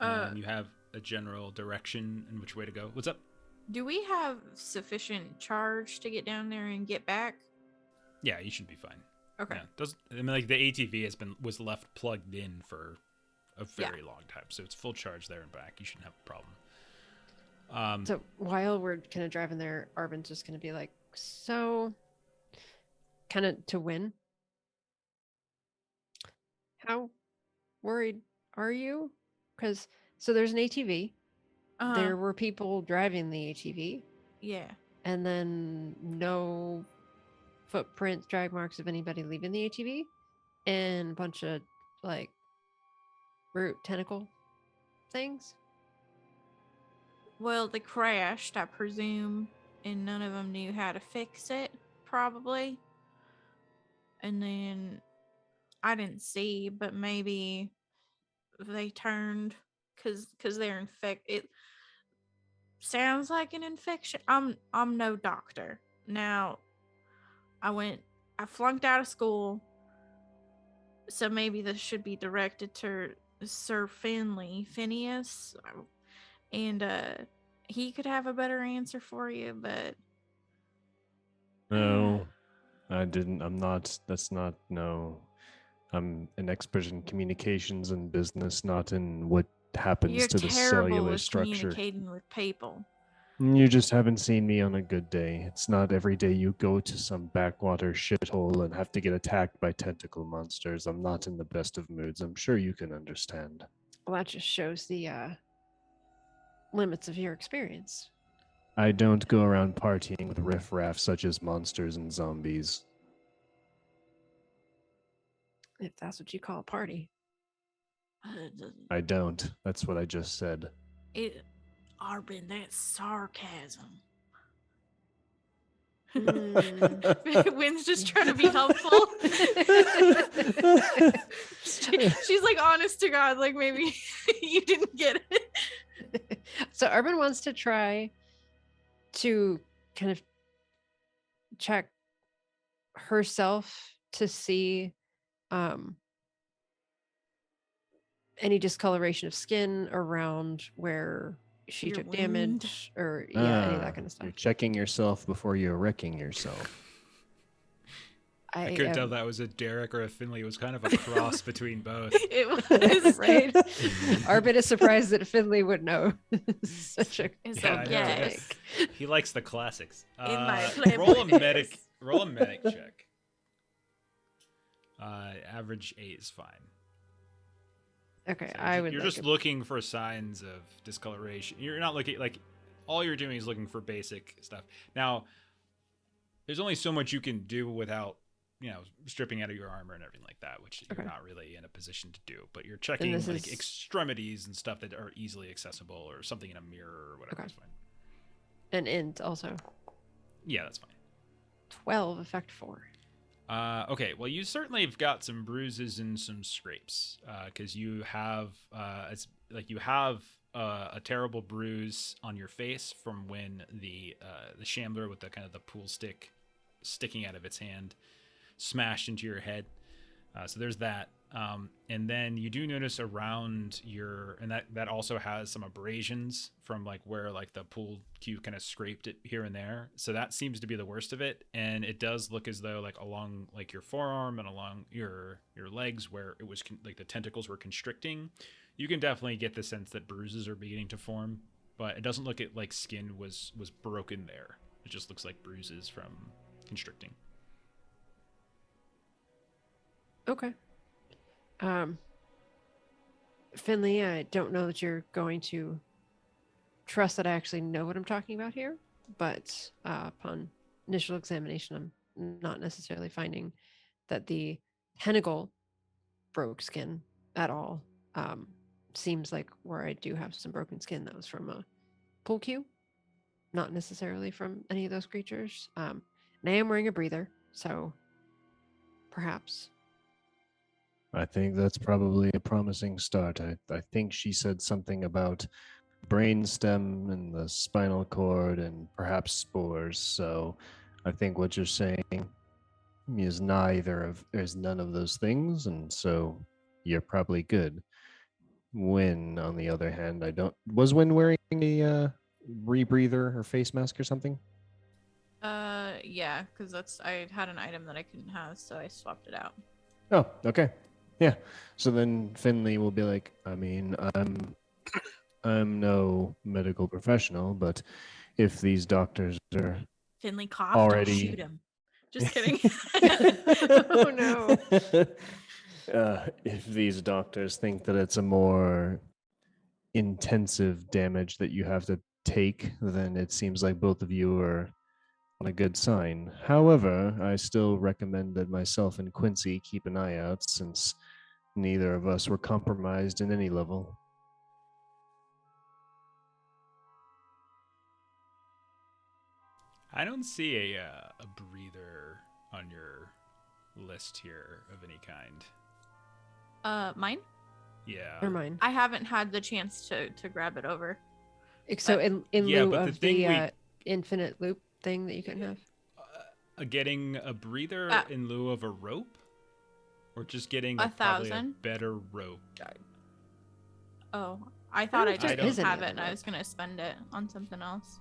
You have a general direction in which way to go. What's up? Do we have sufficient charge to get down there and get back? Yeah, you should be fine. Okay. Yeah, the ATV was left plugged in for a very long time. So it's full charge there and back. You shouldn't have a problem. So while we're kind of driving there, Arvin's just going to be like, so kind of to win. How worried are you? Because so there's an ATV. There were people driving the ATV. Yeah. And then no footprints, drag marks of anybody leaving the ATV. And a bunch of like root tentacle things. Well, they crashed, I presume, and none of them knew how to fix it, probably. And then I didn't see, but maybe they turned because they're infected. It sounds like an infection. I'm no doctor. Now, I flunked out of school, so maybe this should be directed to Sir Phineas. And he could have a better answer for you, but No, I didn't. I'm not. That's not. No. I'm an expert in communications and business, not in what happens you're to the terrible cellular with structure. communicating with people. You just haven't seen me on a good day. It's not every day you go to some backwater shithole and have to get attacked by tentacle monsters. I'm not in the best of moods. I'm sure you can understand. Well, that just shows the limits of your experience. I don't go around partying with riffraff such as monsters and zombies. If that's what you call a party. I don't. That's what I just said. Arvin, that's sarcasm. Wynn's just trying to be helpful. She's like, honest to God, like maybe you didn't get it. So Arvin wants to try to kind of check herself to see any discoloration of skin around where she Your took wound. damage or any of that kind of stuff. You're checking yourself before you're wrecking yourself. I couldn't tell that was a Derek or a Finley. It was kind of a cross between both. It was right. Arvin is surprised that Finley would know. Such a It's Yeah, I like, know, yes. He likes the classics. In my roll a Playboy medic. days. Roll a medic check. Average 8 is fine. Okay, So I would. You're like just looking for signs of discoloration. You're not looking like all you're doing is looking for basic stuff. Now, there's only so much you can do without, stripping out of your armor and everything like that, which you're not really in a position to do. But you're checking like extremities and stuff that are easily accessible, or something in a mirror or whatever. Okay. Is fine. an int also. Yeah, that's fine. 12 effect 4. Okay, well, you certainly have got some bruises and some scrapes, because you have a terrible bruise on your face from when the shambler with the kind of the pool stick sticking out of its hand smashed into your head. So there's that. And then you do notice around and that also has some abrasions from like where like the pool cue kind of scraped it here and there. So that seems to be the worst of it. And it does look as though like along like your forearm and along your legs where it was like the tentacles were constricting, you can definitely get the sense that bruises are beginning to form, but it doesn't look like skin was broken there. It just looks like bruises from constricting. Okay. Finley, I don't know that you're going to trust that I actually know what I'm talking about here, but upon initial examination, I'm not necessarily finding that the tentacle broke skin at all. Seems like where I do have some broken skin that was from a pool cue, not necessarily from any of those creatures. And I am wearing a breather, so perhaps. I think that's probably a promising start. I think she said something about brainstem and the spinal cord and perhaps spores. So I think what you're saying is none of those things, and so you're probably good. Wynn, on the other hand, was Wynn wearing a rebreather or face mask or something? Yeah, because I had an item that I couldn't have, so I swapped it out. Oh, okay. Yeah. So then Finley will be like, I mean, I'm no medical professional, but if these doctors are Finley coughed. already Shoot him. Just kidding. Oh, no. If these doctors think that it's a more intensive damage that you have to take, then it seems like both of you are on a good sign. However, I still recommend that myself and Quincy keep an eye out since neither of us were compromised in any level. I don't see a breather on your list here of any kind. Mine? Yeah. Or mine. I haven't had the chance to grab it over. So in yeah, lieu but the of thing the infinite loop thing that you can have. Getting a breather in lieu of a rope, or just getting probably a 1,000? better rope. Oh, I thought I just didn't isn't have it it, a and I rope? was gonna spend it on something else.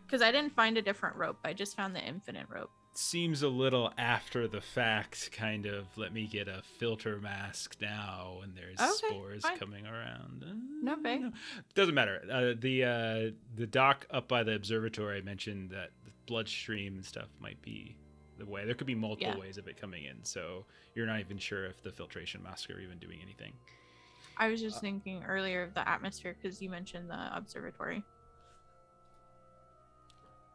Because I didn't find a different rope. I just found the infinite rope. Seems a little after the fact, kind of. Let me get a filter mask now, and there's spores fine. coming around. No, babe. No. Doesn't matter. The dock up by the observatory mentioned that the bloodstream and stuff might be the way. There could be multiple ways of it coming in, so you're not even sure if the filtration masks are even doing anything. I was just thinking earlier of the atmosphere because you mentioned the observatory.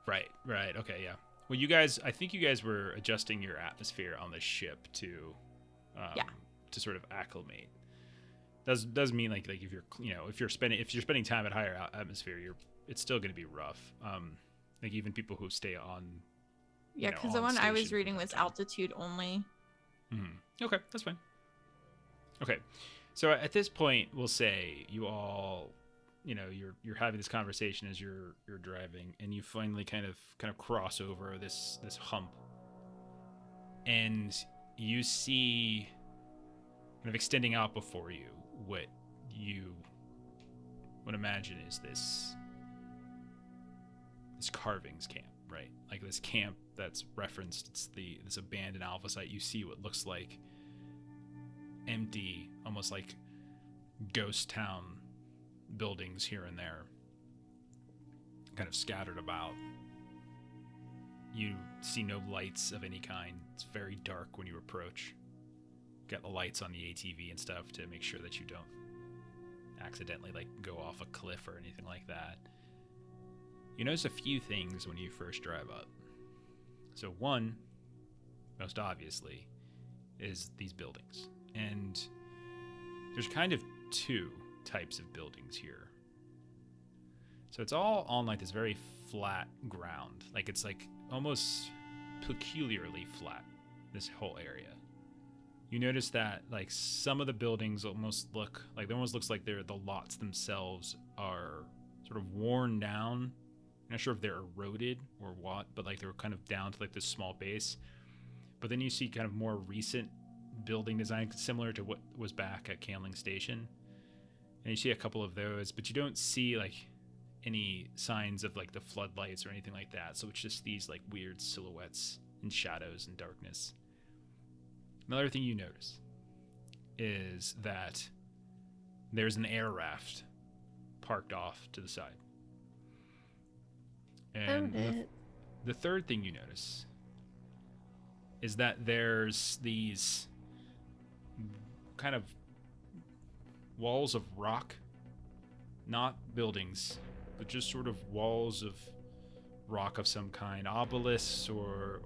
Right. Okay, yeah. Well, I think you guys were adjusting your atmosphere on the ship to sort of acclimate. Does mean like if you're spending time at higher atmosphere, it's still going to be rough. Like even people who stay on. Yeah, because the one I was reading was altitude only. Mm-hmm. Okay, that's fine. Okay, so at this point, we'll say you all, you're having this conversation as you're driving, and you finally kind of cross over this hump, and you see kind of extending out before you what you would imagine is this carvings camp, right? Like this camp that's referenced. It's this abandoned alpha site. You see what looks like empty, almost like ghost town buildings here and there, kind of scattered about. You see no lights of any kind. It's very dark when you approach. Got the lights on the ATV and stuff to make sure that you don't accidentally like go off a cliff or anything like that. You notice a few things when you first drive up. So one, most obviously, is these buildings. And there's kind of two types of buildings here. So it's all on like this very flat ground. Like it's like almost peculiarly flat, this whole area. You notice that like some of the buildings almost looks like the lots themselves are sort of worn down. I'm not sure if they're eroded or what, but like they're kind of down to like this small base. But then you see kind of more recent building design similar to what was back at Canling Station. And you see a couple of those, but you don't see like any signs of like the floodlights or anything like that. So it's just these like weird silhouettes and shadows and darkness. Another thing you notice is that there's an air raft parked off to the side. And the third thing you notice is that there's these kind of walls of rock, not buildings, but just sort of walls of rock of some kind, obelisks or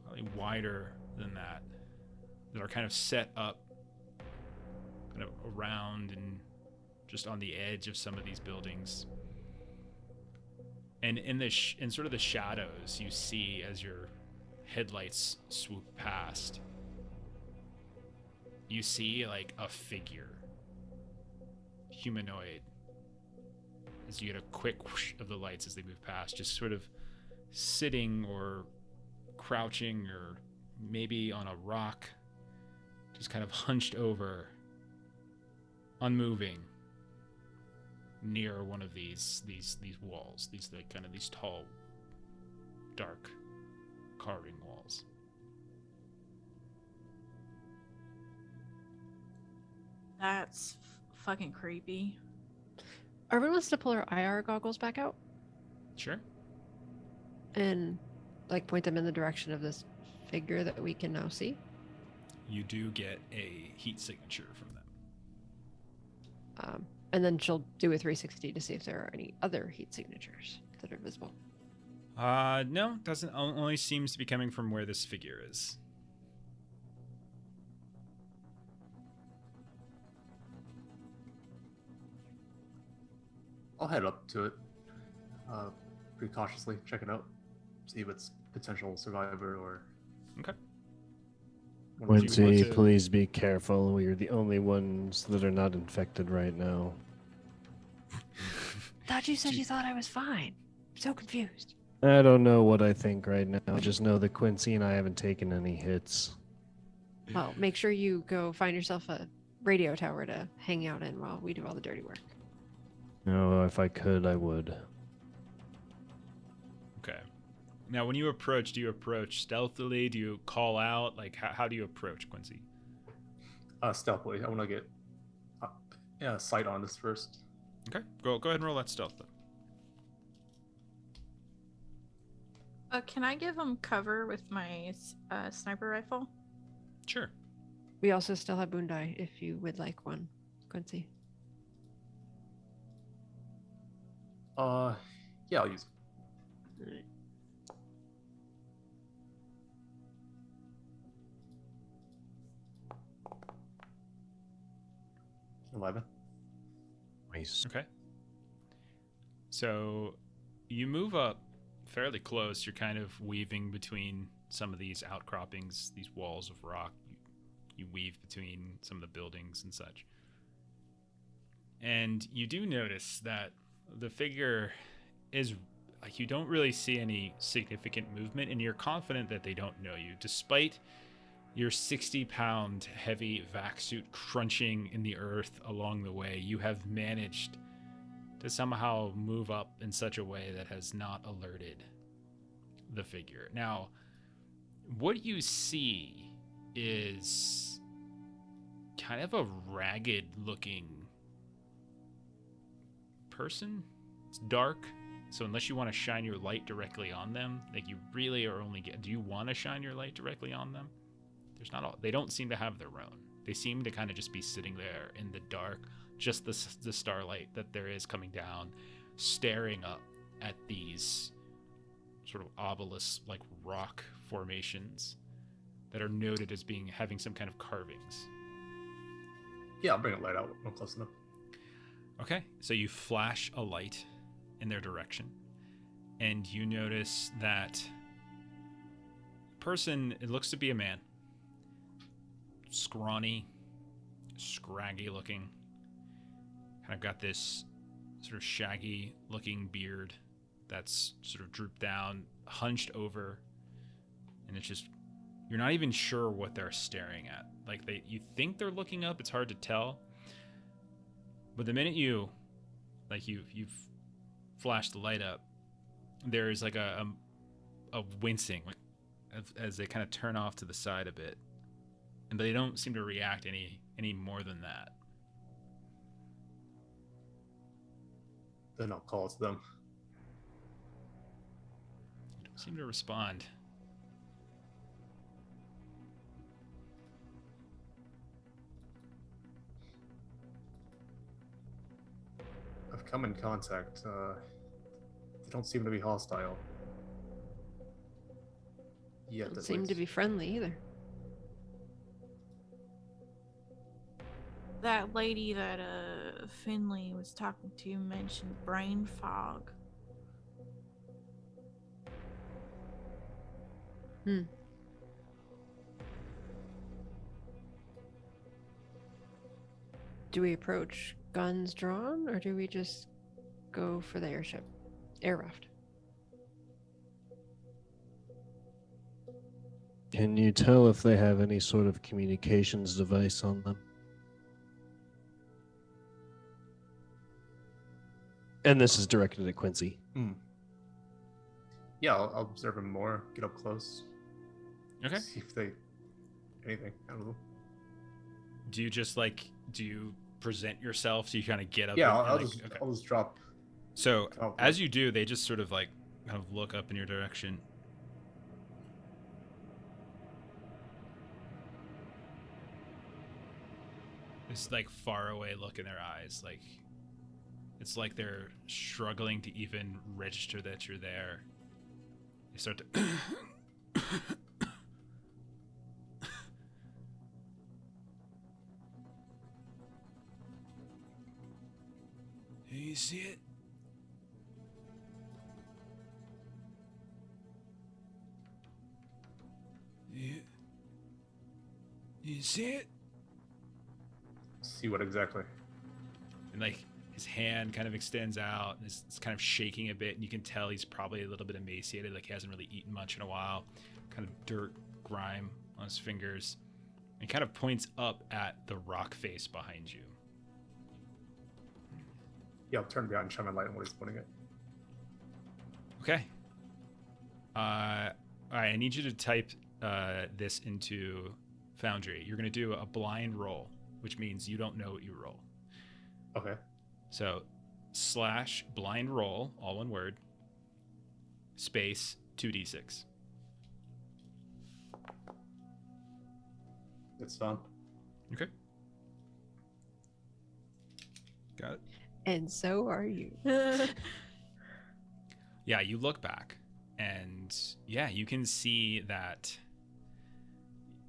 probably wider than that are kind of set up kind of around and just on the edge of some of these buildings. And in sort of the shadows, you see as your headlights swoop past, you see like a figure, humanoid, as you get a quick whoosh of the lights as they move past, just sort of sitting or crouching or maybe on a rock, just kind of hunched over, unmoving, near one of these walls, these like kind of these tall, dark carving walls. That's fucking creepy. Arvin wants to pull her IR goggles back out Sure. and like point them in the direction of this figure that we can now see. You do get a heat signature from them. And then she'll do a 360 to see if there are any other heat signatures that are visible. No, doesn't. Only seems to be coming from where this figure is. I'll head up to it, pretty cautiously, check it out, see if it's potential survivor or. Okay. Quincy, please be careful. We are the only ones that are not infected right now. Thought you said you thought I was fine. I'm so confused. I don't know what I think right now. I just know that Quincy and I haven't taken any hits. Well, make sure you go find yourself a radio tower to hang out in while we do all the dirty work. No, if I could, I would. Okay. Now, when you approach, do you approach stealthily? Do you call out? Like, how do you approach, Quincy? Stealthily. I want to get sight on this first. Okay. Go ahead and roll that stealth, then. Can I give him cover with my sniper rifle? Sure. We also still have Boondai if you would like one, Quincy. Yeah, I'll use it. 11. Nice. Okay. So you move up fairly close. You're kind of weaving between some of these outcroppings, these walls of rock. You weave between some of the buildings and such. And you do notice that the figure is, like, you don't really see any significant movement, and you're confident that they don't know you, despite your 60-pound heavy vac suit crunching in the earth along the way. You have managed to somehow move up in such a way that has not alerted the figure. Now, what you see is kind of a ragged looking person. It's dark, so unless you want to shine your light directly on them, like, you really are only do you want to shine your light directly on them? There's not all, they don't seem to have their own. They seem to kind of just be sitting there in the dark, just the starlight that there is coming down, staring up at these sort of obelisk like rock formations that are noted as having some kind of carvings. Yeah, I'll bring a light out when I'm close enough. Okay, so you flash a light in their direction, and you notice that person, it looks to be a man. Scrawny, scraggy looking. Kind of got this sort of shaggy looking beard that's sort of drooped down, hunched over, and it's just, you're not even sure what they're staring at. Like, you think they're looking up, it's hard to tell. But the minute you've flashed the light up, there's like a wincing, like as they kind of turn off to the side a bit, and they don't seem to react any more than that. Then I'll call to them. They don't seem to respond. I've come in contact. They don't seem to be hostile. Yet, Don't at seem to least. be friendly either. That lady that Finley was talking to mentioned brain fog. Do we approach guns drawn, or do we just go for the air raft? Can you tell if they have any sort of communications device on them? And this is directed at Quincy. Yeah, I'll observe them more, get up close. Okay. See if they anything. I don't know. do you just like do you present yourself so you kind of get up? Yeah, and, I'll like, just okay. I'll just drop. So Oh, as you do, they just sort of like kind of look up in your direction. This like far away look in their eyes, like it's like they're struggling to even register that you're there. They start to You see it? You see it? See what exactly? And like his hand kind of extends out and it's kind of shaking a bit, and you can tell he's probably a little bit emaciated, like he hasn't really eaten much in a while. Kind of dirt, grime on his fingers. And kind of points up at the rock face behind you. Yeah, I'll turn behind and shine my light on what he's pointing at. Okay. All right, I need you to type this into Foundry. You're going to do a blind roll, which means you don't know what you roll. Okay. So / blind roll, all one word, space 2d6. It's done. Okay. Got it. And so are you. Yeah, you look back and yeah, you can see that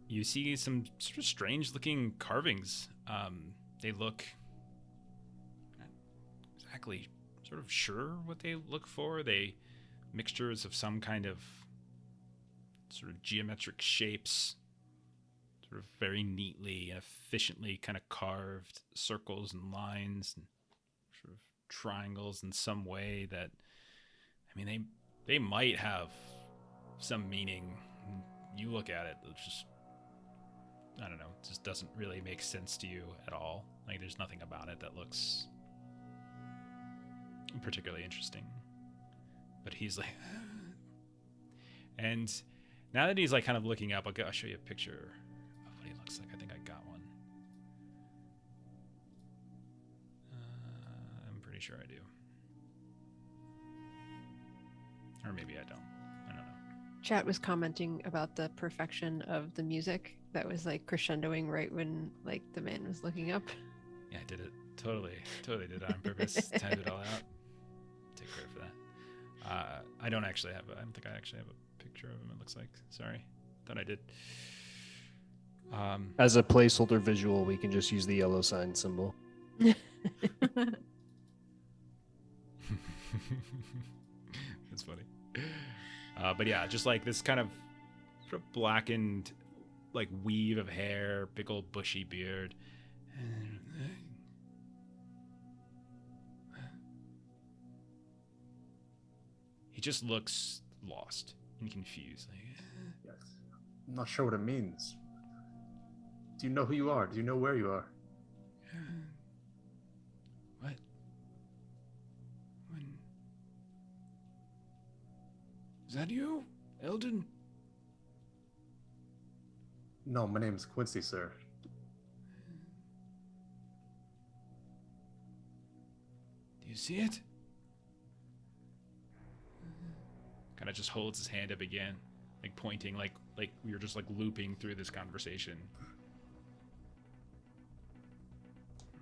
you see some sort of strange looking carvings. They look not exactly sort of sure what they look for. They mixtures of some kind of sort of geometric shapes, sort of very neatly and efficiently kind of carved circles and lines and sort of triangles in some way that, I mean, they might have some meaning. You look at it, it's just, I don't know, it just doesn't really make sense to you at all. Like, there's nothing about it that looks particularly interesting. But he's like, and now that he's like kind of looking up, I'll show you a picture of what he looks like. I think I got one. I'm pretty sure I do. Or maybe I don't. I don't know. Chat was commenting about the perfection of the music that was like crescendoing right when like the man was looking up. Yeah, I did it. Totally did it on purpose. Timed it all out. Take credit for that. I don't think I actually have a picture of him, it looks like. Sorry. Thought I did. As a placeholder visual, we can just use the yellow sign symbol. That's funny. But yeah, just like this kind of sort of blackened like weave of hair, big old bushy beard. He just looks lost and confused. Like, Yes. I'm not sure what it means. Do you know who you are? Do you know where you are? what? When? Is that you, Eldon? No, my name is Quincy, sir. Do you see it? Kind of just holds his hand up again, like pointing, like we were just like looping through this conversation.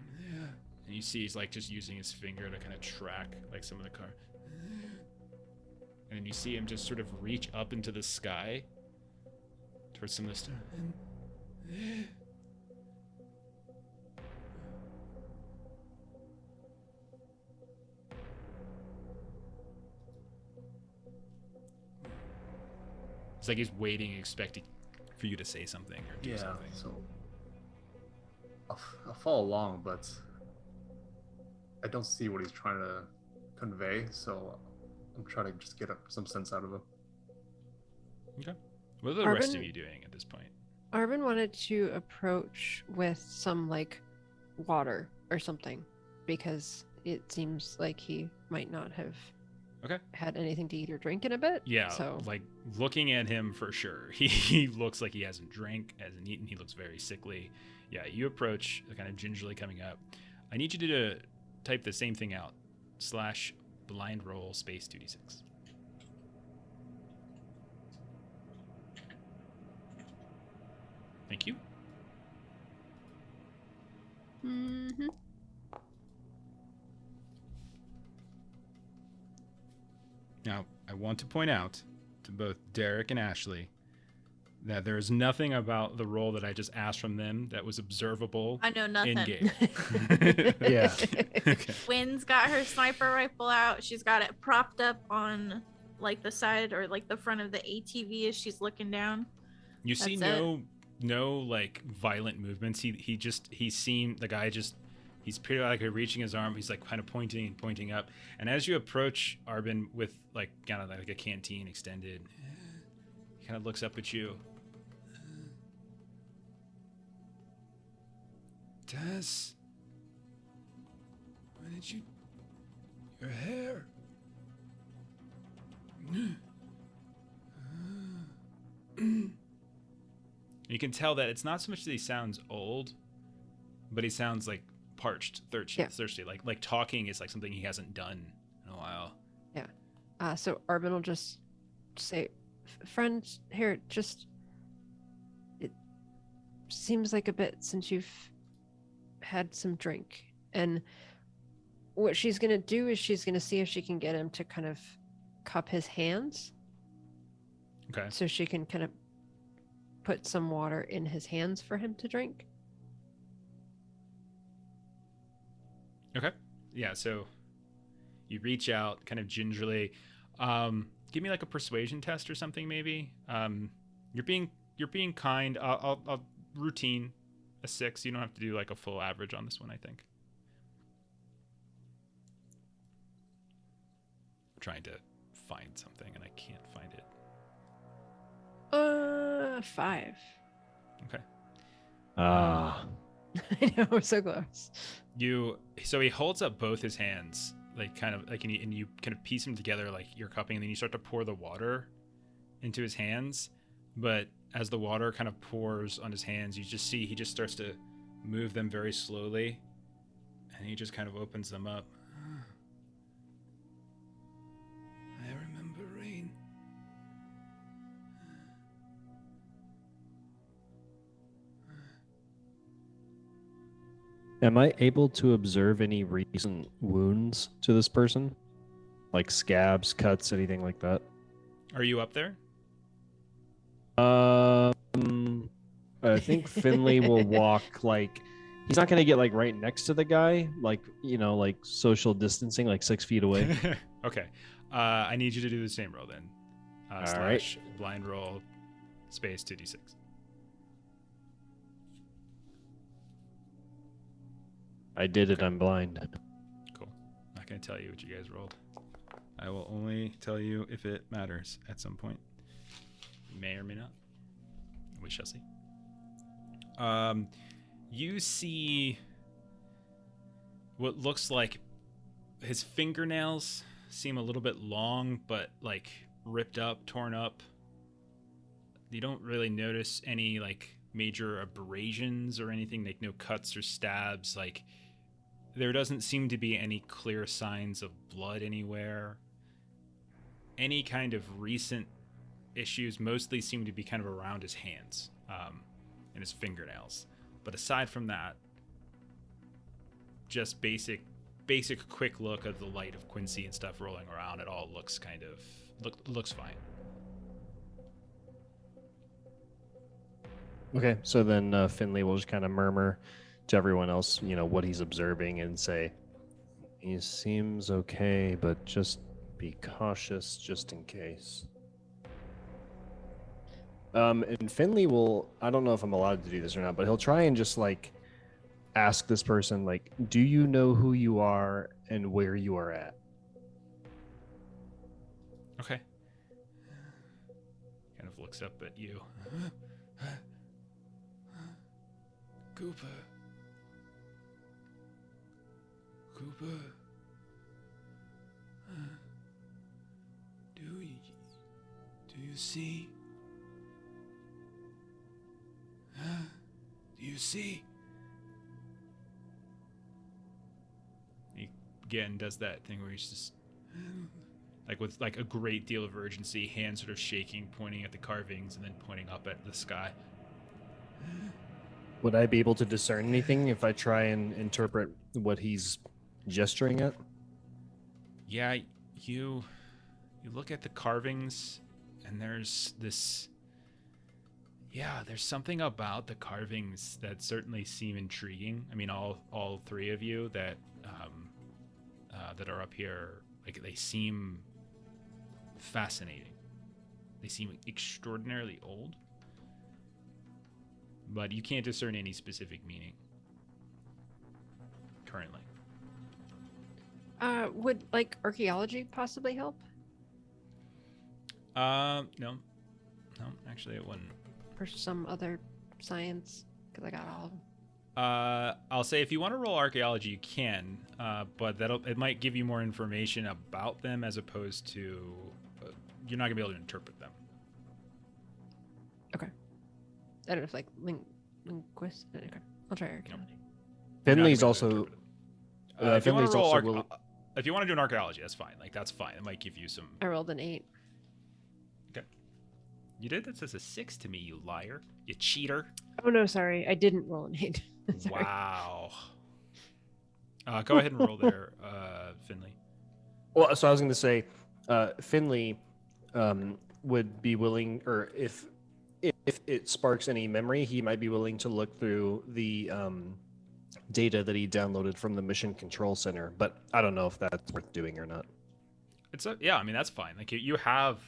Yeah. And you see he's like just using his finger to kind of track like some of the car. And then you see him just sort of reach up into the sky towards some of the stuff. It's like he's waiting, expecting for you to say something or do something. So I'll follow along, but I don't see what he's trying to convey, so I'm trying to just get some sense out of him. Okay. What are the rest of you doing at this point? Arvin wanted to approach with some like water or something because it seems like he might not have Okay. had anything to eat or drink in a bit. Yeah, So like looking at him for sure. He looks like he hasn't drank, hasn't eaten. He looks very sickly. Yeah, you approach, kind of gingerly coming up. I need you to type the same thing out. / blind roll space 2d6. Thank you. mm-hmm. Now, I want to point out to both Derek and Ashley that there is nothing about the roll that I just asked from them that was observable I know nothing. in game. Yeah. Okay. Wynn's got her sniper rifle out. She's got it propped up on like the side or like the front of the ATV as she's looking down. You see That's no like violent movements. He's periodically reaching his arm. He's like kind of pointing up. And as you approach Arvin with like kind of like a canteen extended, he kind of looks up at you. Tess, why did you? Your hair. You can tell that it's not so much that he sounds old, but he sounds like parched, thirsty. Like talking is like something he hasn't done in a while. Yeah. So Arvin will just say, friend, here, just, it seems like a bit since you've had some drink. And what she's going to do is she's going to see if she can get him to kind of cup his hands. Okay. So she can kind of put some water in his hands for him to drink. Okay. Yeah, so you reach out kind of gingerly. Give me like a persuasion test or something maybe. You're being kind. I'll routine a 6. You don't have to do like a full average on this one, I think. I'm trying to find something and I can't find it. 5. Okay. Ah. I know, we're so close. So he holds up both his hands, like kind of like, and you kind of piece them together like you're cupping, and then you start to pour the water into his hands. But as the water kind of pours on his hands, you just see he just starts to move them very slowly, and he just kind of opens them up. I remember rain. Am I able to observe any recent wounds to this person? Like scabs, cuts, anything like that? Are you up there? I think Finley will walk like he's not gonna get like right next to the guy, like like social distancing, like 6 feet away. Okay. I need you to do the same roll then. All / right. blind roll space 2d6. I did it. I'm blind. Cool. Not going to tell you what you guys rolled. I will only tell you if it matters at some point. May or may not. We shall see. You see what looks like his fingernails seem a little bit long, but like ripped up, torn up. You don't really notice any like major abrasions or anything, like no cuts or stabs. Like there doesn't seem to be any clear signs of blood anywhere. Any kind of recent issues mostly seem to be kind of around his hands and his fingernails. But aside from that, just basic quick look of the light of Quincy and stuff rolling around. It all looks looks fine. Okay, so then Finley will just kind of murmur to everyone else, what he's observing and say, he seems okay, but just be cautious just in case. And Finley will, I don't know if I'm allowed to do this or not, but he'll try and just like ask this person, like, do you know who you are and where you are at? Okay. Kind of looks up at you. Cooper. Do you see? Do you see? He again does that thing where he's just like with like a great deal of urgency, hands sort of shaking, pointing at the carvings and then pointing up at the sky. Would I be able to discern anything if I try and interpret what he's gesturing at? Yeah, you look at the carvings and there's this. Yeah, there's something about the carvings that certainly seem intriguing. I mean, all three of you that that are up here, like they seem fascinating. They seem extraordinarily old, but you can't discern any specific meaning currently. Would like archaeology possibly help? No, actually it wouldn't. Or some other science? Because I got all of them. I'll say if you want to roll archaeology, you can, but it might give you more information about them as opposed to you're not gonna be able to interpret them. Okay. I don't know if like linguist. Okay, I'll try archaeology. Finley's You're not gonna be able also. to interpret it. If you want Finley's to roll also if you want to do an archaeology, that's fine. Like that's fine. It might give you some. I rolled an 8. Okay. You did? That says a 6 to me, you liar. You cheater. Oh no, sorry, I didn't roll an 8. Sorry. Wow. Go ahead and roll there, Finley. Well, so I was going to say, Finley would be willing, or if it sparks any memory, he might be willing to look through the data that he downloaded from the Mission Control Center. But I don't know if that's worth doing or not. Yeah, I mean that's fine. Like you have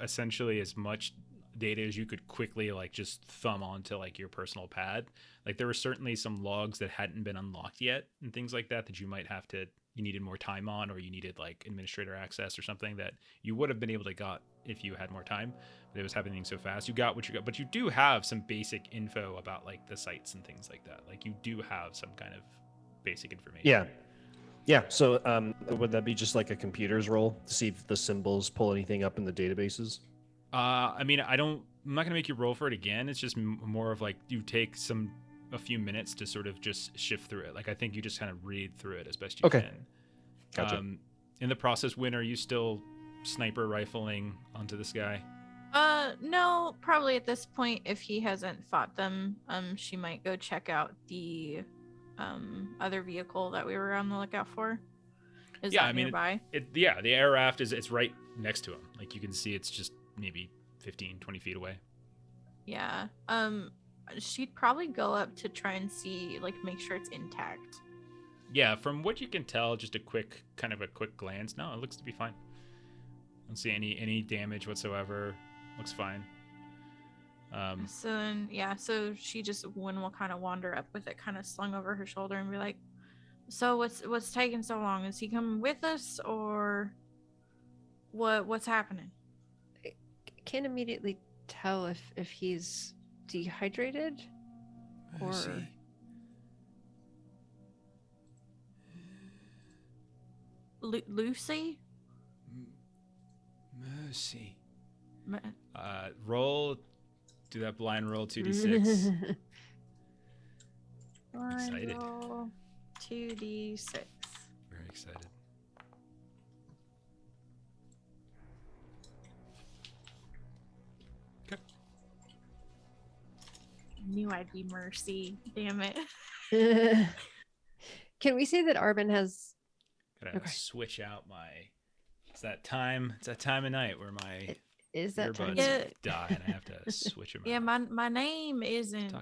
essentially as much data as you could quickly like just thumb onto like your personal pad. Like there were certainly some logs that hadn't been unlocked yet and things like that you might have to you needed more time on, or you needed like administrator access or something that you would have been able to got if you had more time, but it was happening so fast. You got what you got, but you do have some basic info about like the sites and things like that. Like you do have some kind of basic information. Yeah, so would that be just like a computer's roll to see if the symbols pull anything up in the databases? I mean, I'm not gonna make you roll for it again. It's just more of like you take a few minutes to sort of just shift through it. Like I think you just kind of read through it as best you can. Gotcha. In the process, Win, are you still sniper rifling onto this guy? No, probably at this point, if he hasn't fought them, she might go check out the other vehicle that we were on the lookout for. Is that nearby? The air raft it's right next to him. Like you can see it's just maybe 15-20 feet away. Yeah. She'd probably go up to try and see, like, make sure it's intact. Yeah, from what you can tell, just a quick glance. No, it looks to be fine. Don't see any damage whatsoever. Looks fine. So she just will kind of wander up with it kind of slung over her shoulder and be like, so what's taking so long? Is he coming with us, or what's happening? I can't immediately tell if he's dehydrated or Lucy. Mercy. Do that blind roll 2d6. Excited. Roll 2d6. Very excited. Okay. Knew I'd be Mercy. Damn it. Can we say that Arvin has? Gotta switch out my. It's that time of night where my is that time die and I have to switch them. Yeah, out. my name isn't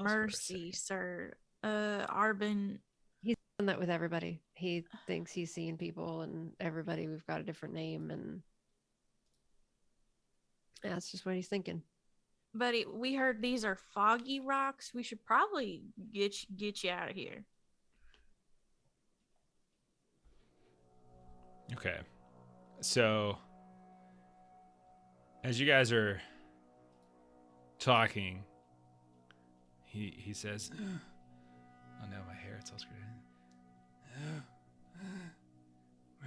Mercy, sir. Arvin. He's done that with everybody. He thinks he's seeing people, and everybody we've got a different name, and that's just what he's thinking. But we heard these are foggy rocks. We should probably get you out of here. Okay. So, as you guys are talking, he says, "Oh no, my hair, it's all screwed in.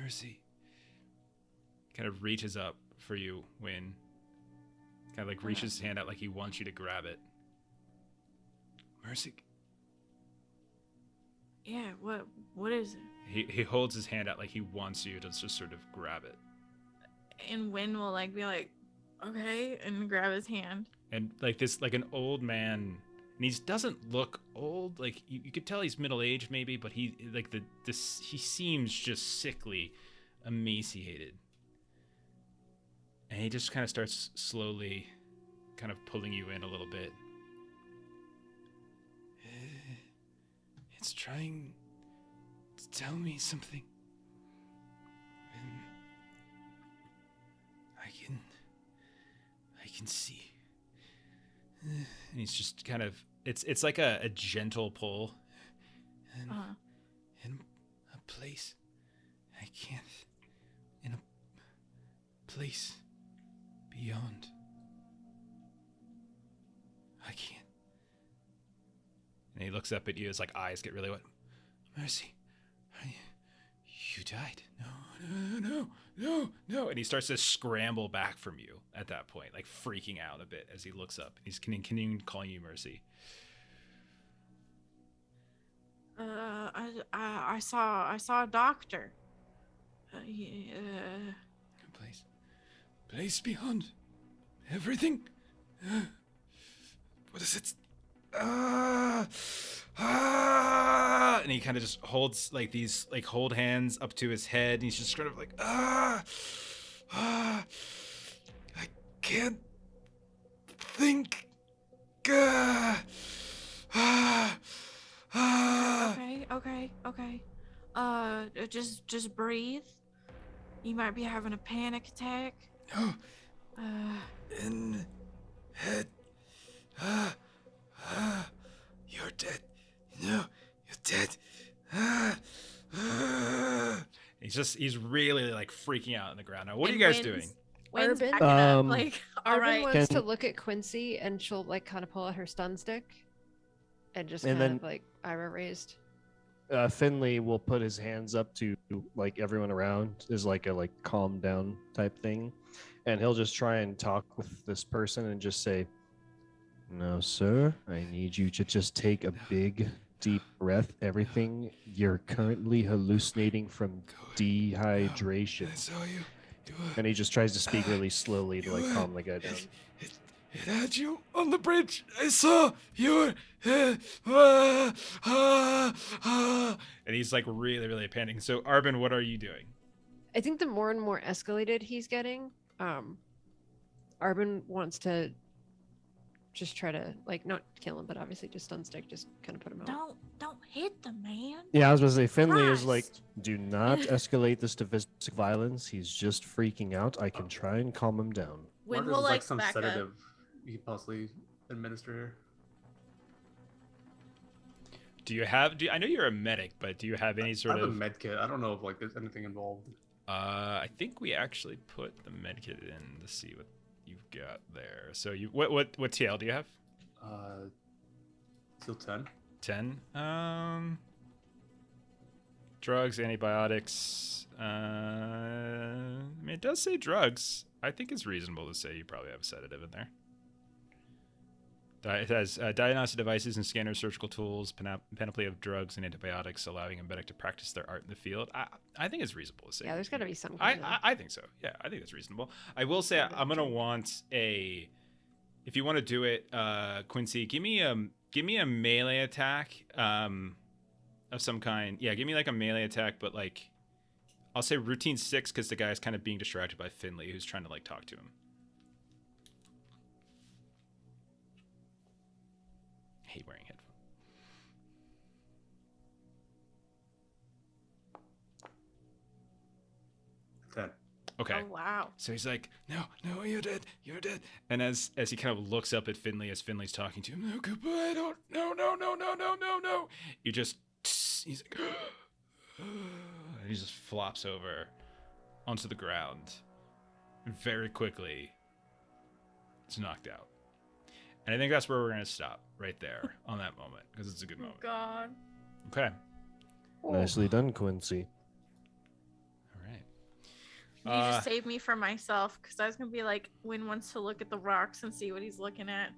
Mercy, kind of reaches up for you, Win. Kind of like reaches his hand out like he wants you to grab it. Mercy. Yeah, what is it? He holds his hand out like he wants you to just sort of grab it. And Win will like be like, okay, and grab his hand. And like this, like an old man, and he doesn't look old. Like you could tell he's middle aged maybe, but he like he seems just sickly, emaciated. And he just kind of starts slowly, kind of pulling you in a little bit. It's trying to tell me something. And I can see. And he's just kind of, it's like a gentle pull. And in a place I can't, in a place beyond. I can't. And he looks up at you, his like eyes get really wet. Mercy, you died. No. And he starts to scramble back from you at that point, like freaking out a bit as he looks up. He's continuing calling you Mercy. I saw a doctor. Place beyond everything. What is it? And he kind of just holds like these like hold hands up to his head, and he's just kind of like I can't think. Okay. Just breathe. You might be having a panic attack. No. In head. You're dead. No, you're dead. He's really like freaking out on the ground. Now, what are you guys doing? Wynn's Arvin? backing up, like, all Arvin right. wants to look at Quincy, and she'll like kind of pull out her stun stick, and just kind of like Ira raised. Finley will put his hands up to like everyone around is like a calm down type thing, and he'll just try and talk with this person and just say, "No, sir, I need you to just take a big, deep breath. Everything you're currently hallucinating from dehydration." I saw you. And he just tries to speak really slowly to like calm the guy down. It had you on the bridge. I saw your head. And he's like really, really panicking. So, Arvin, what are you doing? I think the more and more escalated he's getting, Arvin wants to just try to like not kill him, but obviously just stun stick, just kind of put him out. Don't hit the man. Yeah, I was gonna say Finley is like, Christ. do not escalate this to physical violence. He's just freaking out. I can try and calm him down. Wynn Or will there's like some back sedative up. you could possibly administer here. I know you're a medic, but do you have any sort I have of a med kit. I don't know if like there's anything involved. I think we actually put the medkit in to see what you've got there. So you what TL do you have? Still 10. 10. Drugs, antibiotics. I mean, it does say drugs. I think it's reasonable to say you probably have a sedative in there. It has diagnostic devices and scanners, surgical tools, panoply of drugs and antibiotics, allowing a medic to practice their art in the field. I think it's reasonable to say. Yeah, there's got to be some kind of... I think so. Yeah, I think that's reasonable. I will say I'm gonna want a. If you want to do it, Quincy, give me a melee attack of some kind. Yeah, give me like a melee attack, but like I'll say routine 6 because the guy's kind of being distracted by Finley, who's trying to like talk to him. I hate wearing headphones. Okay. Oh wow. So he's like, no, you're dead. And as he kind of looks up at Finley as Finley's talking to him, no, goodbye, no. You just, he's like, and he just flops over onto the ground. And very quickly, it's knocked out. And I think that's where we're going to stop, right there, on that moment, because it's a good moment. God. Okay. Nicely done, Quincy. All right. You just saved me from myself because I was gonna be like, Win wants to look at the rocks and see what he's looking at.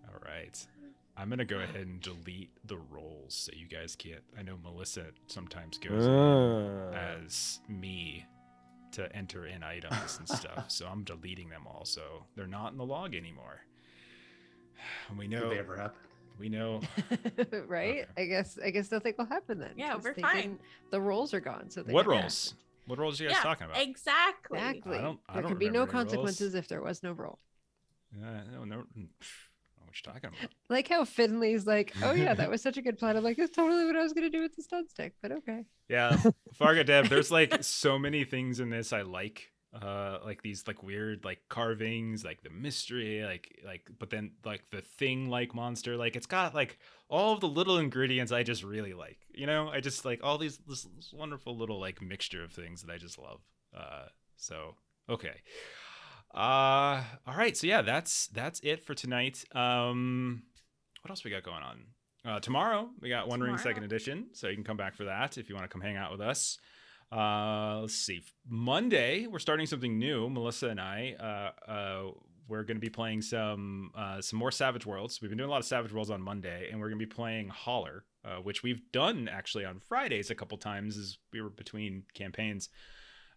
All right. I'm going to go ahead and delete the rolls so you guys can't. I know Melissa sometimes goes in as me to enter in items and stuff. So I'm deleting them all. So they're not in the log anymore. We know. Did they ever happen? We know. Right? Okay. I guess nothing will happen then. Yeah, 'cause we're fine. The rolls are gone. So What rolls? What rolls are you guys talking about? Exactly. Exactly. I There don't could be no remember any consequences if there was no roll. No. What you talking about? Like how Finley's like, oh yeah, that was such a good plan. I'm like, that's totally what I was gonna do with the stun stick, but okay. Yeah, Farga Dev. There's like so many things in this I like these like weird like carvings, like the mystery, but then like the thing like monster, like it's got like all of the little ingredients I just really like. You know, I just like all this wonderful little like mixture of things that I just love. So okay. All right, so yeah, that's it for tonight. What else we got going on? Tomorrow we got One Ring 2nd Edition, so you can come back for that if you want to come hang out with us. Let's see, Monday we're starting something new. Melissa and I we're going to be playing some more Savage Worlds. We've been doing a lot of Savage Worlds on Monday, and we're going to be playing Holler, which we've done actually on Fridays a couple times as we were between campaigns.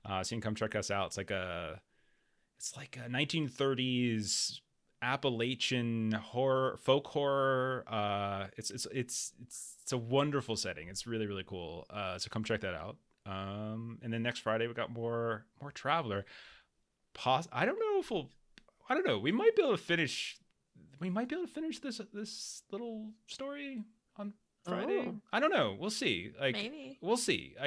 So you can come check us out. It's like a 1930s Appalachian folk horror. It's a wonderful setting. It's really, really cool. So come check that out. And then next Friday we got more Traveler. I don't know. We might be able to finish this little story on Friday. Oh. I don't know. We'll see. Maybe. We'll see.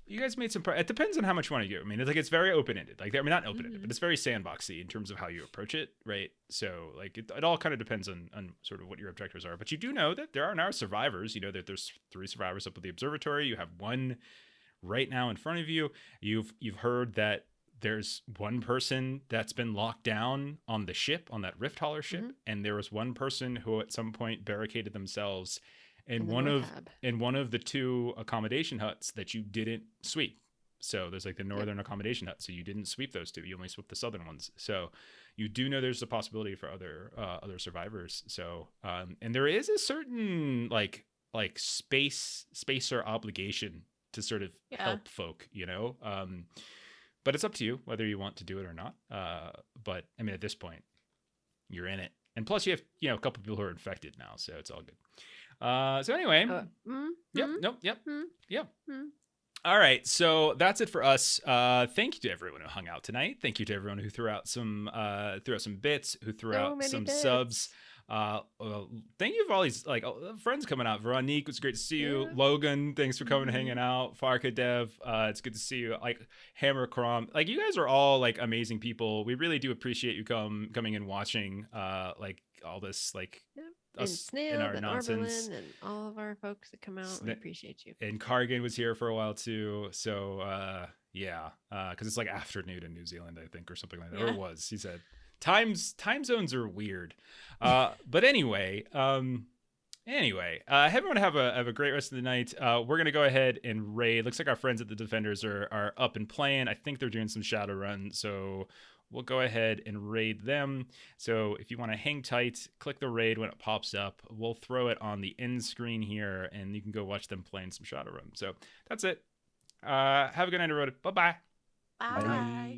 You guys made some. It depends on how much you want to do. I mean, it's very open-ended. Not open-ended, but it's very sandboxy in terms of how you approach it, right? So, it all kind of depends on sort of what your objectives are. But you do know that there are now survivors. You know that there's 3 survivors up at the observatory. You have 1 right now in front of you. You've heard that there's 1 person that's been locked down on the ship, on that Rift Hauler ship, and there was 1 person who at some point barricaded themselves in one of the 2 accommodation huts that you didn't sweep. So there's like the northern accommodation hut. So you didn't sweep those 2. You only swept the southern ones. So you do know there's a possibility for other survivors. So and there is a certain like spacer obligation to sort of help folk, you know. But it's up to you whether you want to do it or not. But I mean, at this point, you're in it, and plus you have a couple people who are infected now, so it's all good. So anyway, yep. All right, so that's it for us. Thank you to everyone who hung out tonight. Thank you to everyone who threw out some bits, who threw out some subs. Thank you for all these friends coming out. Veronique, it's great to see you. Logan, thanks for coming and hanging out. Farka Dev, it's good to see you. Hammer Crom, you guys are all amazing people. We really do appreciate you coming and watching all this and us Snail and our and nonsense. Arvin and all of our folks that come out. We appreciate you. And Cargan was here for a while too. So because it's afternoon in New Zealand, I think, or something like that. Or it was. He said time zones are weird. But anyway, everyone have a great rest of the night. We're gonna go ahead and raid. Looks like our friends at the Defenders are up and playing. I think they're doing some shadow run, so we'll go ahead and raid them. So if you want to hang tight, click the raid when it pops up. We'll throw it on the end screen here, and you can go watch them playing some shadow run. So that's it. Have a good night, everybody. Bye-bye. Bye. Bye.